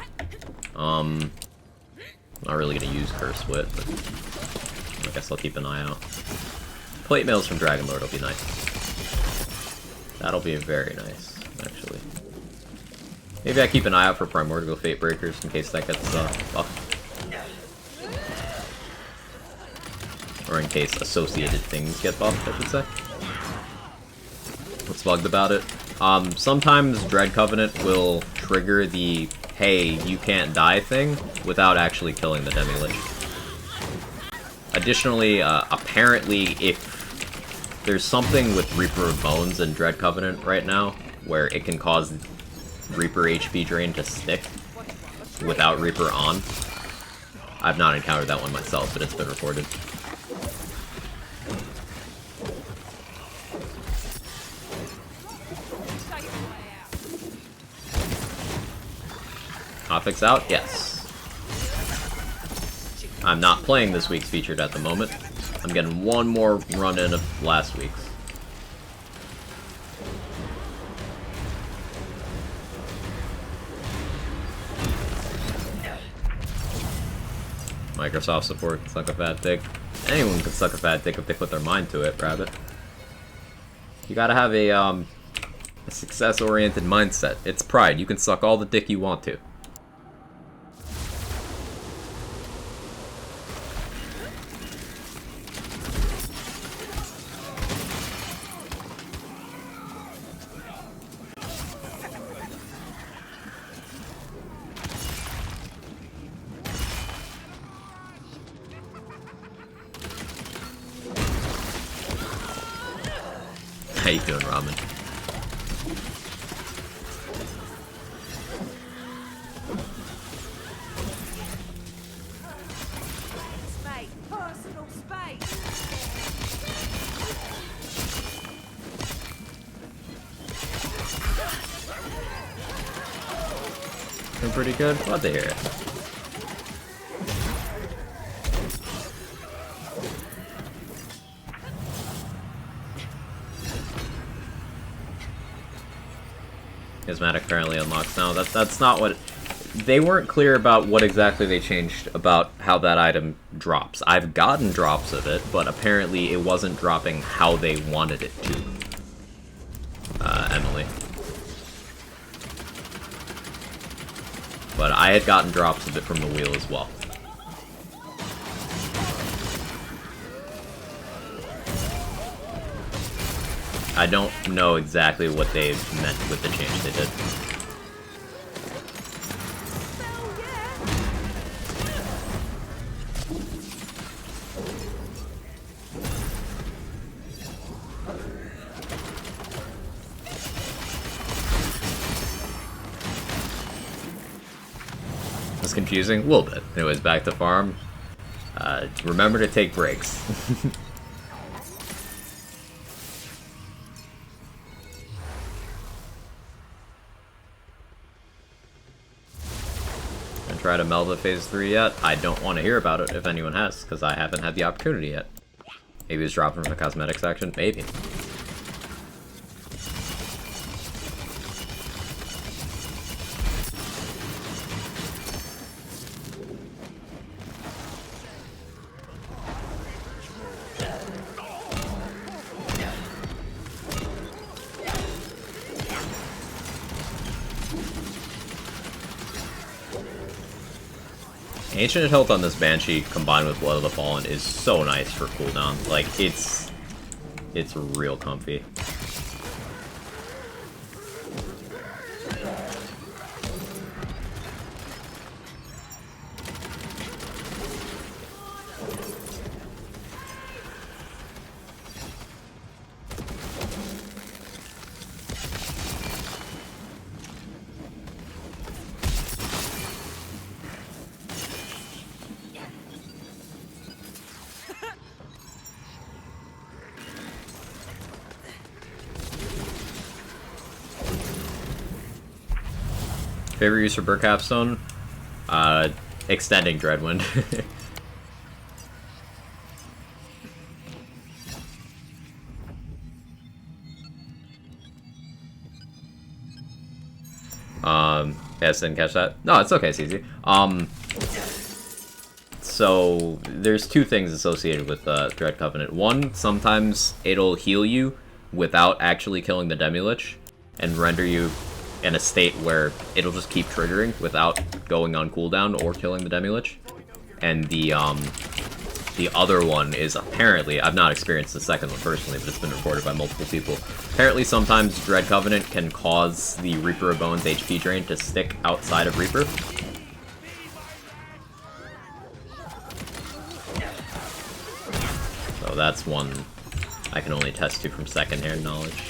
Speaker 3: Not really gonna use Curse Wit, but I guess I'll keep an eye out. Plate mails from Dragonlord will be nice. That'll be very nice, actually. Maybe I keep an eye out for Primordial Fate Breakers in case that gets buffed. Or in case associated things get buffed, I should say. what's bugged about it. Sometimes Dread Covenant will trigger the hey, you can't die thing without actually killing the Demi-Lich. Additionally, apparently if there's something with Reaper of Bones and Dread Covenant right now, where it can cause Reaper HP drain to stick without Reaper on. I've not encountered that one myself, but it's been reported. Hotfix out? Yes. I'm not playing this week's featured at the moment. I'm getting one more run-in of last week's. Microsoft support can suck a fat dick. Anyone can suck a fat dick if they put their mind to it, rabbit. You gotta have a success-oriented mindset. It's pride. You can suck all the dick you want to. How you doing, Ramen?
Speaker 4: Space. Personal space.
Speaker 3: Doing pretty good? Glad to hear it. Charismatic currently unlocks now. That's not what... They weren't clear about what exactly they changed about how that item drops. I've gotten drops of it, but apparently it wasn't dropping how they wanted it to. Emily. But I had gotten drops of it from the wheel as well. I don't know exactly what they meant with the change they did. It's confusing? A little bit. Anyways, back to farm. Remember to take breaks. Try to meld at phase 3 yet? I don't want to hear about it if anyone has, because I haven't had the opportunity yet. Maybe it's dropping from the cosmetic section? Maybe. Ancient Health on this Banshee combined with Blood of the Fallen is so nice for cooldown. Like, it's real comfy. Favorite use for Burr Capstone? Extending Dreadwind. Yes, didn't catch that. No, it's okay, it's easy. So there's two things associated with Dread Covenant. One, sometimes it'll heal you without actually killing the Demi-Lich and render you in a state where it'll just keep triggering without going on cooldown or killing the Demi-Lich. And the The other one is apparently, I've not experienced the second one personally, but it's been reported by multiple people. Apparently sometimes Dread Covenant can cause the Reaper of Bones HP drain to stick outside of Reaper. So that's one I can only attest to from second-hand knowledge.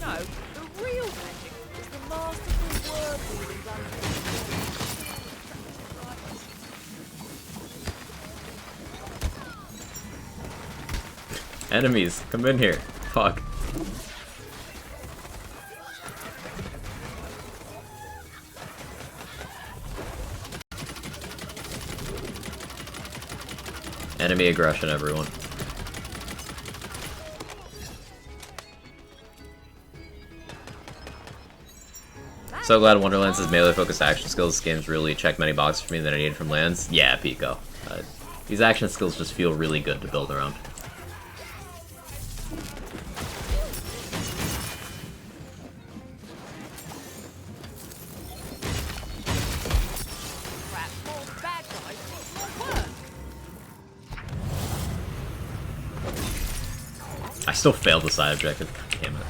Speaker 4: No, the real magic is the masterful word weaving done.
Speaker 3: Enemies, come in here. Fuck. Enemy aggression, everyone. So glad Wonderlands' melee-focused action skills. This game's really checked many boxes for me that I needed from Lands. Yeah, Pico. These action skills just feel really good to build around.
Speaker 4: Crap, more bad guys need more work.
Speaker 3: I still failed the side objective. God damn it.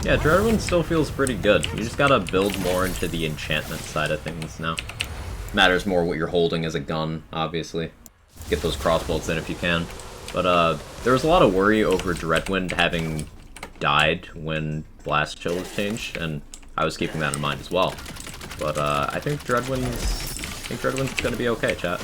Speaker 3: Yeah, Dreadwind still feels pretty good. You just gotta build more into the enchantment side of things now. Matters more what you're holding as a gun, obviously. Get those crossbolts in if you can. But there was a lot of worry over Dreadwind having died when Blast Chill was changed, and I was keeping that in mind as well. But I think Dreadwind's gonna be okay, chat.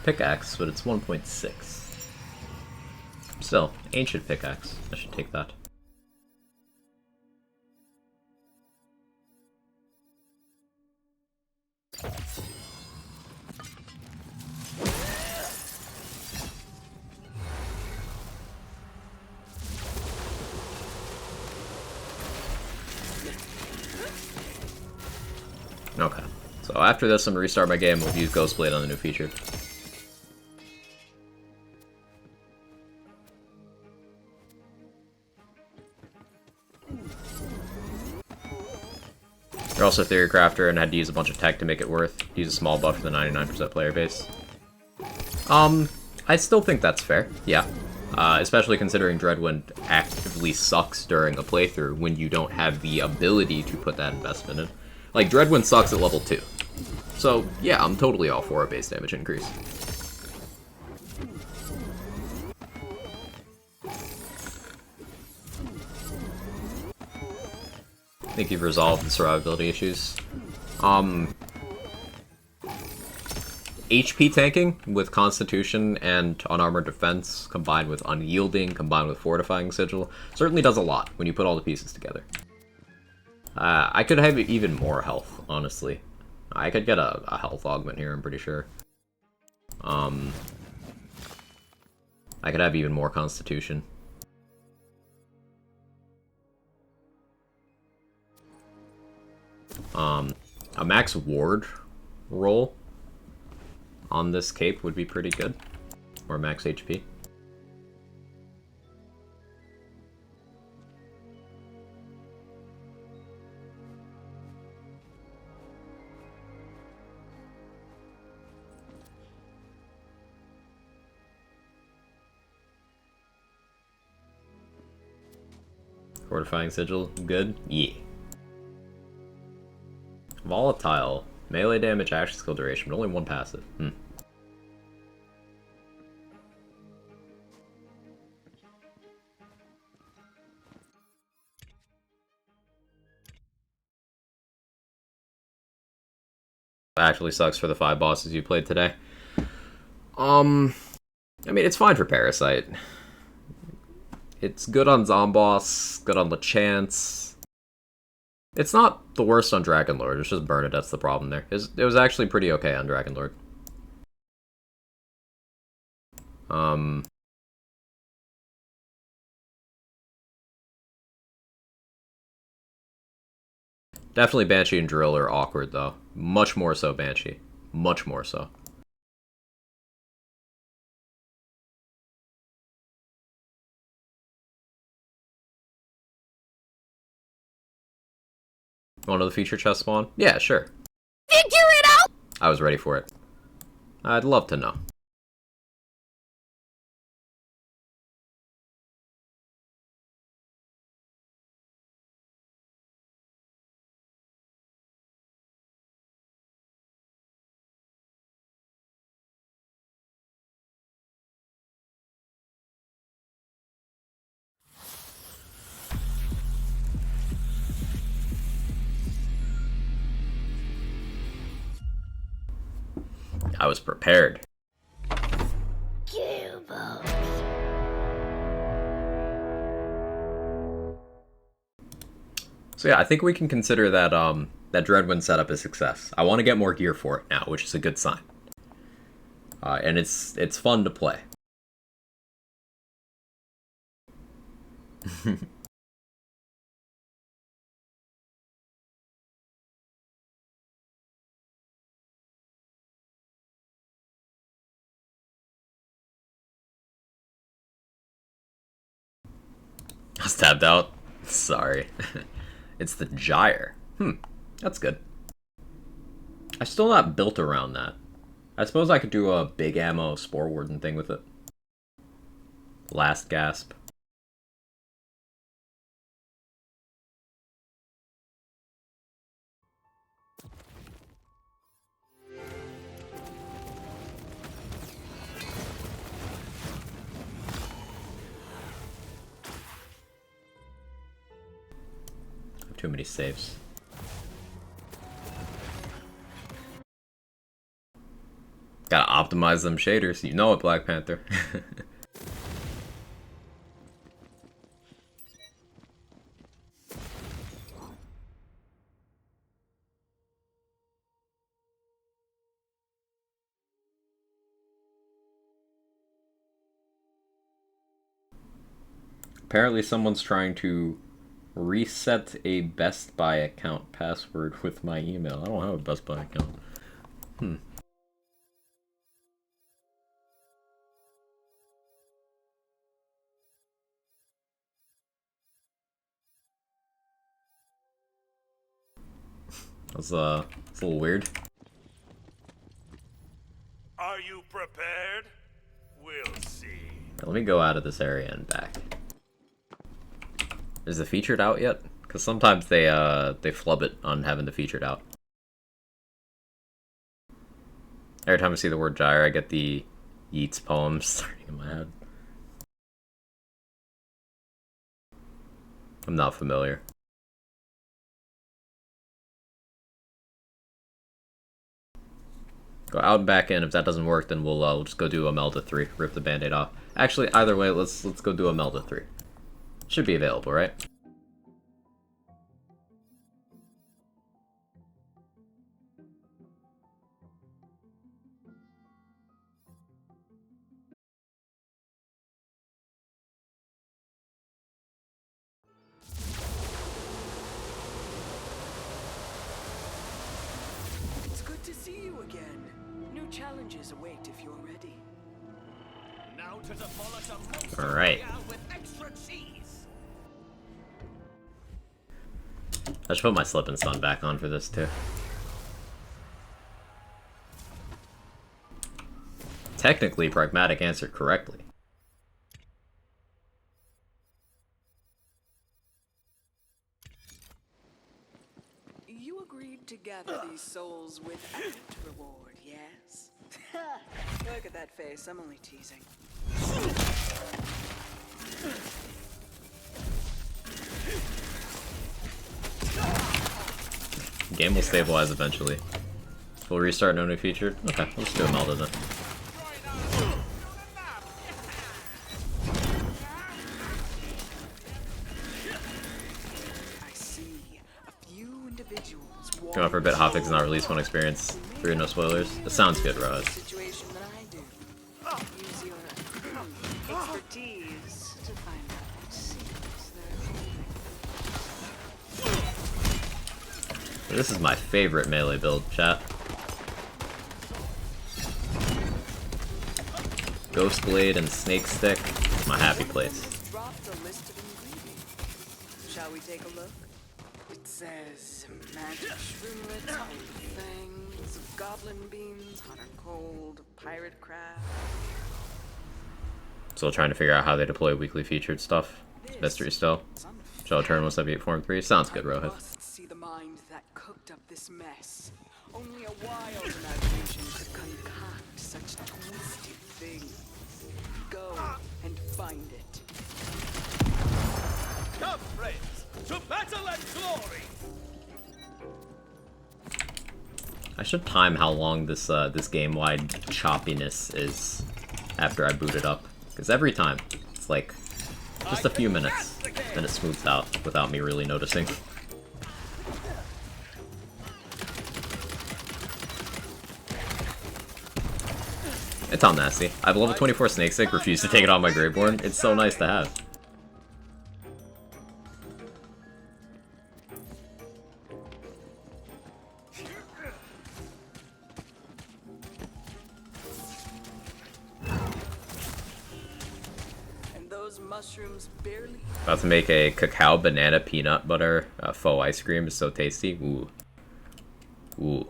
Speaker 3: Pickaxe, but it's 1.6. Still, ancient pickaxe. I should take that. Okay, so after this I'm gonna restart my game. We'll use Ghostblade on the new feature. You're also a Theory Crafter and had to use a bunch of tech to make it worth. Use a small buff for the 99% player base. I still think that's fair, yeah. Especially considering Dreadwind actively sucks during a playthrough when you don't have the ability to put that investment in. Like, Dreadwind sucks at level 2. So, yeah, I'm totally all for a base damage increase. I think you've resolved the survivability issues. HP tanking with Constitution and Unarmored Defense combined with Unyielding, combined with Fortifying Sigil, certainly does a lot when you put all the pieces together. I could have even more health, honestly. I could get a health augment here, I'm pretty sure. I could have even more Constitution. A max ward roll on this cape would be pretty good. Or max HP. Fortifying Sigil, good? Yeah. Volatile. Melee damage, action skill duration, but only one passive. Actually sucks for the 5 bosses you played today. I mean, it's fine for Parasite. It's good on Zomboss, good on Lechance. It's not the worst on Dragonlord, it's just Burnett that's the problem there. It was actually pretty okay on Dragonlord. Definitely Banshee and Drill are awkward, though. Much more so Banshee. Much more so. Want the feature chest spawn? Yeah, sure.
Speaker 4: Figure it out!
Speaker 3: I was ready for it. I'd love to know. I was prepared. So yeah, I think we can consider that that Dreadwind setup a success. I want to get more gear for it now, which is a good sign. And it's fun to play. I was tapped out. Sorry. It's the Gyre. That's good. I'm still not built around that. I suppose I could do a big ammo Spore Warden thing with it. Last gasp. Too many saves. Gotta optimize them shaders. You know it, Black Panther. Apparently someone's trying to reset a Best Buy account password with my email. I don't have a Best Buy account. It's a little weird.
Speaker 5: Are you prepared? We'll see.
Speaker 3: Let me go out of this area and back. Is the featured out yet? Because sometimes they flub it on having the featured out. Every time I see the word Gyre, I get the Yeats poem starting in my head. I'm not familiar. Go out and back in. If that doesn't work, then we'll just go do Imelda 3. Rip the band-aid off. Actually, either way, let's go do Imelda 3. Should be available, right?
Speaker 6: It's good to see you again. New challenges await if you're ready.
Speaker 5: Now to demolish a monster
Speaker 3: All right.
Speaker 5: with extra cheese.
Speaker 3: I should put my slip and stun back on for this too. Technically, Pragmatic answered correctly.
Speaker 6: agreed to gather these souls without reward, yes? Look at that face, I'm only teasing.
Speaker 3: Game will stabilize eventually. Full restart, no new featured? Okay, let's do a meld in it.
Speaker 6: I see a few individuals
Speaker 3: Going for a bit, hotfix not released one experience. For no spoilers. It sounds good, Rod.
Speaker 6: situation that I do. Use your expertise to find out what secrets they're holding.
Speaker 3: This is my favorite melee build, chat. Ghost Blade and Snake Stick, my happy place.
Speaker 6: Dropped a list of ingredients. Shall we take a look? It says magic shroomlets, holy things, goblin beans, hot or cold, pirate crab.
Speaker 3: Still trying to figure out how they deploy weekly featured stuff. Mystery still. Shall turn 178 form 3. Sounds good, Rohit.
Speaker 6: Must see the mind that cooked up this mess. Only a wild imagination could concoct such twisted things. Go and find it.
Speaker 5: Come, friends, to battle and glory!
Speaker 3: I should time how long this this game-wide choppiness is after I boot it up, because every time it's like just a few minutes, then it smooths out without me really noticing. It's all nasty. I have a level 24 Snake Stick, refuse to take it on my Graveborn. It's so nice to have.
Speaker 6: And those mushrooms barely.
Speaker 3: About to make a cacao banana peanut butter faux ice cream. Is so tasty. Ooh. Ooh.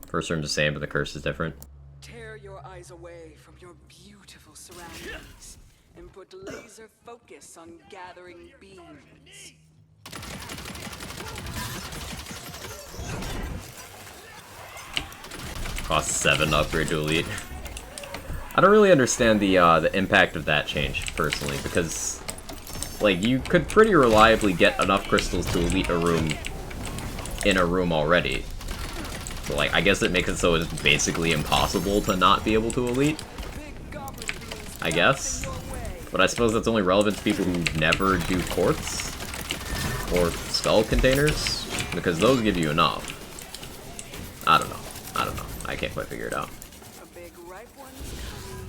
Speaker 3: First room's the same, but the curse is different.
Speaker 6: Tear your eyes away from your beautiful surroundings and put laser focus on gathering beans.
Speaker 3: Cost 7 to upgrade to Elite. I don't really understand the impact of that change, personally, because, like, you could pretty reliably get enough crystals to Elite a room in a room already. So, like, I guess it makes it so it's basically impossible to not be able to Elite, I guess. But I suppose that's only relevant to people who never do quartz or skull containers, because those give you enough. I don't know. I don't know. I can't quite figure it out.
Speaker 6: A big ripe one's coming.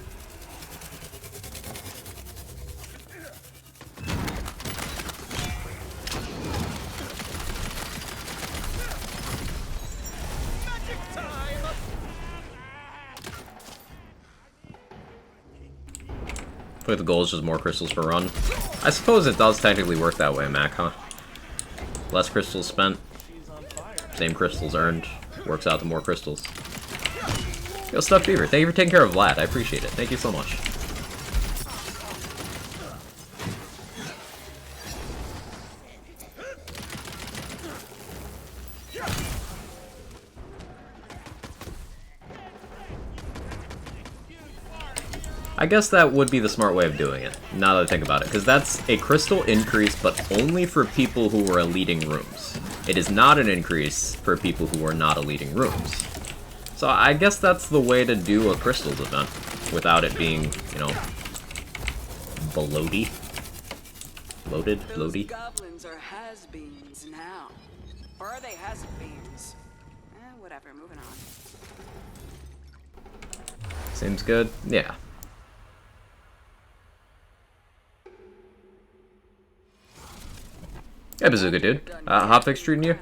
Speaker 3: But the goal is just more crystals per run. I suppose it does technically work that way, Mac, huh? Less crystals spent, same crystals earned. Works out to more crystals. Yo, Stuff Beaver, thank you for taking care of Vlad. I appreciate it. Thank you so much. I guess that would be the smart way of doing it, now that I think about it, because that's a crystal increase, but only for people who are eliting rooms. It is not an increase for people who are not eliting rooms. So I guess that's the way to do a crystals event, without it being, you know, bloaty. Loaded?
Speaker 6: Those
Speaker 3: Loady?
Speaker 6: goblins are has-beens now. Or are they has-beens? Whatever, moving on.
Speaker 3: Seems good? Yeah. Hey, Bazooka, dude. Hotfix treating you?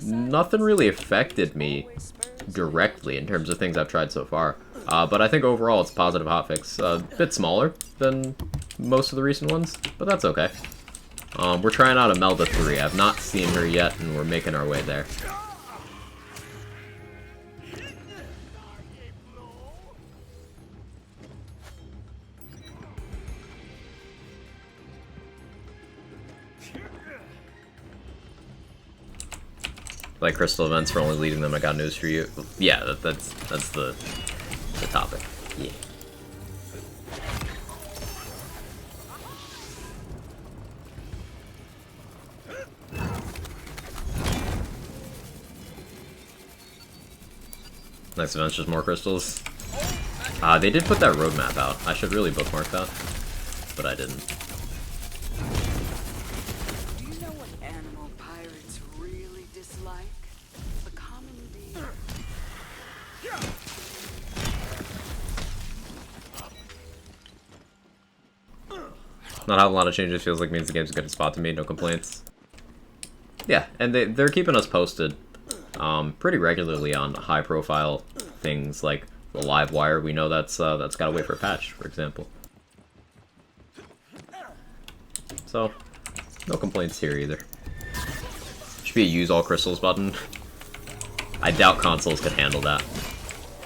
Speaker 3: Nothing really affected me directly in terms of things I've tried so far. But I think overall it's a positive hotfix. A bit smaller than most of the recent ones, but that's okay. We're trying out Imelda 3. I've not seen her yet, and we're making our way there. Like crystal events for only leading them. I got news for you. Yeah, that's the topic. Yeah. Next event's just more crystals. They did put that roadmap out. I should really bookmark that, but I didn't.
Speaker 6: Do you know what animal pirates really dislike? The common bee.
Speaker 3: Not having a lot of changes feels like means the game's a good spot to me. No complaints. Yeah, and they're keeping us posted pretty regularly on high-profile things like the live wire. We know that's got to wait for a patch, for example. So, no complaints here either. Should be a use all crystals button. I doubt consoles could handle that.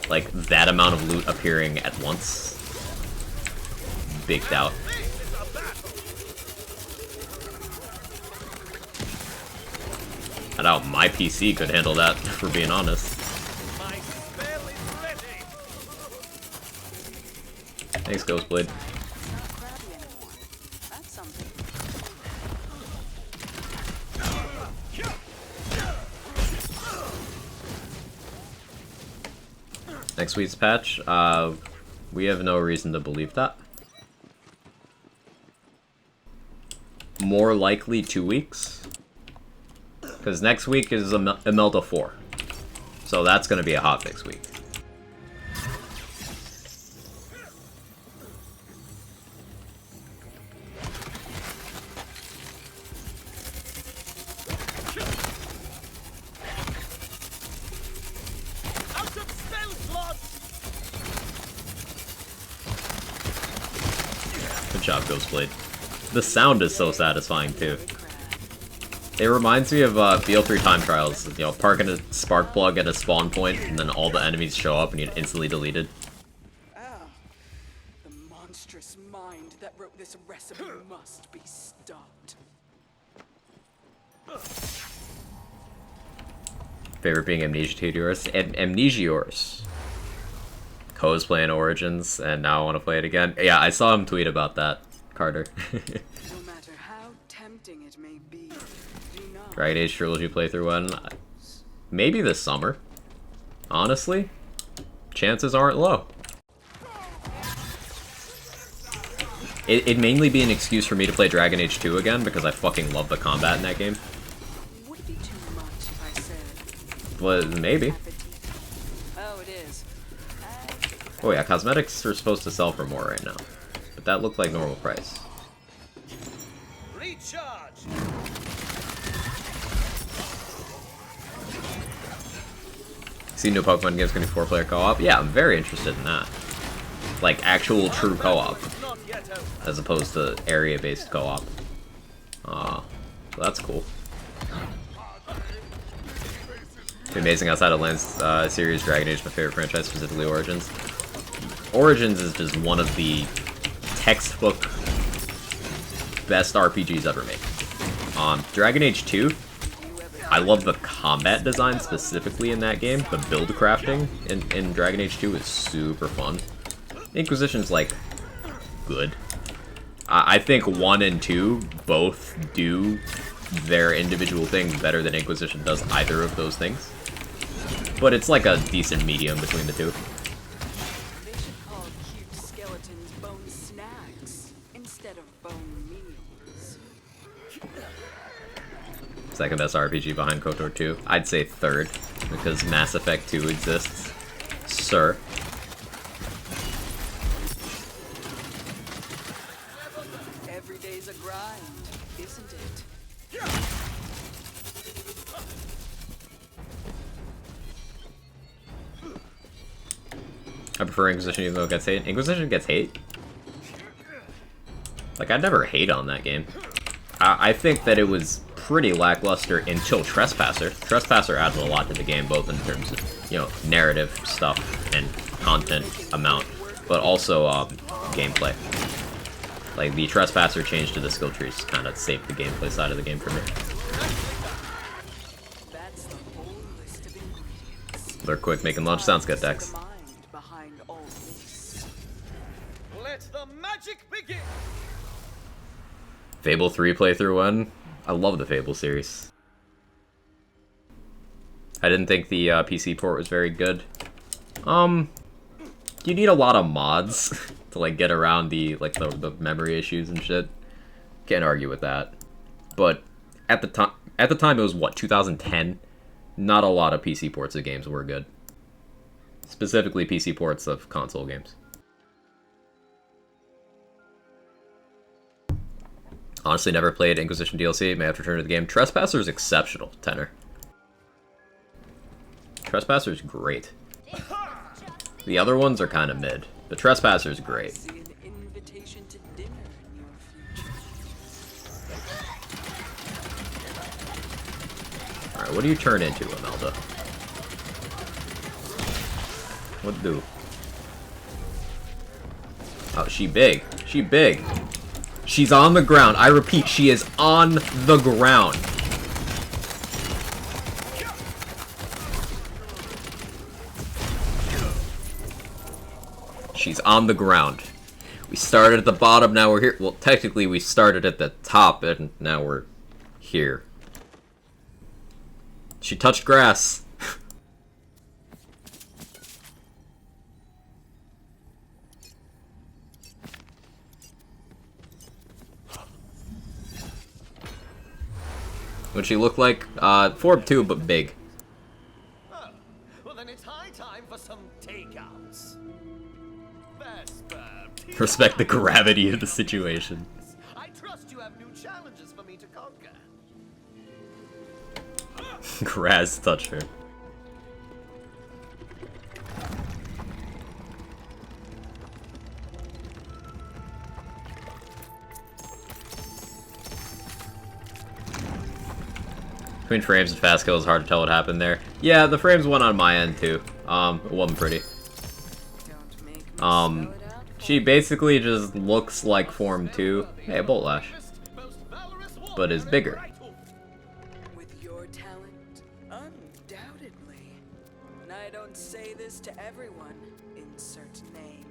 Speaker 3: Like, that amount of loot appearing at once. Big doubt. I doubt my PC could handle that, for being honest. Thanks, Ghostblade.
Speaker 6: Not crabby anymore. That's something.
Speaker 3: Next week's patch, we have no reason to believe that. More likely 2 weeks. Because next week is Imelda 4. So that's going to be a hotfix week. Good job, Ghostblade. The sound is so satisfying, too. It reminds me of BL3 time trials. You know, parking a spark plug at a spawn point, and then all the enemies show up and you get instantly deleted.
Speaker 6: Ah, the monstrous mind that wrote this recipe must be stopped.
Speaker 3: Favorite being Amnesia's. Amnesia's. Ko's playing Origins, and now I want to play it again. Yeah, I saw him tweet about that, Carter.
Speaker 6: No matter how tempting it may be, do not.
Speaker 3: Dragon Age Trilogy playthrough one. Maybe this summer. Honestly, chances aren't low. It'd mainly be an excuse for me to play Dragon Age 2 again, because I fucking love the combat in that game.
Speaker 6: Would it be too much if I said
Speaker 3: But maybe.
Speaker 6: Oh, it is.
Speaker 3: Oh yeah, cosmetics are supposed to sell for more right now. But that looked like normal price.
Speaker 5: Recharge!
Speaker 3: See new Pokemon games gonna be 4-player co-op? Yeah, I'm very interested in that. Like, actual true co-op.
Speaker 5: Not yet over.
Speaker 3: As opposed to area-based co-op. So that's cool. The amazing outside of Lands series, Dragon Age, my favorite franchise, specifically Origins. Origins is just one of the textbook best RPGs ever made. Dragon Age 2, I love the combat design specifically in that game. The build crafting in Dragon Age 2 is super fun. Inquisition's, like, good. I think 1 and 2 both do their individual things better than Inquisition does either of those things. But it's like a decent medium between the two.
Speaker 6: They should call cute skeletons bone snacks instead of bone meals.
Speaker 3: Second best RPG behind KOTOR 2. I'd say third, because Mass Effect 2 exists. Sir.
Speaker 6: Every day's a grind, isn't it?
Speaker 3: I prefer Inquisition even though it gets hate. Inquisition gets hate? Like, I'd never hate on that game. I think that it was pretty lackluster until Trespasser. Trespasser added a lot to the game, both in terms of, you know, narrative stuff and content amount, but also gameplay. Like, the Trespasser change to the skill trees kind of saved the gameplay side of the game for me.
Speaker 6: That's the whole
Speaker 3: They're quick making lunch. Sounds good, Dex.
Speaker 6: The mind behind all this.
Speaker 7: Let the magic begin!
Speaker 3: Fable 3 playthrough 1. I love the Fable series. I didn't think the PC port was very good. You need a lot of mods to like get around the memory issues and shit. Can't argue with that. But at the time it was what, 2010? Not a lot of PC ports of games were good. Specifically PC ports of console games. Honestly, never played Inquisition DLC. May have to return to the game. Trespasser is exceptional, Tenor. Trespasser is great. The other ones are kind of mid, but Trespasser is great.
Speaker 6: See an invitation to dinner in your future.
Speaker 3: Alright, what do you turn into, Imelda? What do? Oh, she big. She big. She's on the ground. I repeat, she is on the ground. She's on the ground. We started at the bottom, now we're here. Well, technically we started at the top, and now we're here. She touched grass. What she look like? Form 2, but big.
Speaker 7: Oh, well then it's high time for some takeouts. Vesper,
Speaker 3: Respect the gravity of the situation.
Speaker 7: I trust you have new challenges for me to conquer.
Speaker 3: Grass touched her. Between frames and fast kills, hard to tell what happened there. Yeah, the frames went on my end too. It wasn't pretty.
Speaker 6: Don't make me slow it out
Speaker 3: She basically just looks like Form 2. Hey, Bolt Lash. But is bigger.
Speaker 6: with your talent, undoubtedly. And I don't say this to everyone. Insert name.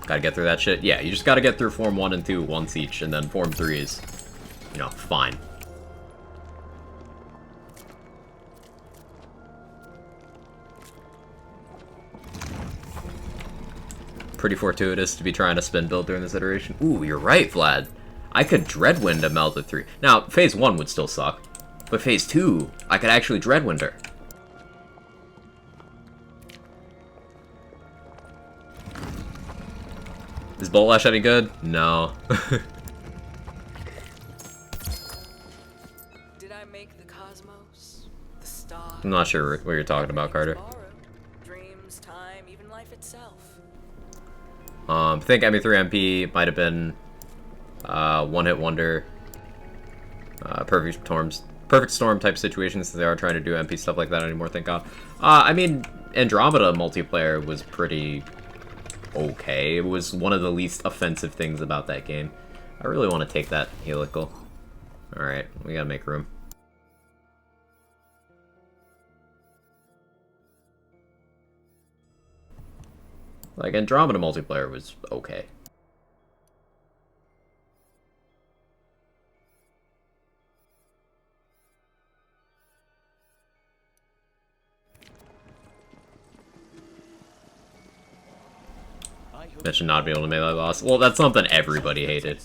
Speaker 3: Gotta get through that shit. Yeah, you just gotta get through Form 1 and 2 once each, and then Form 3 is, you know, fine. Pretty fortuitous to be trying to spin build during this iteration. Ooh, you're right, Vlad. I could Dreadwind a Melted 3. Now, Phase 1 would still suck. But Phase 2, I could actually Dreadwind her. Is Bolt Lash any good? No.
Speaker 6: Did I make the cosmos? The stars?
Speaker 3: I'm not sure what you're talking about, Carter.
Speaker 6: Borrowed. Dreams, time, even life itself.
Speaker 3: I think ME3MP might have been one-hit wonder, perfect storm type situations, since they are trying to do MP stuff like that anymore, thank God. I mean, Andromeda multiplayer was pretty okay. It was one of the least offensive things about that game. I really want to take that helical. Alright, we gotta make room. Like, Andromeda multiplayer was okay. That should not be able to melee loss. Well, that's something everybody hated.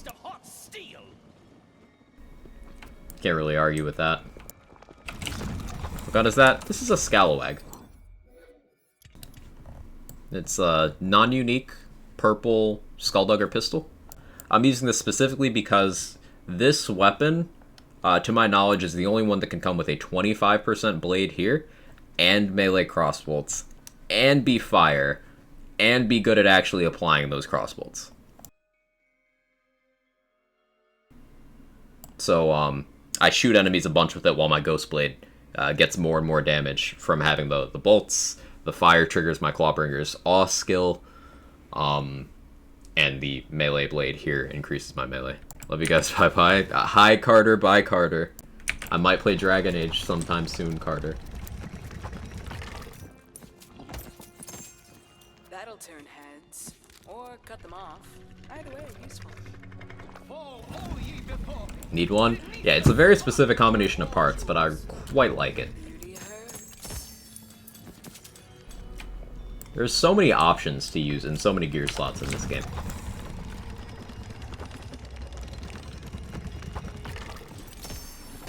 Speaker 3: Can't really argue with that. What gun is that? This is a Scalawag. It's a non-unique purple Skulldugger pistol. I'm using this specifically because this weapon, to my knowledge, is the only one that can come with a 25% blade here, and melee crossbolts, and be fire, and be good at actually applying those crossbolts. So, I shoot enemies a bunch with it while my Ghost Blade gets more and more damage from having the bolts. The fire triggers my Clawbringer's Awe skill. and the melee blade here increases my melee. Love you guys, bye-bye. Hi, Carter, bye, Carter. I might play Dragon Age sometime soon, Carter.
Speaker 6: That'll turn heads, or cut them off. Either way, useful.
Speaker 3: Need one? Yeah, it's a very specific combination of parts, but I quite like it.
Speaker 6: Beauty hurts.
Speaker 3: There's so many options to use and so many gear slots in this game.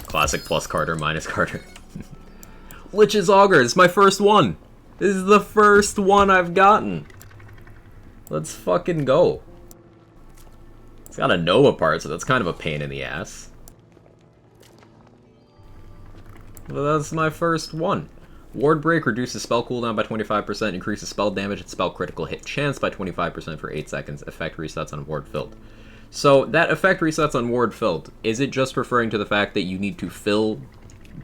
Speaker 3: Classic plus Carter minus Carter. Lich's Auger, it's my first one! This is the first one I've gotten! Let's fucking go. It's got a Nova part, so that's kind of a pain in the ass. But that's my first one. Ward Break reduces spell cooldown by 25%, increases spell damage and spell critical hit chance by 25% for 8 seconds. Effect resets on ward filled. So that effect resets on ward filled. Is it just referring to the fact that you need to fill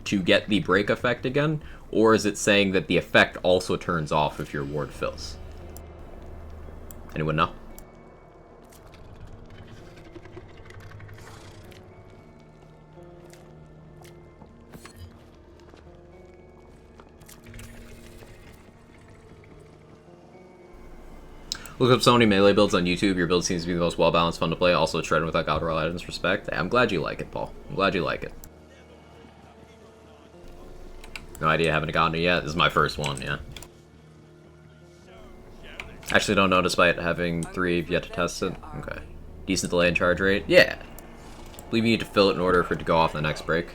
Speaker 3: to get the break effect again? Or is it saying that the effect also turns off if your ward fills? Anyone know? Look up Sony melee builds on YouTube. Your build seems to be the most well-balanced, fun to play. Also, shredding without god roll items. Respect. I'm glad you like it, Paul. I'm glad you like it. No idea, haven't gotten it yet. This is my first one, yeah. Actually don't know despite having 3 yet to test it. Okay. Decent delay in charge rate? Yeah. Believe you need to fill it in order for it to go off the next break.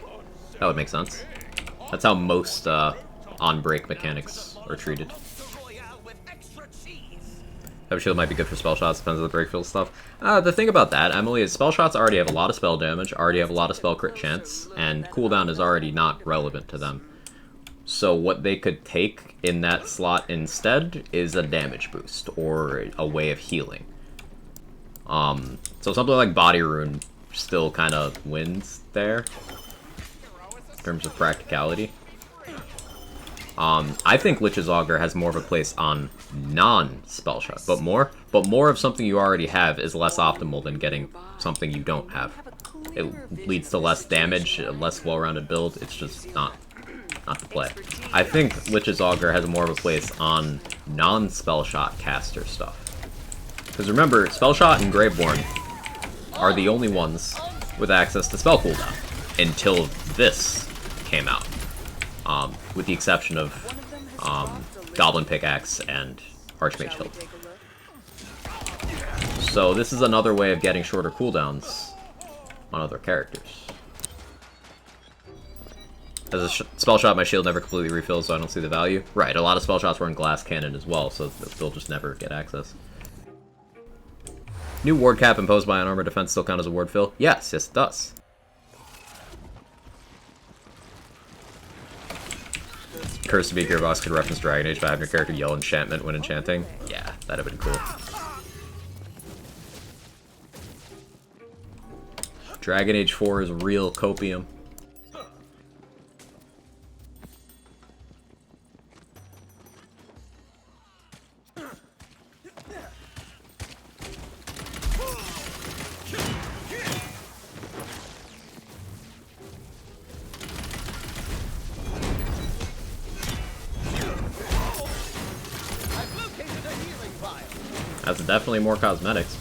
Speaker 3: That would make sense. That's how most on-break mechanics are treated. Heavy Shield might be good for spell shots, depends on the break field stuff. The thing about that, Emily, is spell shots already have a lot of spell damage, already have a lot of spell crit chance, and cooldown is already not relevant to them. So what they could take in that slot instead is a damage boost, or a way of healing. So something like Body Rune still kind of wins there, in terms of practicality. I think Lich's Auger has more of a place on non-spell shot, but more of something you already have is less optimal than getting something you don't have. It leads to less damage, a less well-rounded build. It's just not the play. I think Lich's Auger has more of a place on non-spell shot caster stuff. Because remember, spell shot and Graveborn are the only ones with access to spell cooldown until this came out. With the exception of Goblin Pickaxe and Archmage Hilt. So this is another way of getting shorter cooldowns on other characters. As a spell shot, my shield never completely refills, so I don't see the value. Right, a lot of spell shots run Glass Cannon as well, so they'll just never get access. New ward cap imposed by unarmored defense still count as a ward fill? Yes, it does. Curse to be Gearbox could reference Dragon Age by having your character yell enchantment when enchanting. Yeah, that'd have been cool. Dragon Age 4 is real copium. That's definitely more cosmetics.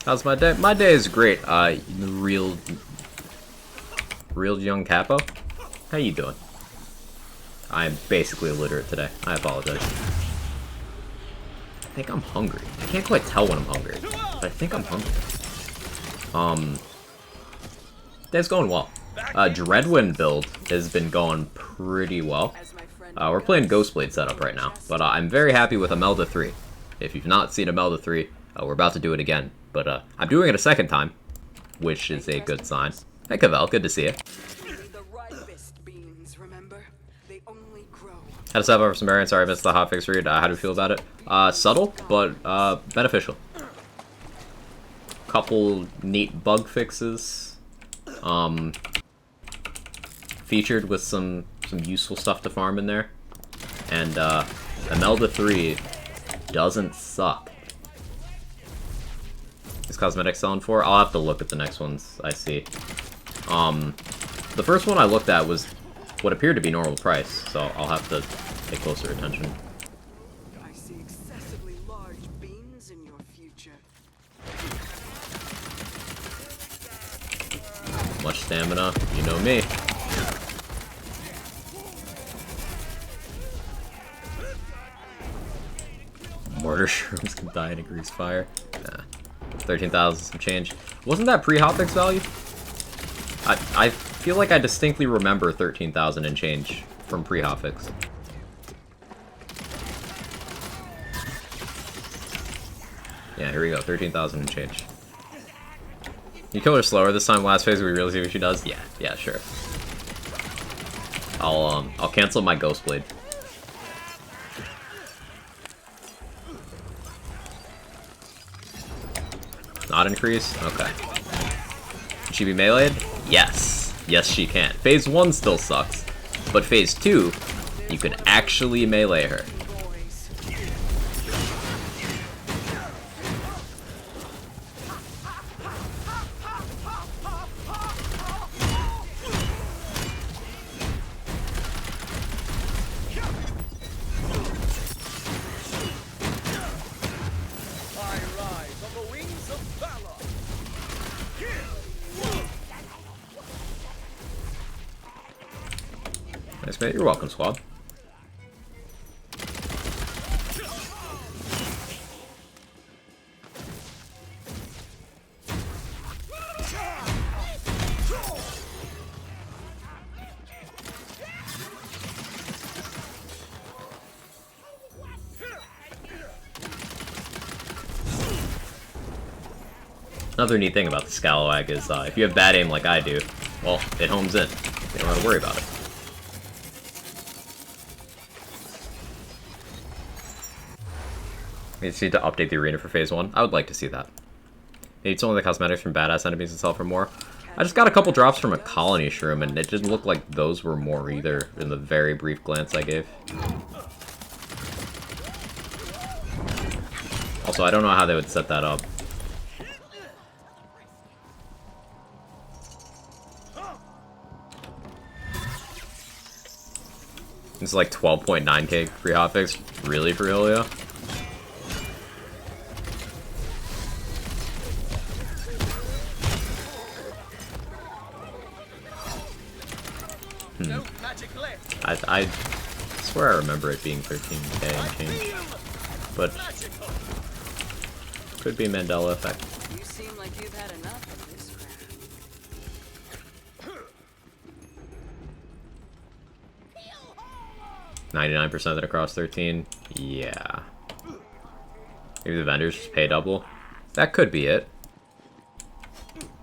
Speaker 3: How's my day? My day is great. Real young capo. How you doing? I'm basically illiterate today. I apologize. I think I'm hungry. I can't quite tell when I'm hungry, but I think I'm hungry. Day's going well. Dreadwind build has been going pretty well. We're playing Ghostblade setup right now, but I'm very happy with Imelda 3. If you've not seen Imelda 3, we're about to do it again, but I'm doing it a second time, which is a good sign. Hey Cavell, good to see you. Had to step over some variants. Sorry I missed the hotfix read. How do you feel about it? Subtle, but beneficial. Couple neat bug fixes. Featured with some useful stuff to farm in there. and Imelda 3 doesn't suck. Is cosmetic selling for? I'll have to look at the next ones I see. The first one I looked at was what appeared to be normal price, so I'll have to pay closer attention.
Speaker 6: I see excessively large beans in your future.
Speaker 3: Much stamina, you know me. Mortar shrooms can die in a grease fire. Nah. 13,000 some change. Wasn't that pre-hotfix value? I feel like I distinctly remember 13,000 and change from pre-hotfix. Yeah, here we go, 13,000 and change. You kill her slower this time. Last phase we really see what she does. Yeah, sure. I'll cancel my Ghost Blade. Not increase? Okay. Can she be meleeed? Yes. Yes, she can. Phase 1 still sucks. But Phase 2, you can actually melee her. Nice, mate. You're welcome, squad. Another neat thing about the Scalawag is if you have bad aim like I do, well, it homes in. You don't have to worry about it. We just need to update the arena for Phase 1. I would like to see that. Maybe some of the cosmetics from badass enemies and sell for more. I just got a couple drops from a colony shroom, and it didn't look like those were more either in the very brief glance I gave. Also, I don't know how they would set that up. It's like 12.9k free hotfix. Really, for Ilya? I swear I remember it being 13k and change, but could be Mandela effect.
Speaker 6: You seem like you've had enough of this crap.
Speaker 3: 99% of it across 13. Yeah. Maybe the vendors just pay double. That could be it.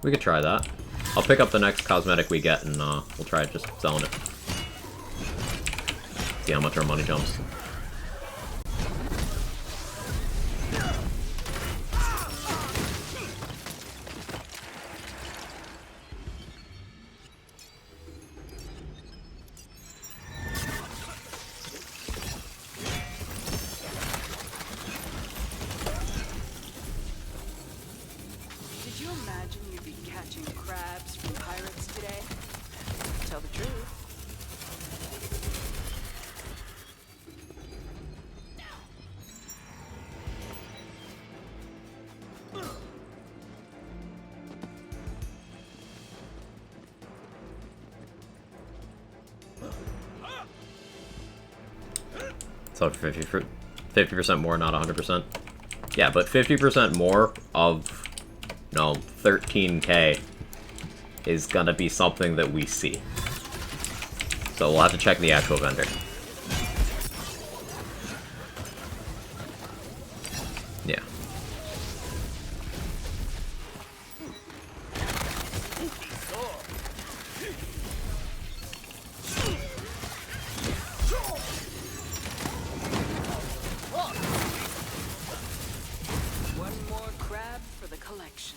Speaker 3: We could try that. I'll pick up the next cosmetic we get and we'll try just selling it. See how much our money jumps.
Speaker 6: Did you imagine you'd be catching crabs from pirates today? Tell the truth.
Speaker 3: So 50% more, not 100%. Yeah, but 50% more of, no, 13k is gonna be something that we see. So we'll have to check the actual vendor. Yeah.
Speaker 6: One more crab for the collection.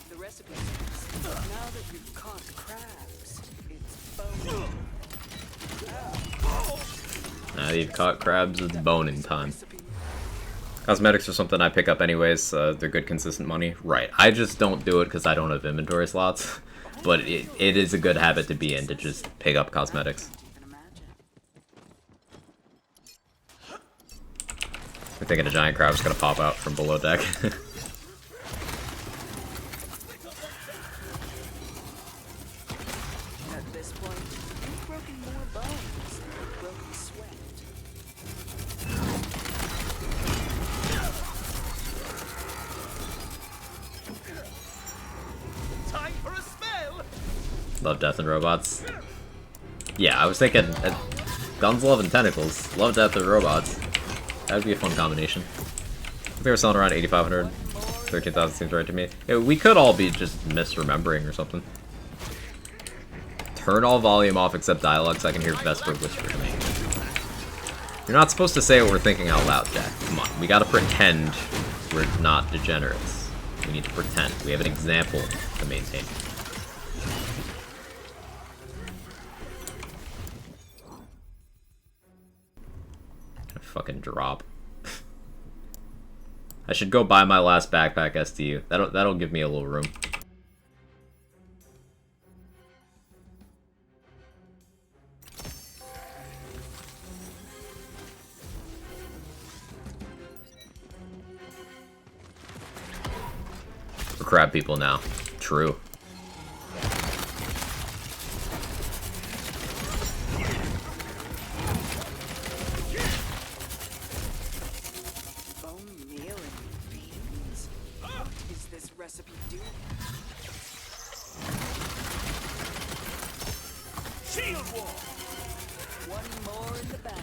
Speaker 6: The recipe says, now that you've caught crabs, it's bone.
Speaker 3: Now you've caught crabs, it's boning time. Cosmetics are something I pick up anyways. They're good, consistent money. Right. I just don't do it because I don't have inventory slots. But it is a good habit to be in, to just pick up cosmetics. We're thinking a giant crab is going to pop out from below deck.
Speaker 6: At this point, you've broken more bones than you've broken sweat.
Speaker 7: Time for a spell!
Speaker 3: Love Death and Robots. Yeah, I was thinking Guns, Love, and Tentacles. Love Death and Robots. That would be a fun combination. I think we're selling around 8,500. 13,000 seems right to me. Yeah, we could all be just misremembering or something. Turn all volume off except dialogue so I can hear Vesper whisper to me. You're not supposed to say what we're thinking out loud, Jack. Come on, we gotta pretend we're not degenerates. We need to pretend. We have an example to maintain. Fucking drop. I should go buy my last backpack SDU. That'll give me a little room. We're crab people now. True.
Speaker 6: Recipe do.
Speaker 5: Shield wall!
Speaker 6: One more in the bag.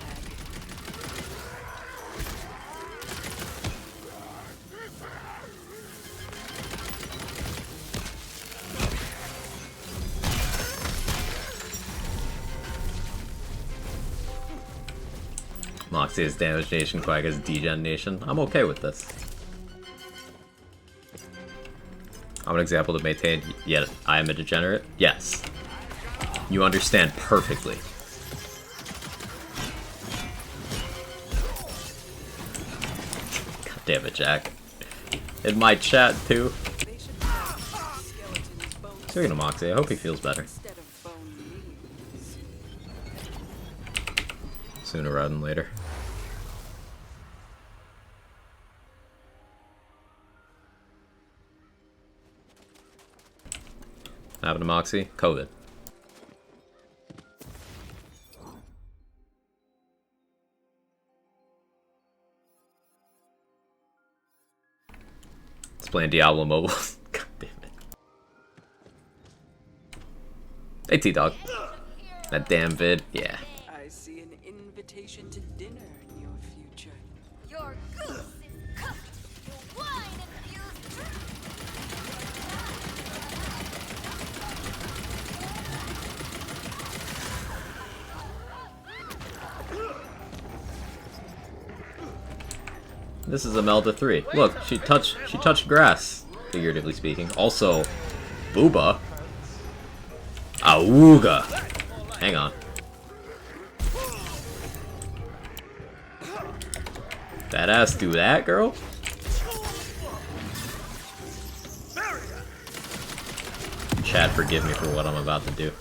Speaker 3: Moxie is Damage Nation, Quag is Degen Nation. I'm okay with this. I'm an example to maintain, yet I am a degenerate? Yes. You understand perfectly. God damn it, Jack. In my chat, too. Speaking of Moxie, I hope he feels better. Sooner rather than later. What happened to Moxie? COVID. It's playing Diablo Mobile. God damn it. Hey, T-Dog. That damn vid. Yeah.
Speaker 6: I see an invitation to dinner in your future.
Speaker 8: Your goose is cooked. Your wine infused drink.
Speaker 3: This is Imelda 3. Look, she touched grass, figuratively speaking. Also, Booba. Auga. Hang on. That ass do that, girl? Chat, forgive me for what I'm about to do.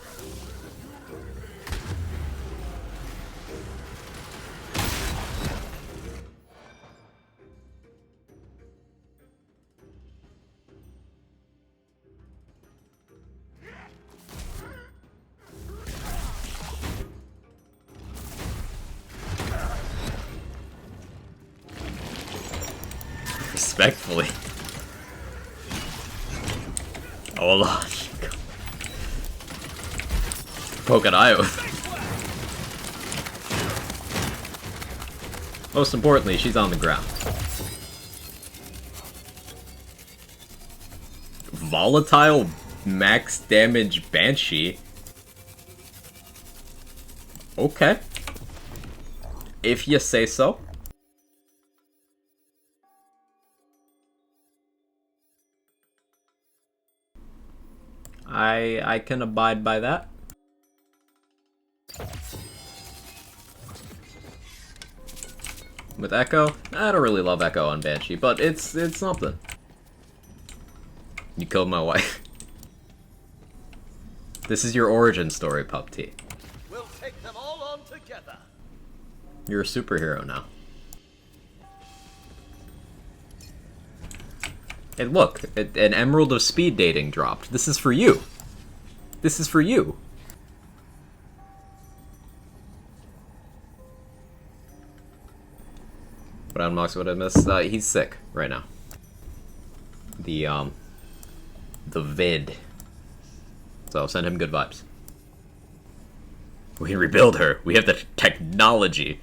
Speaker 3: Respectfully. Hold on. Poke an eye with. Most importantly, she's on the ground. Volatile max damage Banshee. Okay. If you say so. I can abide by that. with Echo. I don't really love Echo on Banshee, but it's something. You killed my wife. This is your origin story, Pup T.
Speaker 7: We'll take them all on together.
Speaker 3: You're a superhero now. And look, an Emerald of Speed Dating dropped. This is for you. This is for you. What unlocks what I missed? He's sick right now. The vid. So send him good vibes. We can rebuild her. We have the technology.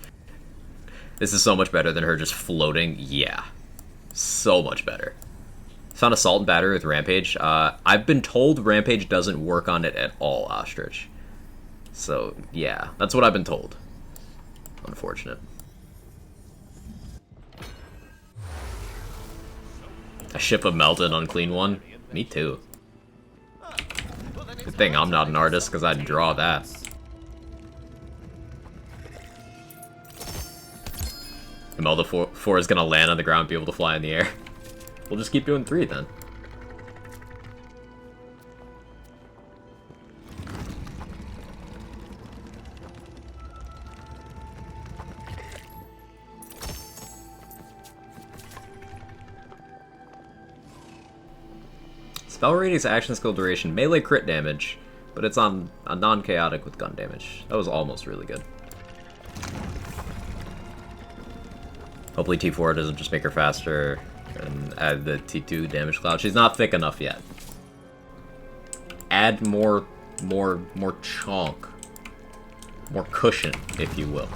Speaker 3: This is so much better than her just floating. Yeah. So much better. Found Assault and Battery with Rampage. I've been told Rampage doesn't work on it at all, Ostrich. So, yeah. That's what I've been told. Unfortunate. A ship of melted unclean one? Me too. Good thing I'm not an artist, because I'd draw that. Imelda 4 is gonna land on the ground and be able to fly in the air. We'll just keep doing 3 then. Spell radius, action skill duration, melee crit damage, but it's on a non-chaotic with gun damage. That was almost really good. Hopefully T4 doesn't just make her faster and add the T2 damage cloud. She's not thick enough yet. Add more chonk. More cushion, if you will.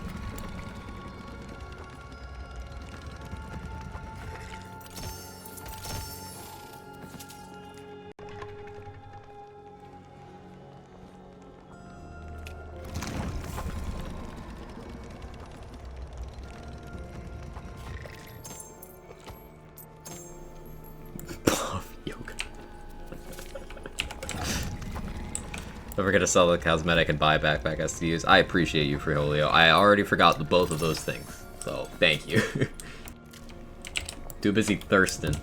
Speaker 3: Don't forget to sell the cosmetic and buy backpack STUs. I appreciate you, Friolio. I already forgot both of those things, so thank you. Too busy thirsting.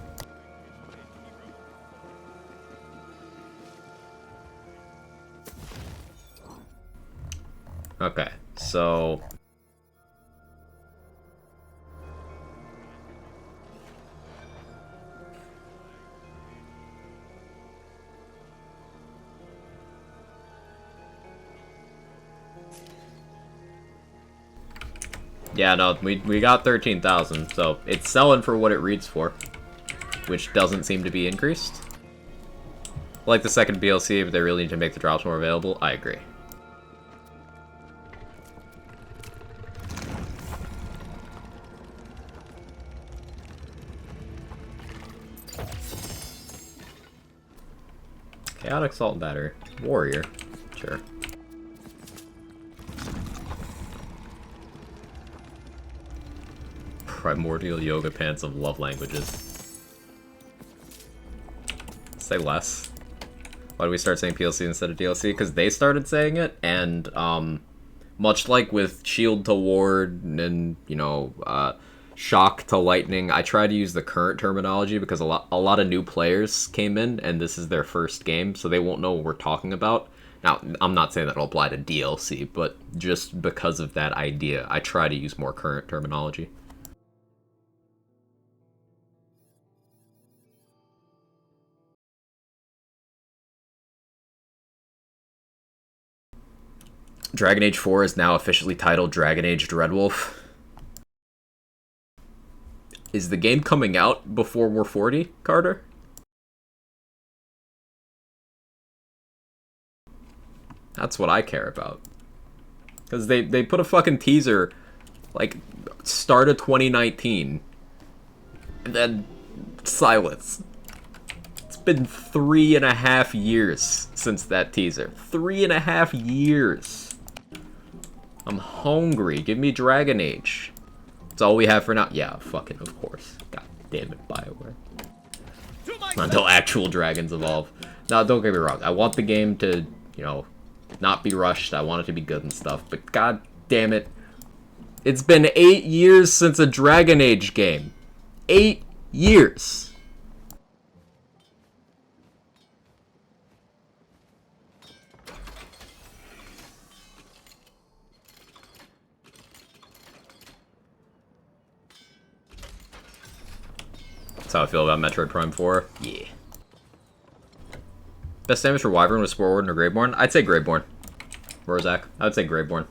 Speaker 3: Okay, so... Yeah, no, we got 13,000, so it's selling for what it reads for, which doesn't seem to be increased. Like the second BLC, but they really need to make the drops more available. I agree. Chaotic Assault and Battery. Warrior. Sure. Primordial Yoga Pants of Love Languages. Say less. Why do we start saying PLC instead of DLC? Because they started saying it, and much like with Shield to Ward and, you know, Shock to Lightning, I try to use the current terminology because a lot of new players came in, and this is their first game, so they won't know what we're talking about. Now, I'm not saying that'll apply to DLC, but just because of that idea, I try to use more current terminology. Dragon Age 4 is now officially titled Dragon Age Dreadwolf. Is the game coming out before we're 40, Carter? That's what I care about. Because they put a fucking teaser, like, start of 2019. And then silence. It's been 3.5 years since that teaser. 3.5 years. I'm hungry. Give me Dragon Age. That's all we have for now. Yeah, fucking of course. God damn it, BioWare. Until actual dragons evolve. Now, don't get me wrong. I want the game to, you know, not be rushed. I want it to be good and stuff. But god damn it. It's been 8 years since a Dragon Age game. 8 years. That's how I feel about Metroid Prime 4. Yeah. Best damage for Wyvern was Spore Warden or Graveborn? I'd say Graveborn. Rozak. I would say Graveborn.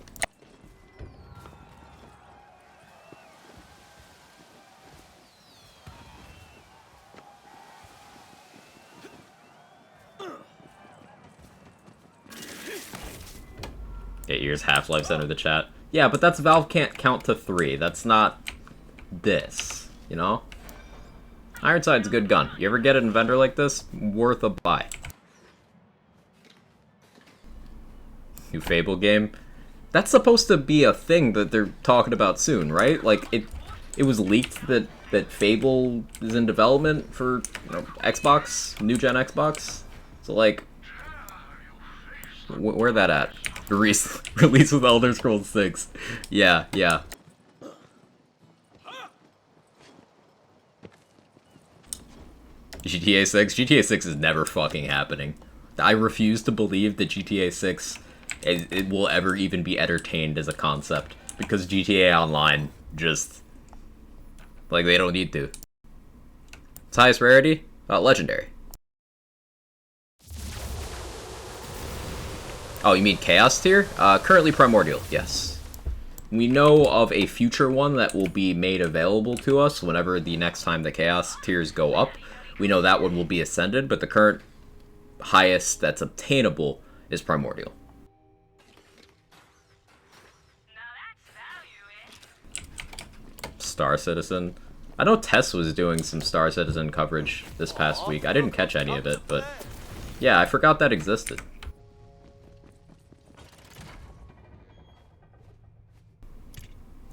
Speaker 3: Eight years Half-Life Center the chat. Yeah, but that's Valve can't count to 3. That's not this, you know? Ironside's a good gun. You ever get it in vendor like this? Worth a buy. New Fable game. That's supposed to be a thing that they're talking about soon, right? Like, it was leaked that Fable is in development for, you know, Xbox, new gen Xbox. So, like, where that at? Release with Elder Scrolls 6. Yeah. GTA 6? GTA 6 is never fucking happening. I refuse to believe that GTA 6 it will ever even be entertained as a concept. Because GTA Online just... like, they don't need to. Its highest rarity? Legendary. Oh, you mean Chaos Tier? Currently Primordial, yes. We know of a future one that will be made available to us whenever the next time the Chaos Tiers go up. We know that one will be Ascended, but the current highest that's obtainable is Primordial. Star Citizen. I know Tess was doing some Star Citizen coverage this past week. I didn't catch any of it, but yeah, I forgot that existed.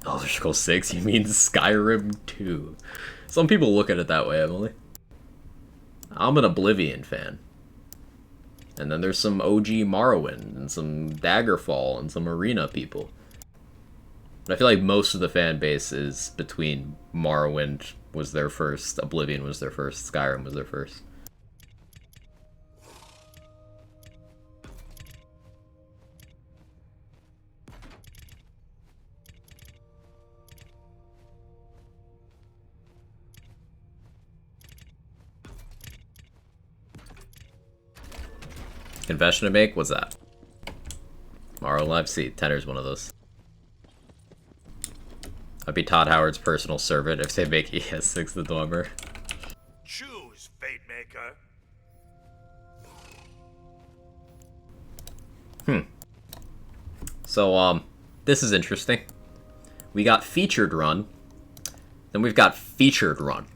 Speaker 3: Elder Scrolls 6? You mean Skyrim 2? Some people look at it that way, Emily. I'm an Oblivion fan. And then there's some OG Morrowind, and some Daggerfall, and some Arena people. But I feel like most of the fan base is between Morrowind was their first, Oblivion was their first, Skyrim was their first. Confession to make? What's that? Morrow Live Seat. Tenner's one of those. I'd be Todd Howard's personal servant if they make ES6 the Dwemer.
Speaker 5: Choose, Fate Maker.
Speaker 3: So, this is interesting. We got Featured Run. Then we've got Featured Run.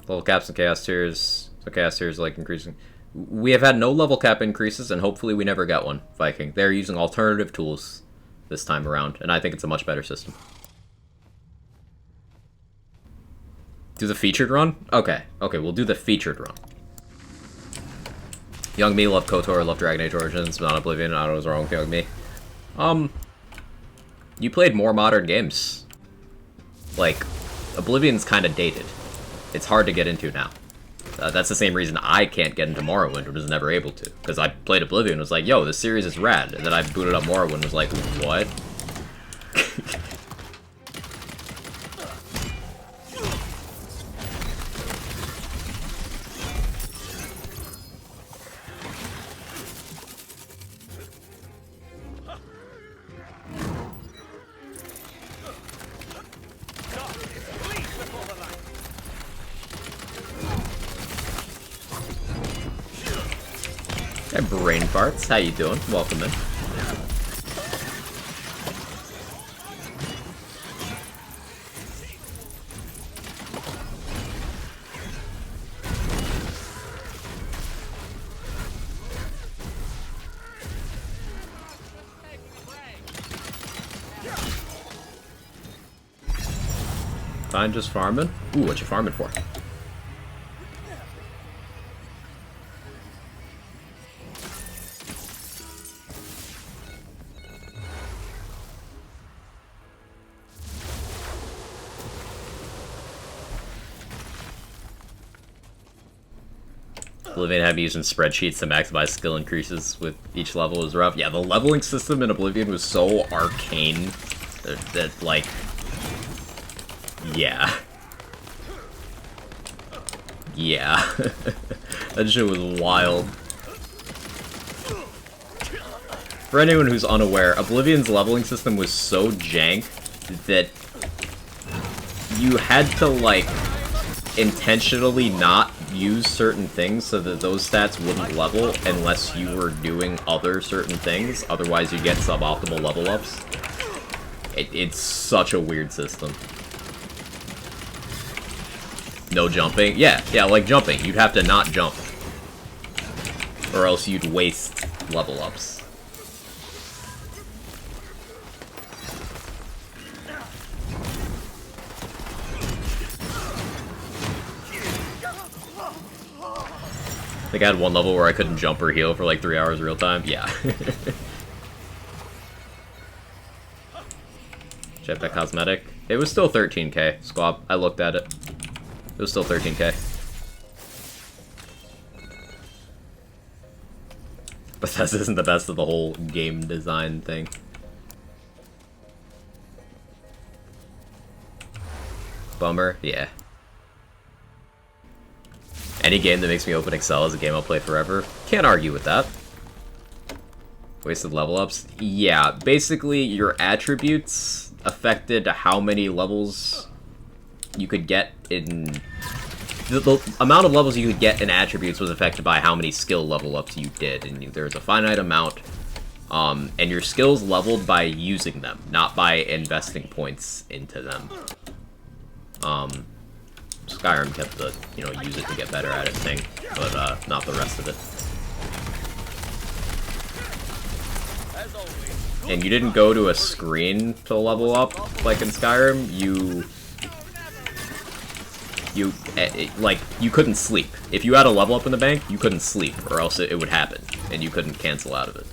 Speaker 3: Level caps and chaos tiers. So chaos tiers like increasing. We have had no level cap increases, and hopefully we never get one, Viking. They're using alternative tools this time around, and I think it's a much better system. Do the featured run? Okay, we'll do the featured run. Young me loved KOTOR, loved Dragon Age Origins, not Oblivion. I don't know what's wrong with Young me. You played more modern games. Like, Oblivion's kind of dated. It's hard to get into now. That's the same reason I can't get into Morrowind, or was never able to. Because I played Oblivion and was like, yo, this series is rad. And then I booted up Morrowind and was like, what? Hey, Brain Farts, how you doing? Welcome in. Fine, just farming. Ooh, what you farming for? Oblivion having using spreadsheets to maximize skill increases with each level is rough. Yeah, the leveling system in Oblivion was so arcane that like, yeah. Yeah. That shit was wild. For anyone who's unaware, Oblivion's leveling system was so jank that you had to, like, intentionally not use certain things so that those stats wouldn't level unless you were doing other certain things. Otherwise, you get suboptimal level ups. It's such a weird system. No jumping? Yeah, like jumping. You'd have to not jump. Or else you'd waste level ups. I think I had one level where I couldn't jump or heal for like 3 hours real time. Yeah. Jetpack cosmetic. It was still 13k. Squab. I looked at it. It was still 13k. Bethesda isn't the best of the whole game design thing. Bummer. Yeah. Any game that makes me open Excel is a game I'll play forever. Can't argue with that. Wasted level ups? Yeah, basically your attributes affected how many levels you could get in... The amount of levels you could get in attributes was affected by how many skill level ups you did, and there's a finite amount, and your skills leveled by using them, not by investing points into them. Skyrim kept the, you know, use it to get better at it thing, but not the rest of it. And you didn't go to a screen to level up, like in Skyrim. Like, you couldn't sleep. If you had a level up in the bank, you couldn't sleep, or else it would happen, and you couldn't cancel out of it.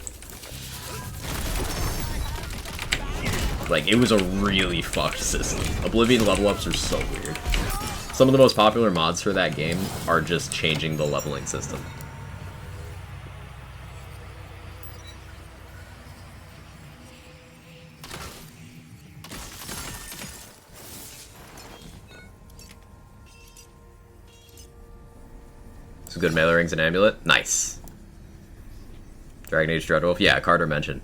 Speaker 3: Like, it was a really fucked system. Oblivion level ups are so weird. Some of the most popular mods for that game are just changing the leveling system. Some good melee rings and amulet. Nice. Dragon Age Dreadwolf. Yeah, Carter mentioned.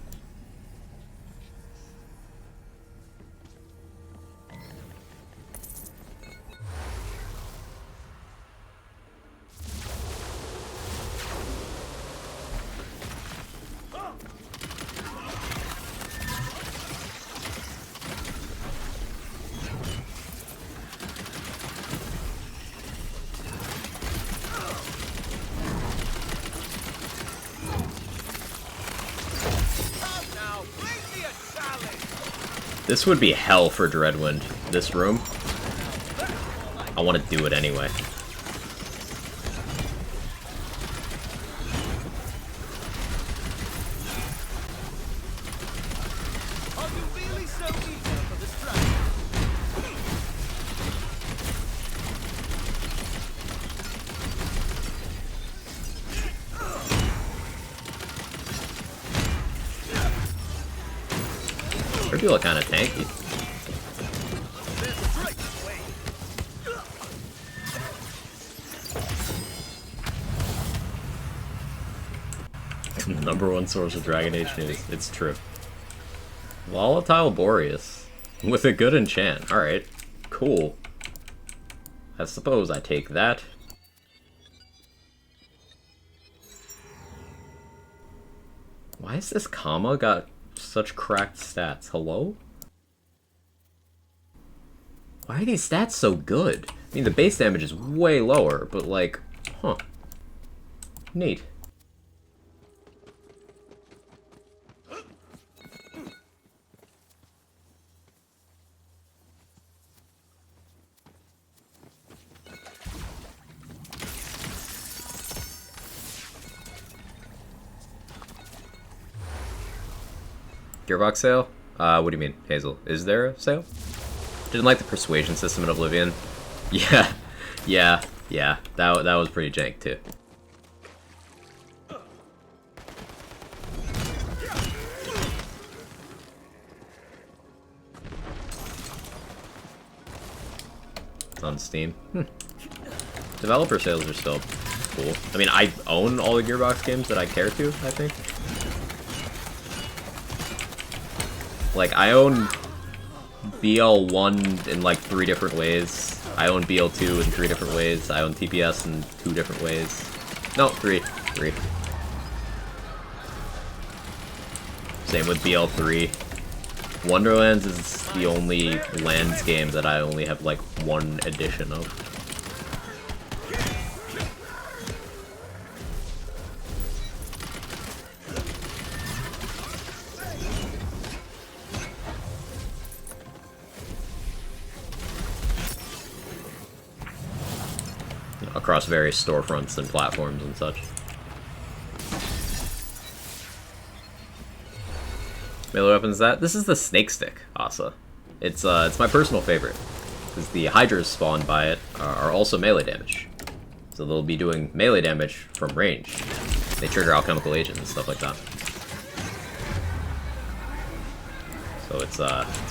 Speaker 3: This would be hell for Dreadwind, this room. I want to do it anyway. You look kind of tanky. #1 source of Dragon Age news. It's true. Volatile Boreas. With a good enchant. Alright. Cool. I suppose I take that. Why is this comma got such cracked stats? Hello? Why are these stats so good? I mean, the base damage is way lower, but like, huh. Neat. Gearbox sale? What do you mean, Hazel? Is there a sale? Didn't like the persuasion system in Oblivion. Yeah. That was pretty jank too. on Steam. Developer sales are still cool. I mean, I own all the Gearbox games that I care to, I think. Like, I own BL1 in like 3 different ways. I own BL2 in 3 different ways. I own TPS in 2 different ways. No, 3. 3. Same with BL3. Wonderlands is the only Lands game that I only have like 1 edition of. Across various storefronts and platforms and such. Melee weapons this is the Snake Stick, Asa. It's my personal favorite, because the Hydras spawned by it are also melee damage. So they'll be doing melee damage from range. They trigger alchemical agents and stuff like that. So it's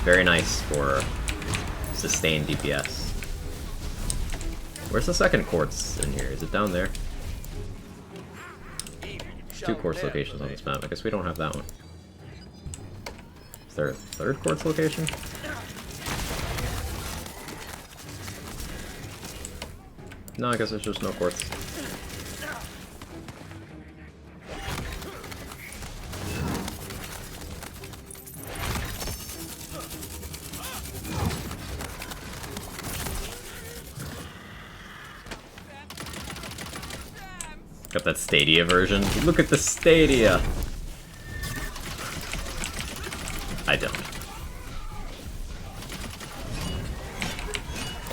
Speaker 3: very nice for sustained DPS. Where's the second quartz in here? Is it down there? There's 2 quartz locations on this map. I guess we don't have that one. Is there a 3rd quartz location? No, I guess there's just no quartz. Got that Stadia version. Look at the Stadia! I don't.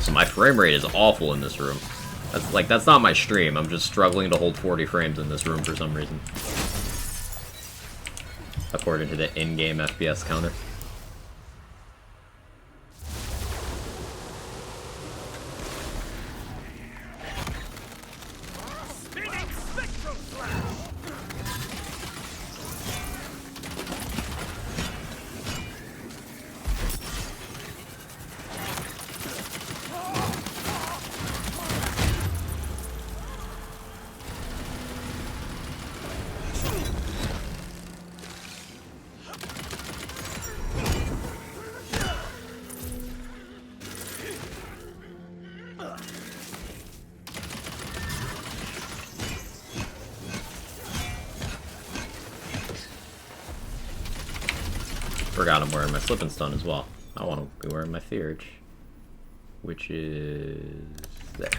Speaker 3: So my frame rate is awful in this room. That's not my stream. I'm just struggling to hold 40 frames in this room for some reason. According to the in-game FPS counter. Forgot I'm wearing my slip and stun as well. I want to be wearing my Theurge, which is there.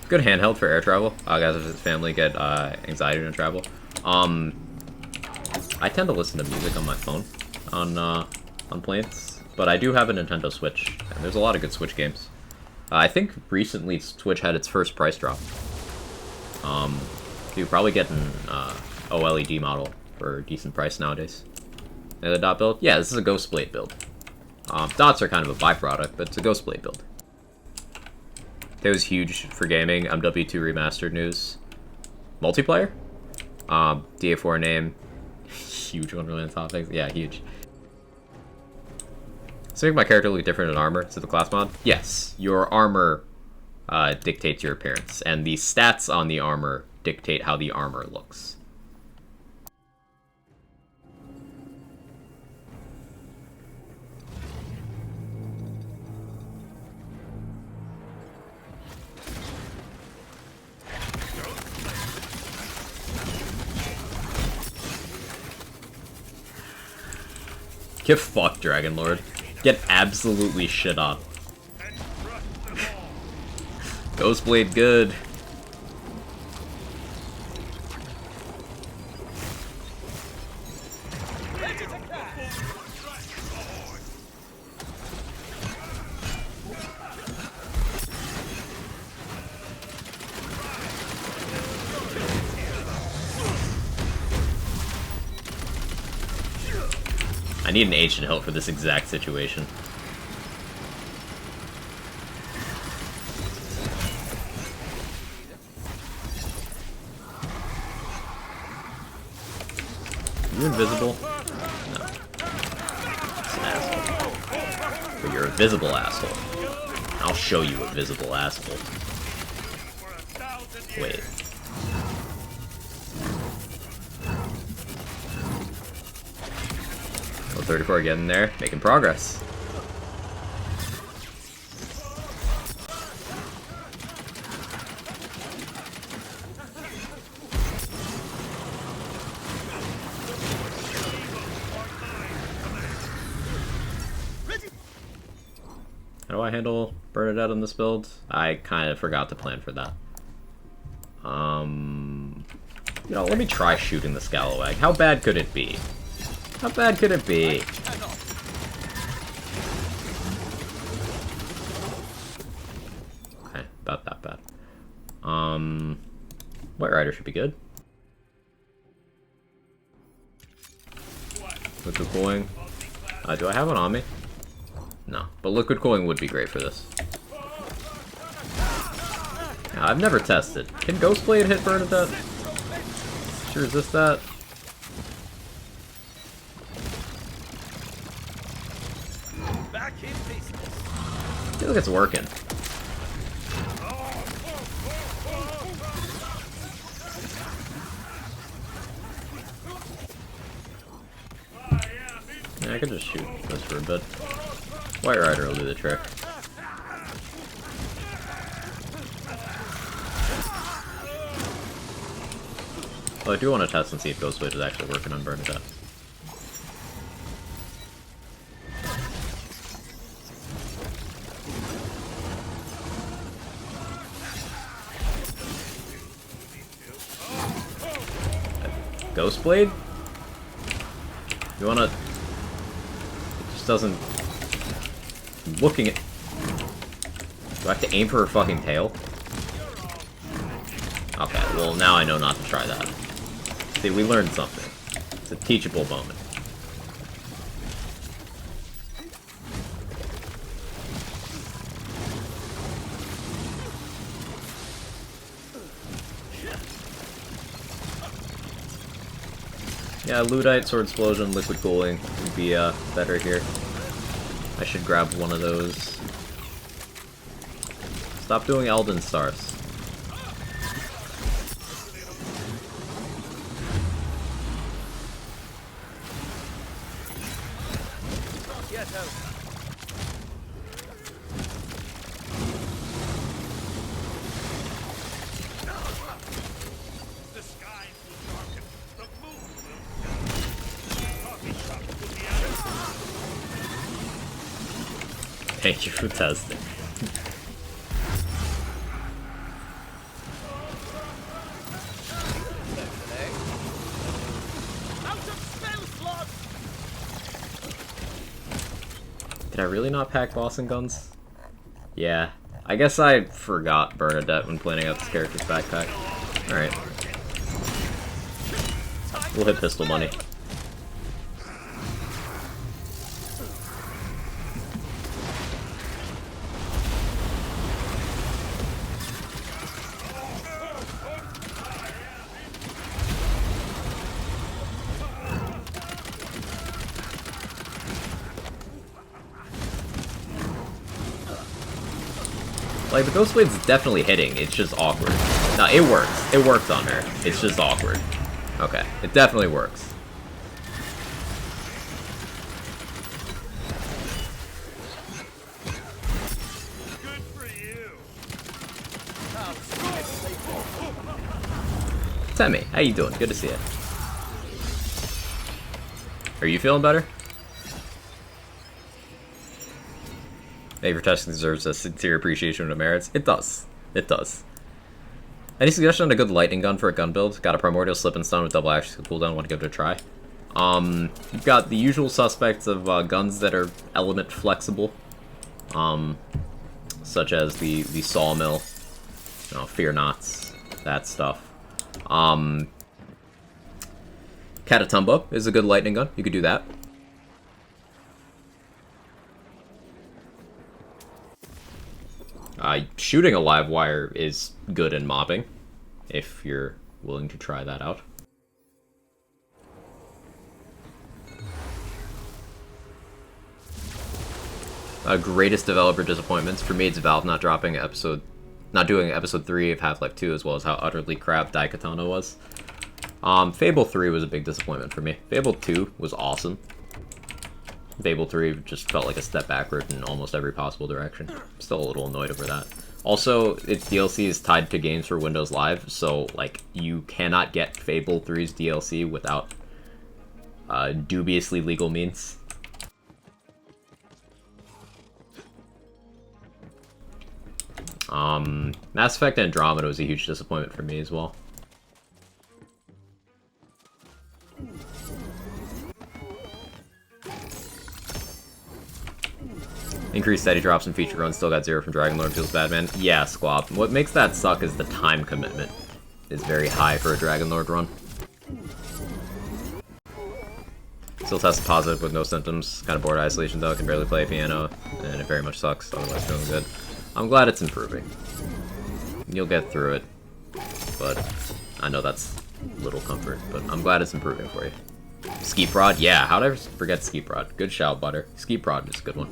Speaker 3: Good handheld for air travel. Guys, if his family get anxiety to travel. I tend to listen to music on my phone on planes, but I do have a Nintendo Switch, and there's a lot of good Switch games. I think recently Switch had its first price drop. You probably get an OLED model for a decent price nowadays. And the dot build? Yeah, this is a Ghost Blade build. Dots are kind of a byproduct, but it's a Ghost Blade build. It was huge for gaming. MW2 Remastered news. Multiplayer? DA4 name. Huge Wonderland topics. Yeah, huge. So make my character look different in armor to the class mod? Yes, your armor dictates your appearance, and the stats on the armor dictate how the armor looks. Get fucked, Dragon Lord. Get absolutely shit on. Ghostblade good. I need an ancient hilt for this exact situation. You invisible? No. It's an asshole. But you're a visible asshole. I'll show you a visible asshole. Wait. Level 34 getting there, making progress. How do I handle Bernadette on this build? I kind of forgot to plan for that. You know, let me try shooting the Scalawag. How bad could it be? How bad could it be? Okay, about that bad. White Rider should be good. Liquid cooling. Do I have one on me? No, but liquid cooling would be great for this. Now, I've never tested. Can Ghostblade hit Bernadette? Should resist that?
Speaker 7: Back in business.
Speaker 3: I feel like it's working. Yeah, I could just shoot this for a bit. White Rider will do the trick. Well, I do want to test and see if Ghostblade is actually working on Bernadette. Ghostblade? You wanna... It just doesn't... Looking at... Do I have to aim for her fucking tail? Okay, well now I know not to try that. See, we learned something. It's a teachable moment. Yeah, Ludite, Sword Explosion, Liquid Cooling would be better here. I should grab one of those. Stop doing Elden Stars. Thank you for testing. Did I really not pack boss and guns? Yeah. I guess I forgot Bernadette when planning out this character's backpack. Alright. We'll hit pistol money. Like, the Ghostblade's definitely hitting, it's just awkward. No, it works. It works on her. It's just awkward. Okay, it definitely works.
Speaker 5: Good for you.
Speaker 3: Temmie, how you doing? Good to see you. Are you feeling better? Maybe for testing deserves a sincere appreciation of merits. It does. It does. Any suggestion on a good lightning gun for a gun build? Got a primordial slip and stun with double action cooldown. Want to give it a try? You've got the usual suspects of guns that are element flexible, such as the sawmill, you know, fear knots, that stuff. Catatumbo is a good lightning gun. You could do that. Shooting a live wire is good in mobbing, if you're willing to try that out. Greatest developer disappointments for me, it's Valve not doing episode 3 of Half-Life 2, as well as how utterly crap Daikatana was. Fable 3 was a big disappointment for me. Fable 2 was awesome. Fable 3 just felt like a step backward in almost every possible direction. Still a little annoyed over that. Also, its DLC is tied to games for Windows Live, so like you cannot get Fable 3's DLC without dubiously legal means. Mass Effect Andromeda was a huge disappointment for me as well. Increased steady drops and feature runs, still got 0 from Dragonlord, feels bad, man. Yeah, Squab. What makes that suck is the time commitment is very high for a Dragonlord run. Still tested positive with no symptoms. Kind of bored isolation though, can barely play piano, and it very much sucks, otherwise feeling good. I'm glad it's improving. You'll get through it, but I know that's little comfort, but I'm glad it's improving for you. Ski Prod? Yeah, how did I forget Ski Prod? Good shout, Butter. Ski Prod is a good one.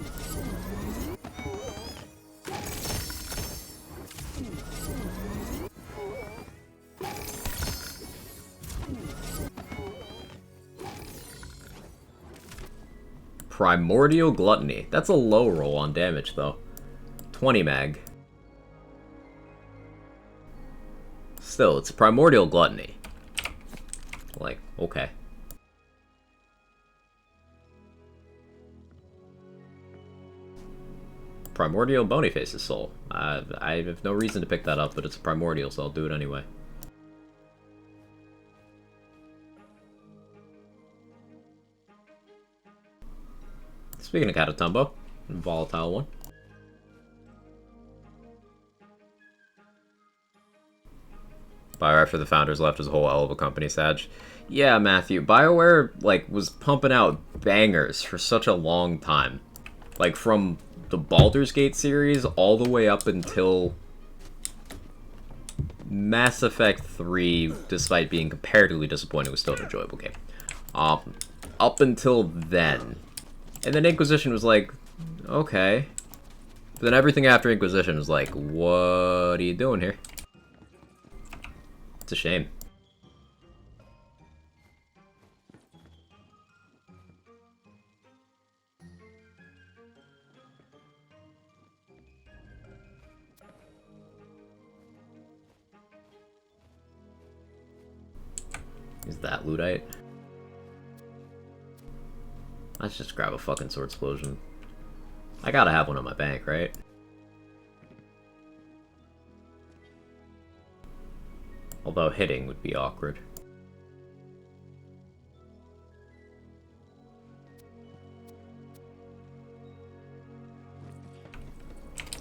Speaker 3: Primordial Gluttony. That's a low roll on damage, though. 20 mag. Still, it's a Primordial Gluttony. Like, okay. Primordial Bonyface's Soul. I have no reason to pick that up, but it's a Primordial, so I'll do it anyway. Speaking of Catatumbo, volatile one. BioWare after the founders left as a whole hell of a company, Sag. Yeah, Matthew, BioWare, like, was pumping out bangers for such a long time. Like, from the Baldur's Gate series all the way up until Mass Effect 3, despite being comparatively disappointing, was still an enjoyable game. Up until then. And then Inquisition was like, okay. But then everything after Inquisition was like, what are you doing here? It's a shame. Is that Ludite? Let's just grab a fucking sword explosion. I gotta have one on my bank, right? Although hitting would be awkward.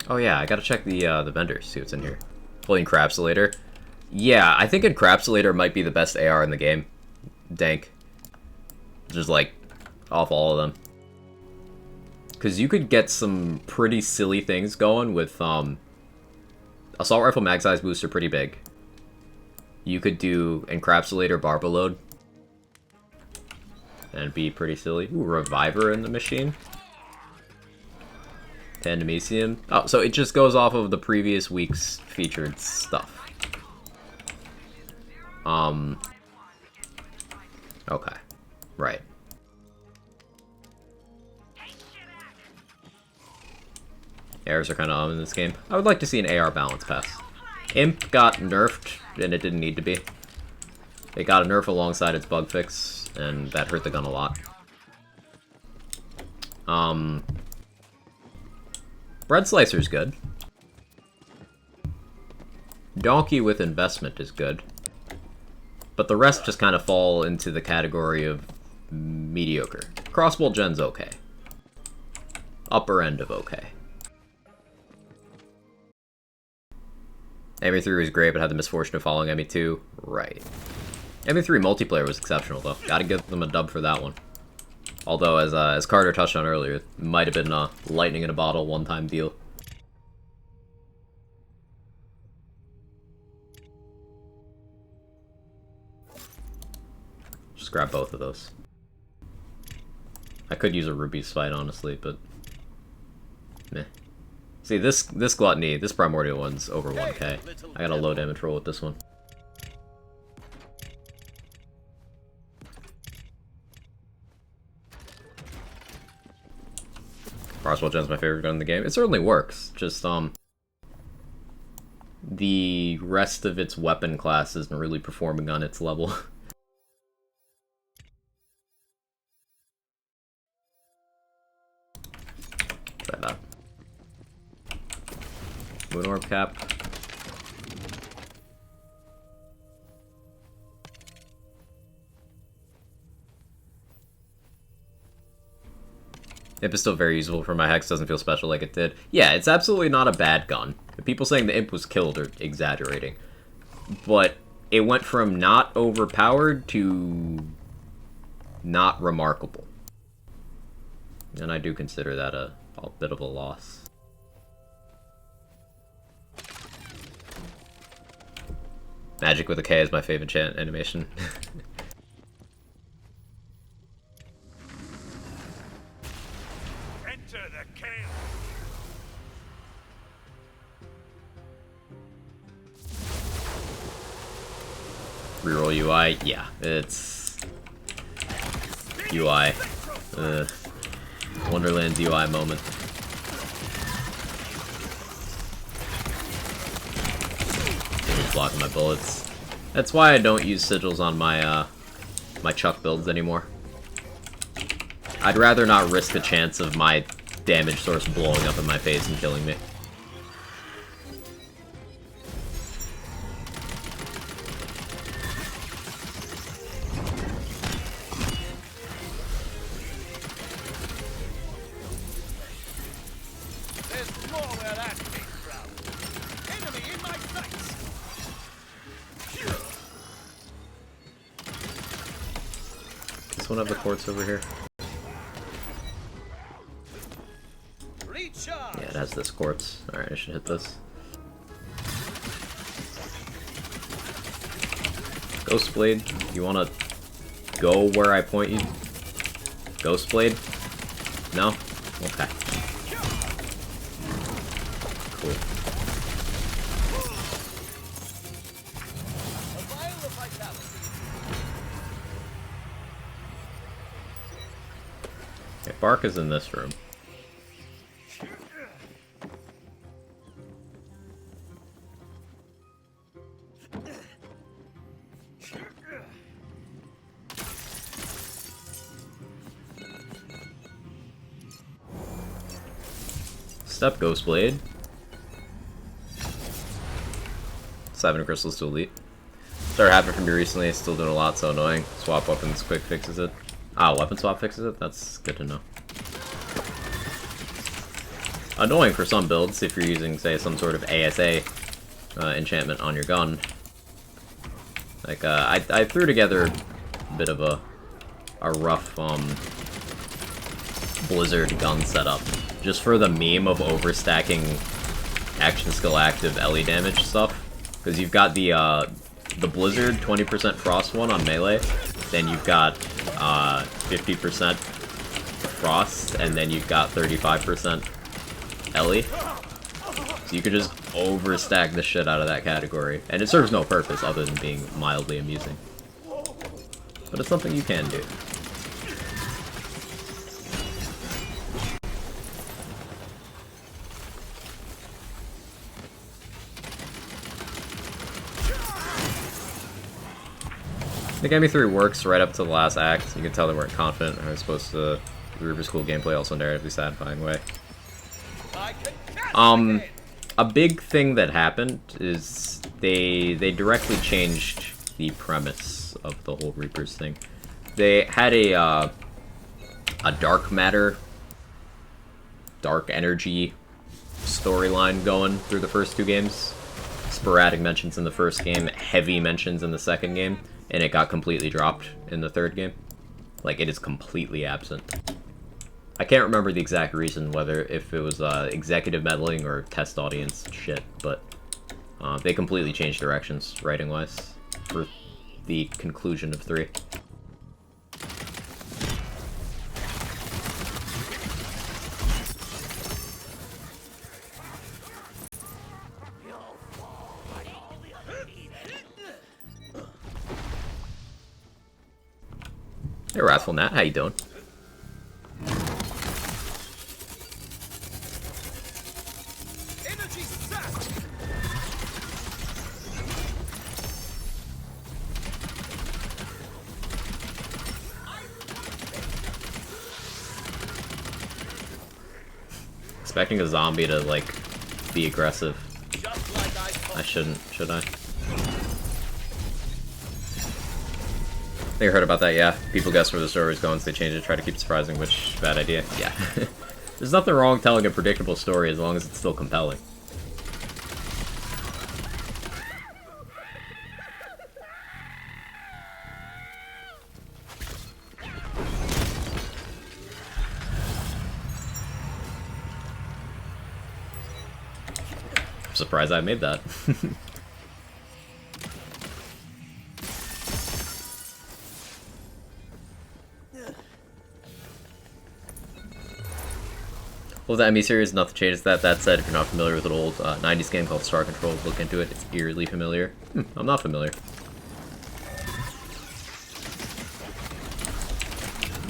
Speaker 3: Oh yeah, I gotta check the vendors, see what's in here. Fully Encapsulator. Yeah, I think Encapsulator might be the best AR in the game. Dank. Just like, off all of them. Because you could get some pretty silly things going with, Assault Rifle mag size boosts are pretty big. You could do Encapsulator Barba Load. And it'd be pretty silly. Ooh, Reviver in the machine. Pandemicium. Oh, so it just goes off of the previous week's featured stuff. Okay. Right. ARs are kind of in this game. I would like to see an AR balance pass. Imp got nerfed, and it didn't need to be. It got a nerf alongside its bug fix, and that hurt the gun a lot. Bread Slicer's good. Donkey with Investment is good. But the rest just kind of fall into the category of mediocre. Crossbow Gen's okay. Upper end of okay. ME3 was great, but had the misfortune of following ME2. Right. ME3 multiplayer was exceptional, though. Gotta give them a dub for that one. Although, as Carter touched on earlier, it might have been a lightning in a bottle one-time deal. Just grab both of those. I could use a Ruby Spite, honestly, but Meh. See, this Gluttony, this Primordial one's over 1k. I got a low damage roll with this one. Crossbow Gen's my favorite gun in the game. It certainly works. Just, the rest of its weapon class isn't really performing on its level. Try that. Moon Orb Cap. Imp is still very useful for my Hex, doesn't feel special like it did. Yeah, it's absolutely not a bad gun. The people saying the Imp was killed are exaggerating. But it went from not overpowered to not remarkable. And I do consider that a bit of a loss. Magic with a K is my favorite chant animation.
Speaker 5: Enter the chaos.
Speaker 3: Reroll UI? Yeah, it's UI. Wonderland's UI moment. Sigil's blocking my bullets. That's why I don't use sigils on my my Chuck builds anymore. I'd rather not risk the chance of my damage source blowing up in my face and killing me.
Speaker 7: There's more where that came from. Enemy in my sights.
Speaker 3: This one have the quartz over here?
Speaker 7: Recharge.
Speaker 3: Yeah, it has this quartz. Alright, I should hit this. Ghostblade, you wanna go where I point you? Ghostblade? No? Okay. Cool.
Speaker 7: A vial of vitality.
Speaker 3: Okay, Bark is in this room. Step Ghostblade. 7 crystals to elite. Started happening for me recently, still doing a lot, so annoying. Swap weapons quick fixes it. Ah, weapon swap fixes it? That's good to know. Annoying for some builds if you're using, say, some sort of ASA enchantment on your gun. Like, I threw together a bit of a rough, Blizzard gun setup. Just for the meme of overstacking action skill active LE damage stuff. Because you've got the Blizzard 20% frost one on melee, then you've got 50% frost, and then you've got 35% LE. So you could just overstack the shit out of that category. And it serves no purpose other than being mildly amusing. But it's something you can do. The Game 3 works right up to the last act. You can tell they weren't confident. I was supposed to Reaper's cool gameplay, also narratively satisfying way. A big thing that happened is they directly changed the premise of the whole Reapers thing. They had a dark matter, dark energy storyline going through the first 2 games. Sporadic mentions in the first game, heavy mentions in the second game. And it got completely dropped in the 3rd game. Like, it is completely absent. I can't remember the exact reason, whether if it was executive meddling or test audience shit, but they completely changed directions, writing-wise, for the conclusion of 3. Hey, Wrathful Nat, how you doing?
Speaker 7: Energy sapped.
Speaker 3: Expecting a zombie to, like, be aggressive.
Speaker 7: Just like I thought.
Speaker 3: I shouldn't, should I? I think I heard about that, yeah. People guess where the story is going, so they change it, try to keep it surprising, which, bad idea. Yeah. There's nothing wrong telling a predictable story as long as it's still compelling. I'm surprised I made that. Well, the ME series, nothing changes that. That said, if you're not familiar with an old 90s game called Star Control, look into it. It's eerily familiar. I'm not familiar.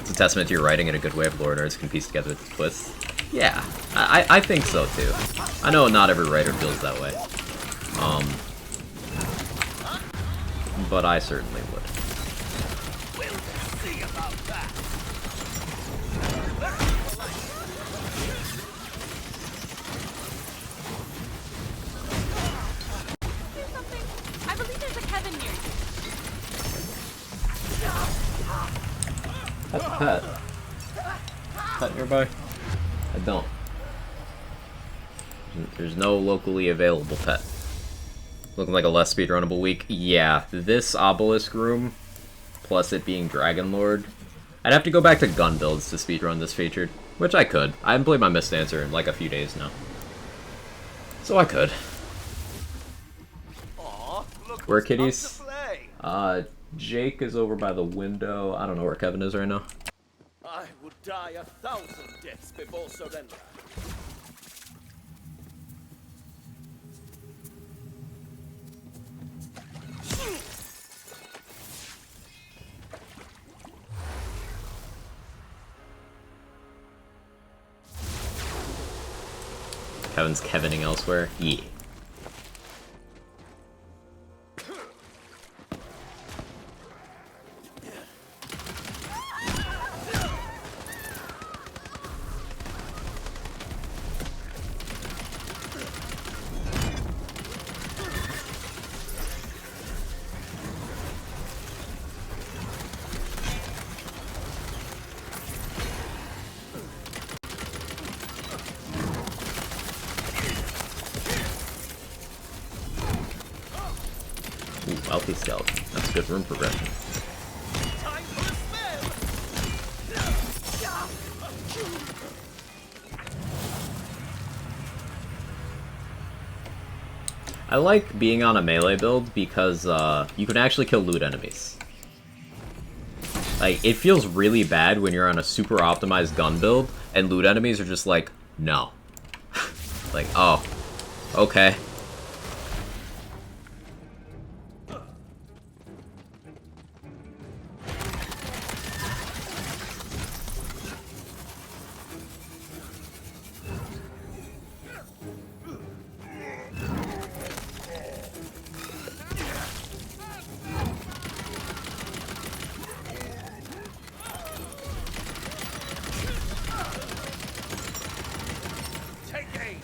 Speaker 3: It's a testament to your writing in a good way if lore nerds can piece together the twists. Yeah, I think so too. I know not every writer feels that way. But I certainly would.
Speaker 7: We'll see about that.
Speaker 4: Here's something. I believe there's a Kevin near you.
Speaker 3: That's a pet. Pet nearby? I don't. There's no locally available pet. Looking like a less speedrunnable week. Yeah, this obelisk room, plus it being Dragon Lord. I'd have to go back to gun builds to speedrun this featured, which I could. I haven't played my Mist Dancer in like a few days now. So I could.
Speaker 7: Aw, look
Speaker 3: Where
Speaker 7: who's
Speaker 3: kitties?
Speaker 7: come to play.
Speaker 3: Jake is over by the window. I don't know where Kevin is right now.
Speaker 7: I would die 1,000 deaths before surrender.
Speaker 3: Kevin's Kevining elsewhere. Yeah. Ooh, wealthy skeleton. That's good room progression.
Speaker 7: Time for a
Speaker 3: I like being on a melee build because you can actually kill loot enemies. Like, it feels really bad when you're on a super optimized gun build and loot enemies are just like, no. Like, oh, okay.
Speaker 7: take aim.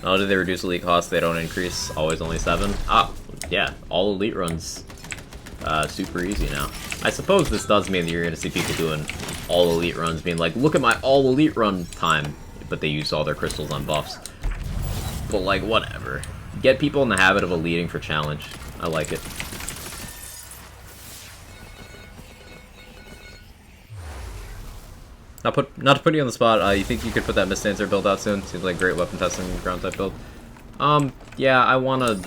Speaker 3: Not only do they reduce elite costs, they don't increase. Always only 7. Ah, yeah, all elite runs. Super easy now. I suppose this does mean that you're gonna see people doing all elite runs, being like, look at my all elite run time, but they use all their crystals on buffs. But like, whatever. Get people in the habit of eliting for challenge. I like it. Not to put you on the spot, you think you could put that Mist Dancer build out soon? Seems like great weapon testing ground type build. Yeah, I wanna...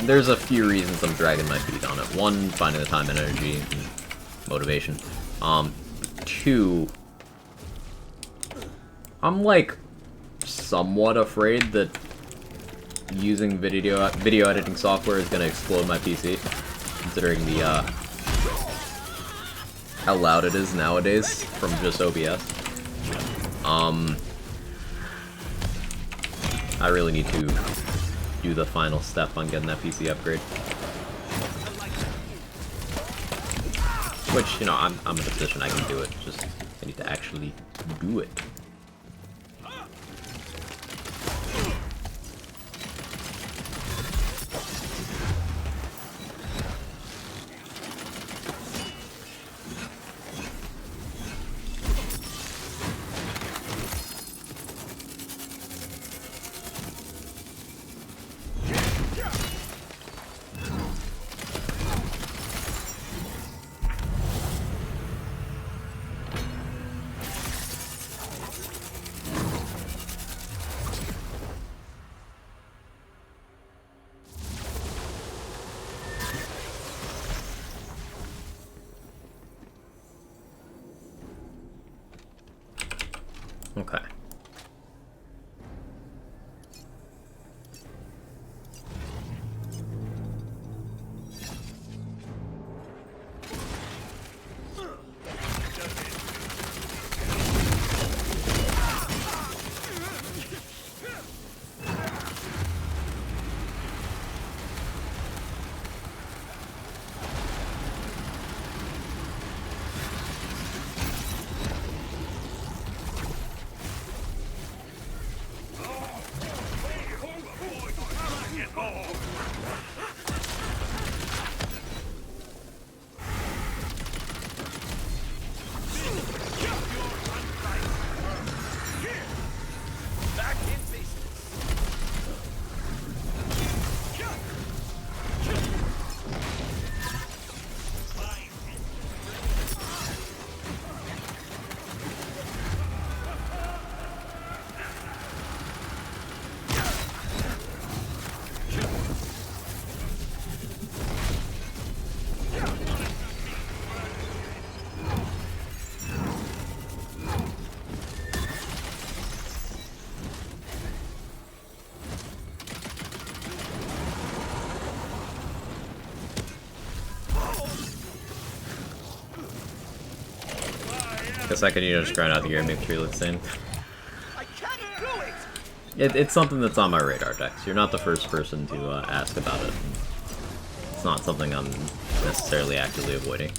Speaker 3: There's a few reasons I'm dragging my feet on it. One, finding the time and energy and motivation. 2, I'm like somewhat afraid that using video editing software is gonna explode my PC, considering the how loud it is nowadays from just OBS. I really need to do the final step on getting that PC upgrade. Which, you know, I'm in a position I can do it, just I need to actually do it. Okay. Guess I could, you know, just grind out the gear and make sure he looks sane. It's something that's on my radar, Dex. You're not the first person to ask about it. It's not something I'm necessarily actively avoiding.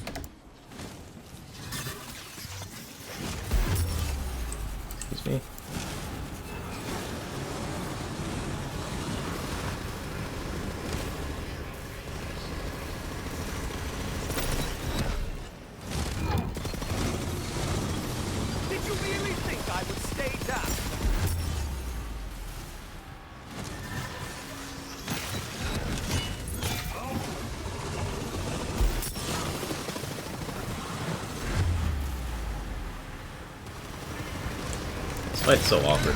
Speaker 3: Excuse me.
Speaker 7: Did you really think I would stay down?
Speaker 3: This fight's so awkward.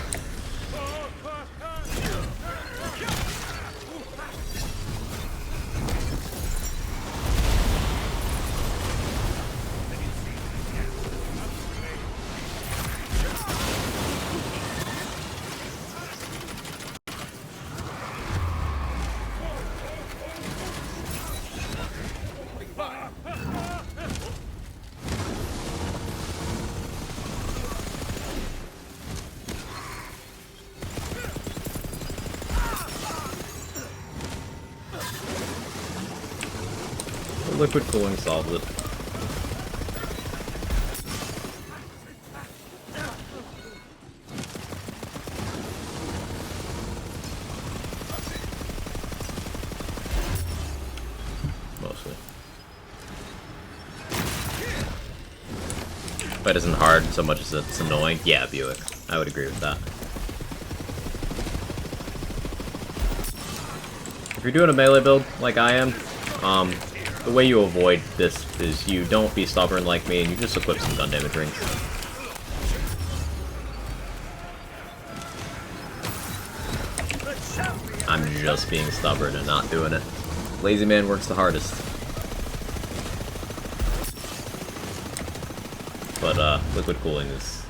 Speaker 3: Liquid cooling solves it. Mostly. Fight isn't hard so much as it's annoying. Yeah, Buick. I would agree with that. If you're doing a melee build like I am, the way you avoid this is you don't be stubborn like me and you just equip some gun damage rings. I'm just being stubborn and not doing it. Lazy man works the hardest. But liquid cooling is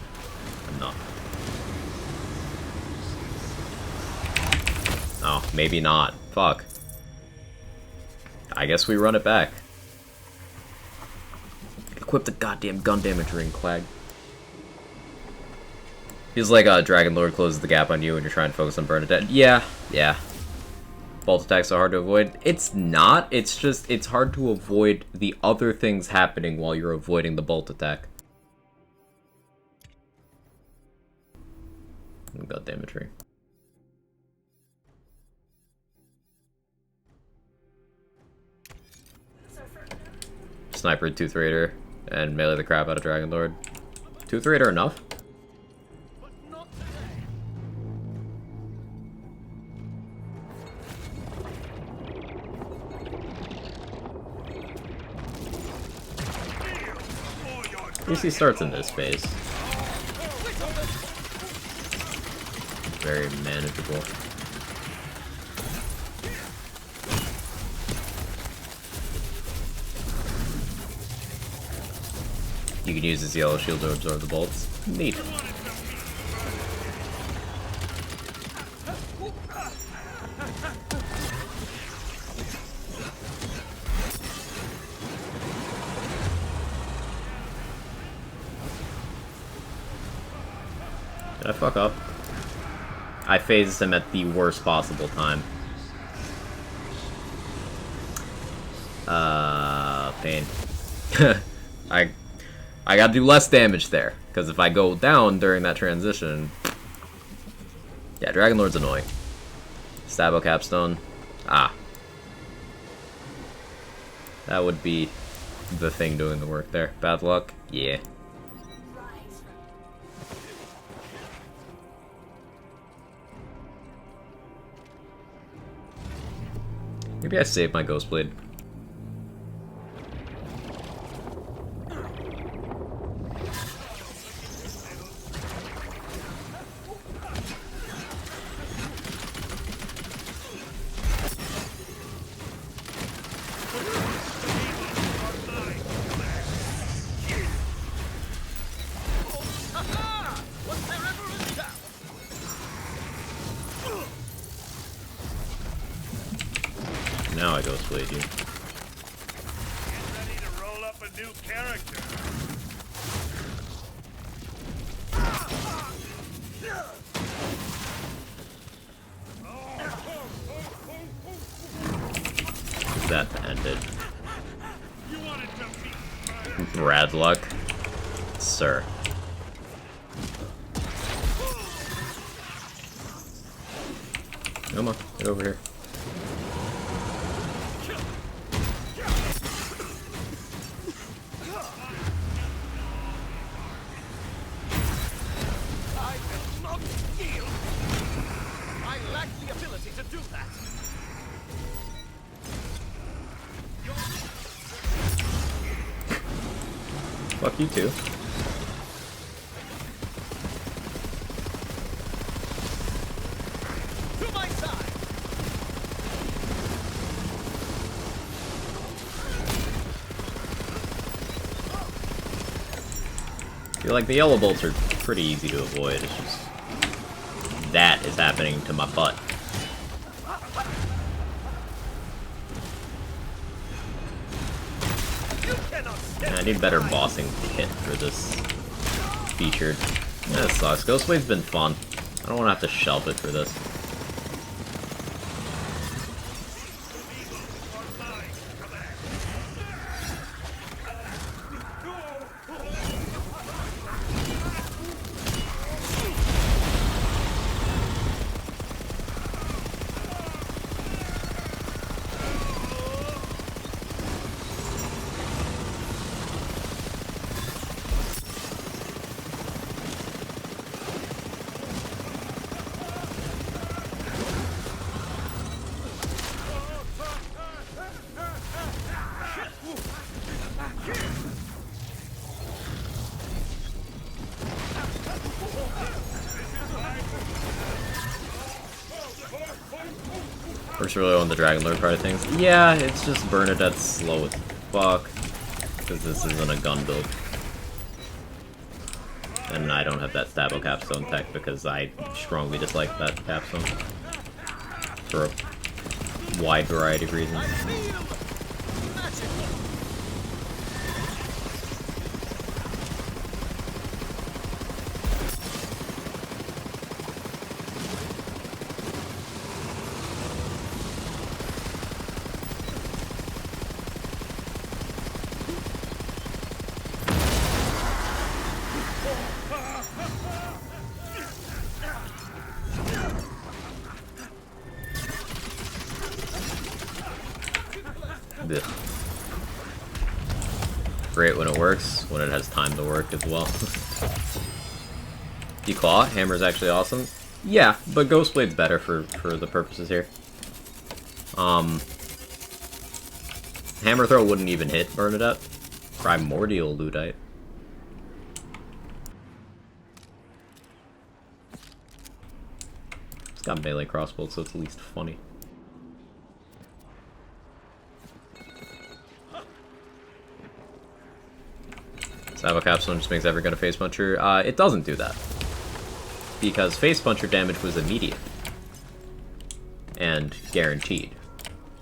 Speaker 3: enough. Oh, maybe not. Fuck. I guess we run it back. Equip the goddamn gun damage ring, Quag. Feels like Dragon Lord closes the gap on you when you're trying to focus on Bernadette. Yeah, yeah. Bolt attacks are hard to avoid. It's not. It's just, it's hard to avoid the other things happening while you're avoiding the bolt attack. Got damage ring. Sniper, Tooth Raider, and melee the crap out of Dragon Lord. Tooth Raider enough? At least he starts in this phase. Very manageable. You can use his yellow shield to absorb the bolts. Neat. Did I fuck up? I phased him at the worst possible time. Pain. I gotta do less damage there, because if I go down during that transition... Yeah, Dragon Lord's annoying. Stabbo Capstone. Ah. That would be the thing doing the work there. Bad luck? Yeah. Maybe I saved my Ghost Blade. Now I Ghost Blade you.
Speaker 5: Get ready to roll up a new character.
Speaker 3: That ended. Brad luck, sir. Come on, get over here. Fuck you too.
Speaker 7: To my side.
Speaker 3: I feel like the yellow bolts are pretty easy to avoid. It's just that is happening to my butt. I need better bossing kit for this featured. That sucks. Ghostblade's been fun. I don't want to have to shelf it for this. Works really well on the Dragon Lord part of things. Yeah, it's just Bernadette's slow as fuck. Because this isn't a gun build. And I don't have that Stabbo Capstone tech because I strongly dislike that capstone. for a wide variety of reasons. Ugh. Great when it works, when it has time to work as well. Declaw, Hammer's actually awesome. Yeah, but Ghostblade's better for the purposes here. Hammer Throw wouldn't even hit Bernadette. Primordial Ludite. It's got melee crossbow, so it's at least funny. Sabo Capstone just makes every gun a Face Puncher. It doesn't do that. Because Face Puncher damage was immediate. And guaranteed.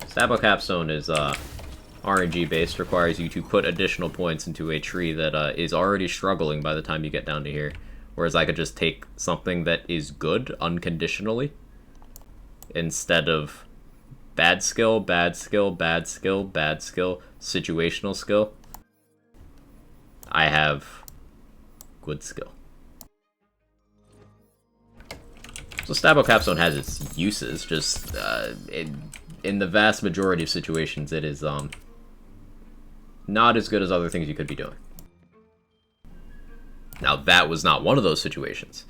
Speaker 3: Sabo Capstone is RNG based, requires you to put additional points into a tree that is already struggling by the time you get down to here. Whereas I could just take something that is good unconditionally instead of bad skill, bad skill, bad skill, bad skill, situational skill. I have good skill. So Stabbo Capstone has its uses, just in the vast majority of situations it is not as good as other things you could be doing. Now that was not one of those situations.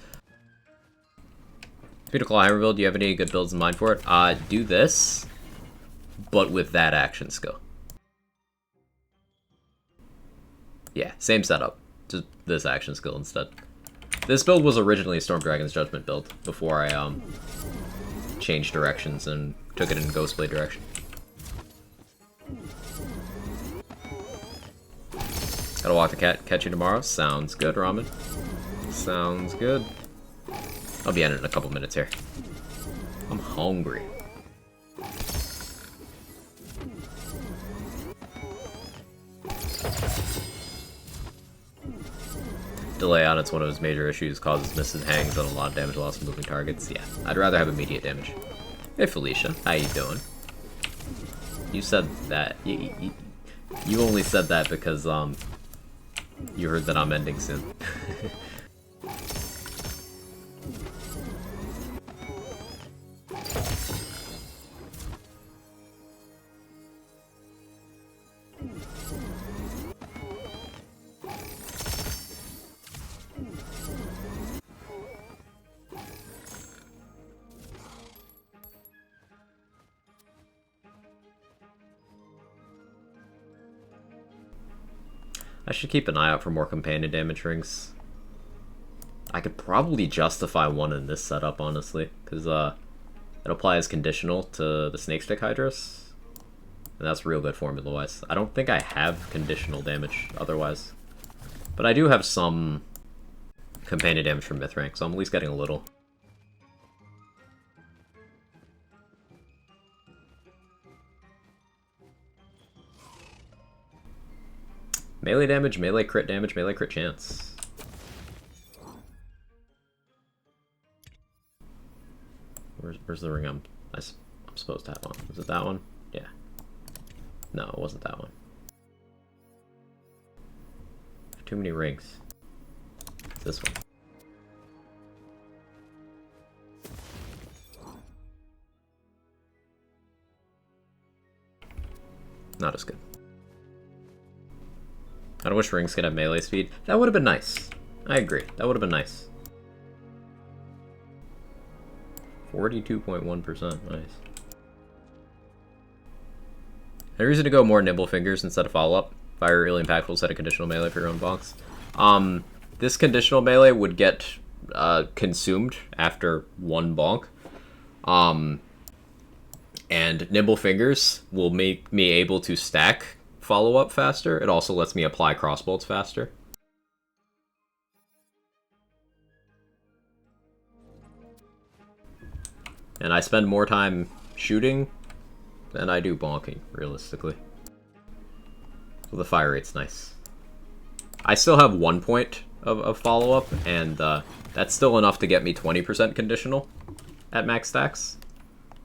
Speaker 3: Speed of Claw Hammer build, do you have any good builds in mind for it? Do this, but with that action skill. Yeah, same setup. Just this action skill instead. This build was originally a Storm Dragon's Judgment build before I changed directions and took it in Ghostblade direction. Gotta walk the cat, catch you tomorrow. Sounds good, Ramen. Sounds good. I'll be ending in a couple minutes here. I'm hungry. Delay on it's one of his major issues, causes misses, hangs, and a lot of damage loss from moving targets. Yeah, I'd rather have immediate damage. Hey Felicia, how you doing? You said that. You only said that because you heard that I'm ending soon. I should keep an eye out for more companion damage rings. I could probably justify one in this setup, honestly, because it applies conditional to the Snake Stick Hydras, and that's real good formula-wise. I don't think I have conditional damage otherwise, but I do have some companion damage from Myth Rank, so I'm at least getting a little. Melee damage, melee crit damage, melee crit chance. Where's the ring I'm supposed to have on? Was it that one? Yeah. No, it wasn't that one. Too many rings. It's this one. Not as good. I wish rings could have melee speed. That would have been nice. I agree. That would have been nice. 42.1%. Nice. A reason to go more nimble fingers instead of follow-up. Fire really impactful, set a conditional melee for your own bonks. This conditional melee would get consumed after one bonk. And nimble fingers will make me able to stack follow-up faster. It also lets me apply crossbolts faster. And I spend more time shooting than I do bonking, realistically. So the fire rate's nice. I still have 1 point of follow-up, and that's still enough to get me 20% conditional at max stacks,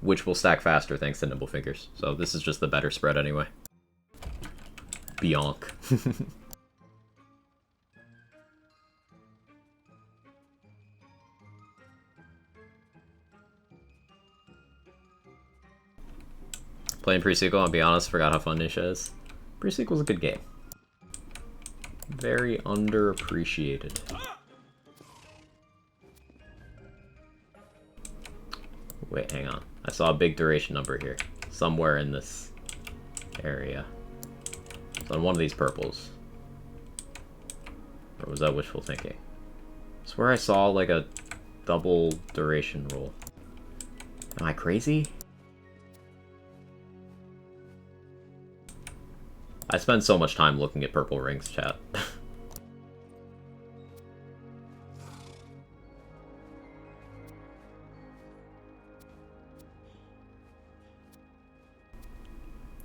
Speaker 3: which will stack faster thanks to nimble fingers. So this is just the better spread anyway. Bionk. Playing pre-sequel, I'll be honest, forgot how fun Nisha is. Pre-sequel's a good game. Very underappreciated. Wait, hang on. I saw a big duration number here. Somewhere in this area. It's on one of these purples. Or was that wishful thinking? I swear I saw like a double duration roll. Am I crazy? I spend so much time looking at purple rings, chat.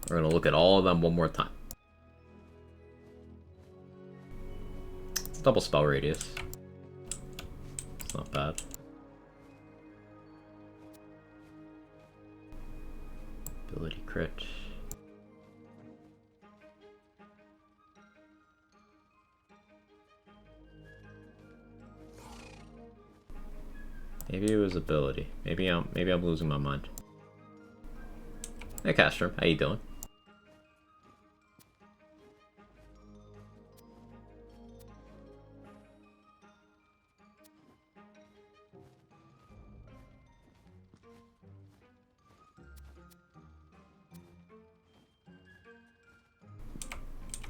Speaker 3: We're gonna look at all of them one more time. It's a double spell radius. It's not bad. Ability crit. Maybe it was ability. Maybe I'm losing my mind. Hey Castrum, how you doing?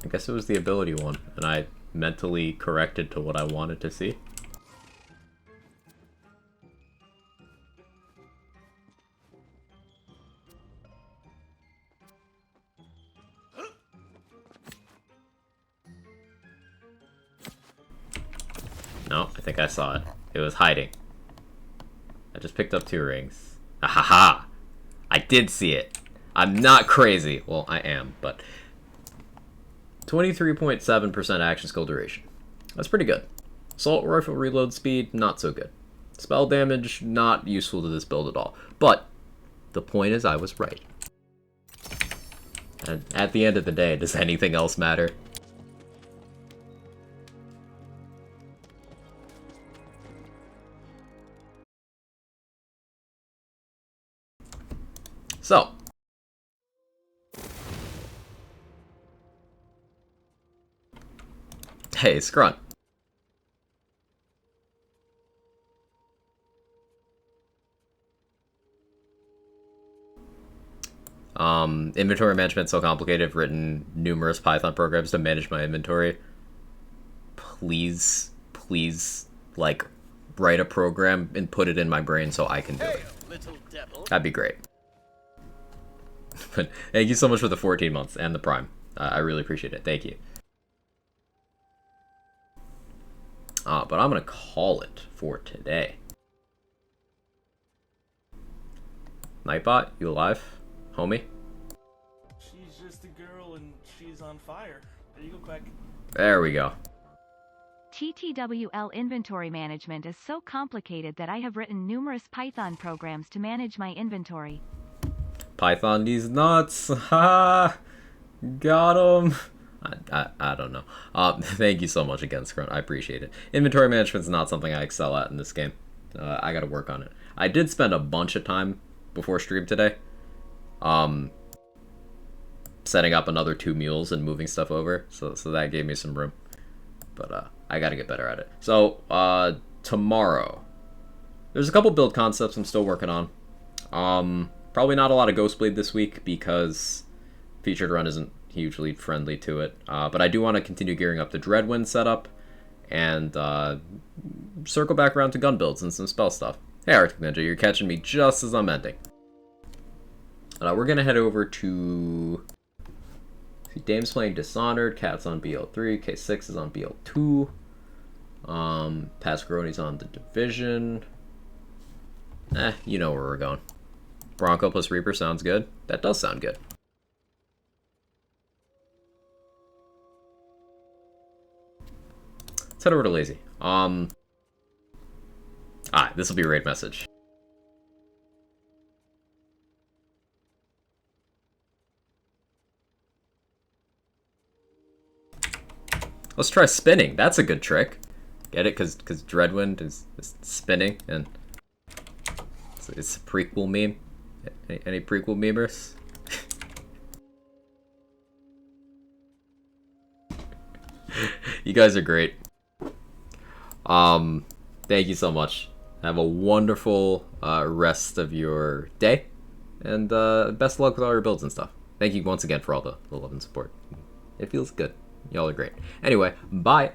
Speaker 3: I guess it was the ability one, and I mentally corrected to what I wanted to see. No, I think I saw it. It was hiding. I just picked up 2 rings. Ahaha! I did see it. I'm not crazy. Well, I am, but 23.7% action skill duration. That's pretty good. Assault rifle reload speed, not so good. Spell damage, not useful to this build at all. But the point is I was right. And at the end of the day, does anything else matter? So, hey, Scrunt. Inventory management so complicated. I've written numerous Python programs to manage my inventory. Please, like, write a program and put it in my brain so I can do it. That'd be great. But thank you so much for the 14 months and the Prime. I really appreciate it. Thank you. But I'm going to call it for today. Nightbot, you alive? Homie?
Speaker 1: She's just a girl and she's on fire. There you go, Quack.
Speaker 3: There we go.
Speaker 2: TTWL inventory management is so complicated that I have written numerous Python programs to manage my inventory.
Speaker 3: Python these nuts. Ha! Got him. I don't know. Thank you so much again, Scrunt. I appreciate it. Inventory management is not something I excel at in this game. I gotta work on it. I did spend a bunch of time before stream today setting up another 2 mules and moving stuff over, so that gave me some room. But I gotta get better at it. So tomorrow, there's a couple build concepts I'm still working on. Probably not a lot of Ghostblade this week because Featured Run isn't hugely friendly to it. But I do want to continue gearing up the Dreadwind setup and circle back around to gun builds and some spell stuff. Hey Arctic Ninja, you're catching me just as I'm ending. We're going to head over to... See, Dame's playing Dishonored, Cat's on BL3, K6 is on BL2, Pascaroni's on The Division. You know where we're going. Bronco plus Reaper sounds good. That does sound good. Let's head over to Lazy. This will be a raid message. Let's try spinning. That's a good trick. Get it? Because Dreadwind is spinning, and it's a prequel meme. Any prequel memers? You guys are great. Thank you so much. Have a wonderful rest of your day, and best of luck with all your builds and stuff. Thank you once again for all the love and support. It feels good. Y'all are great. Anyway, bye.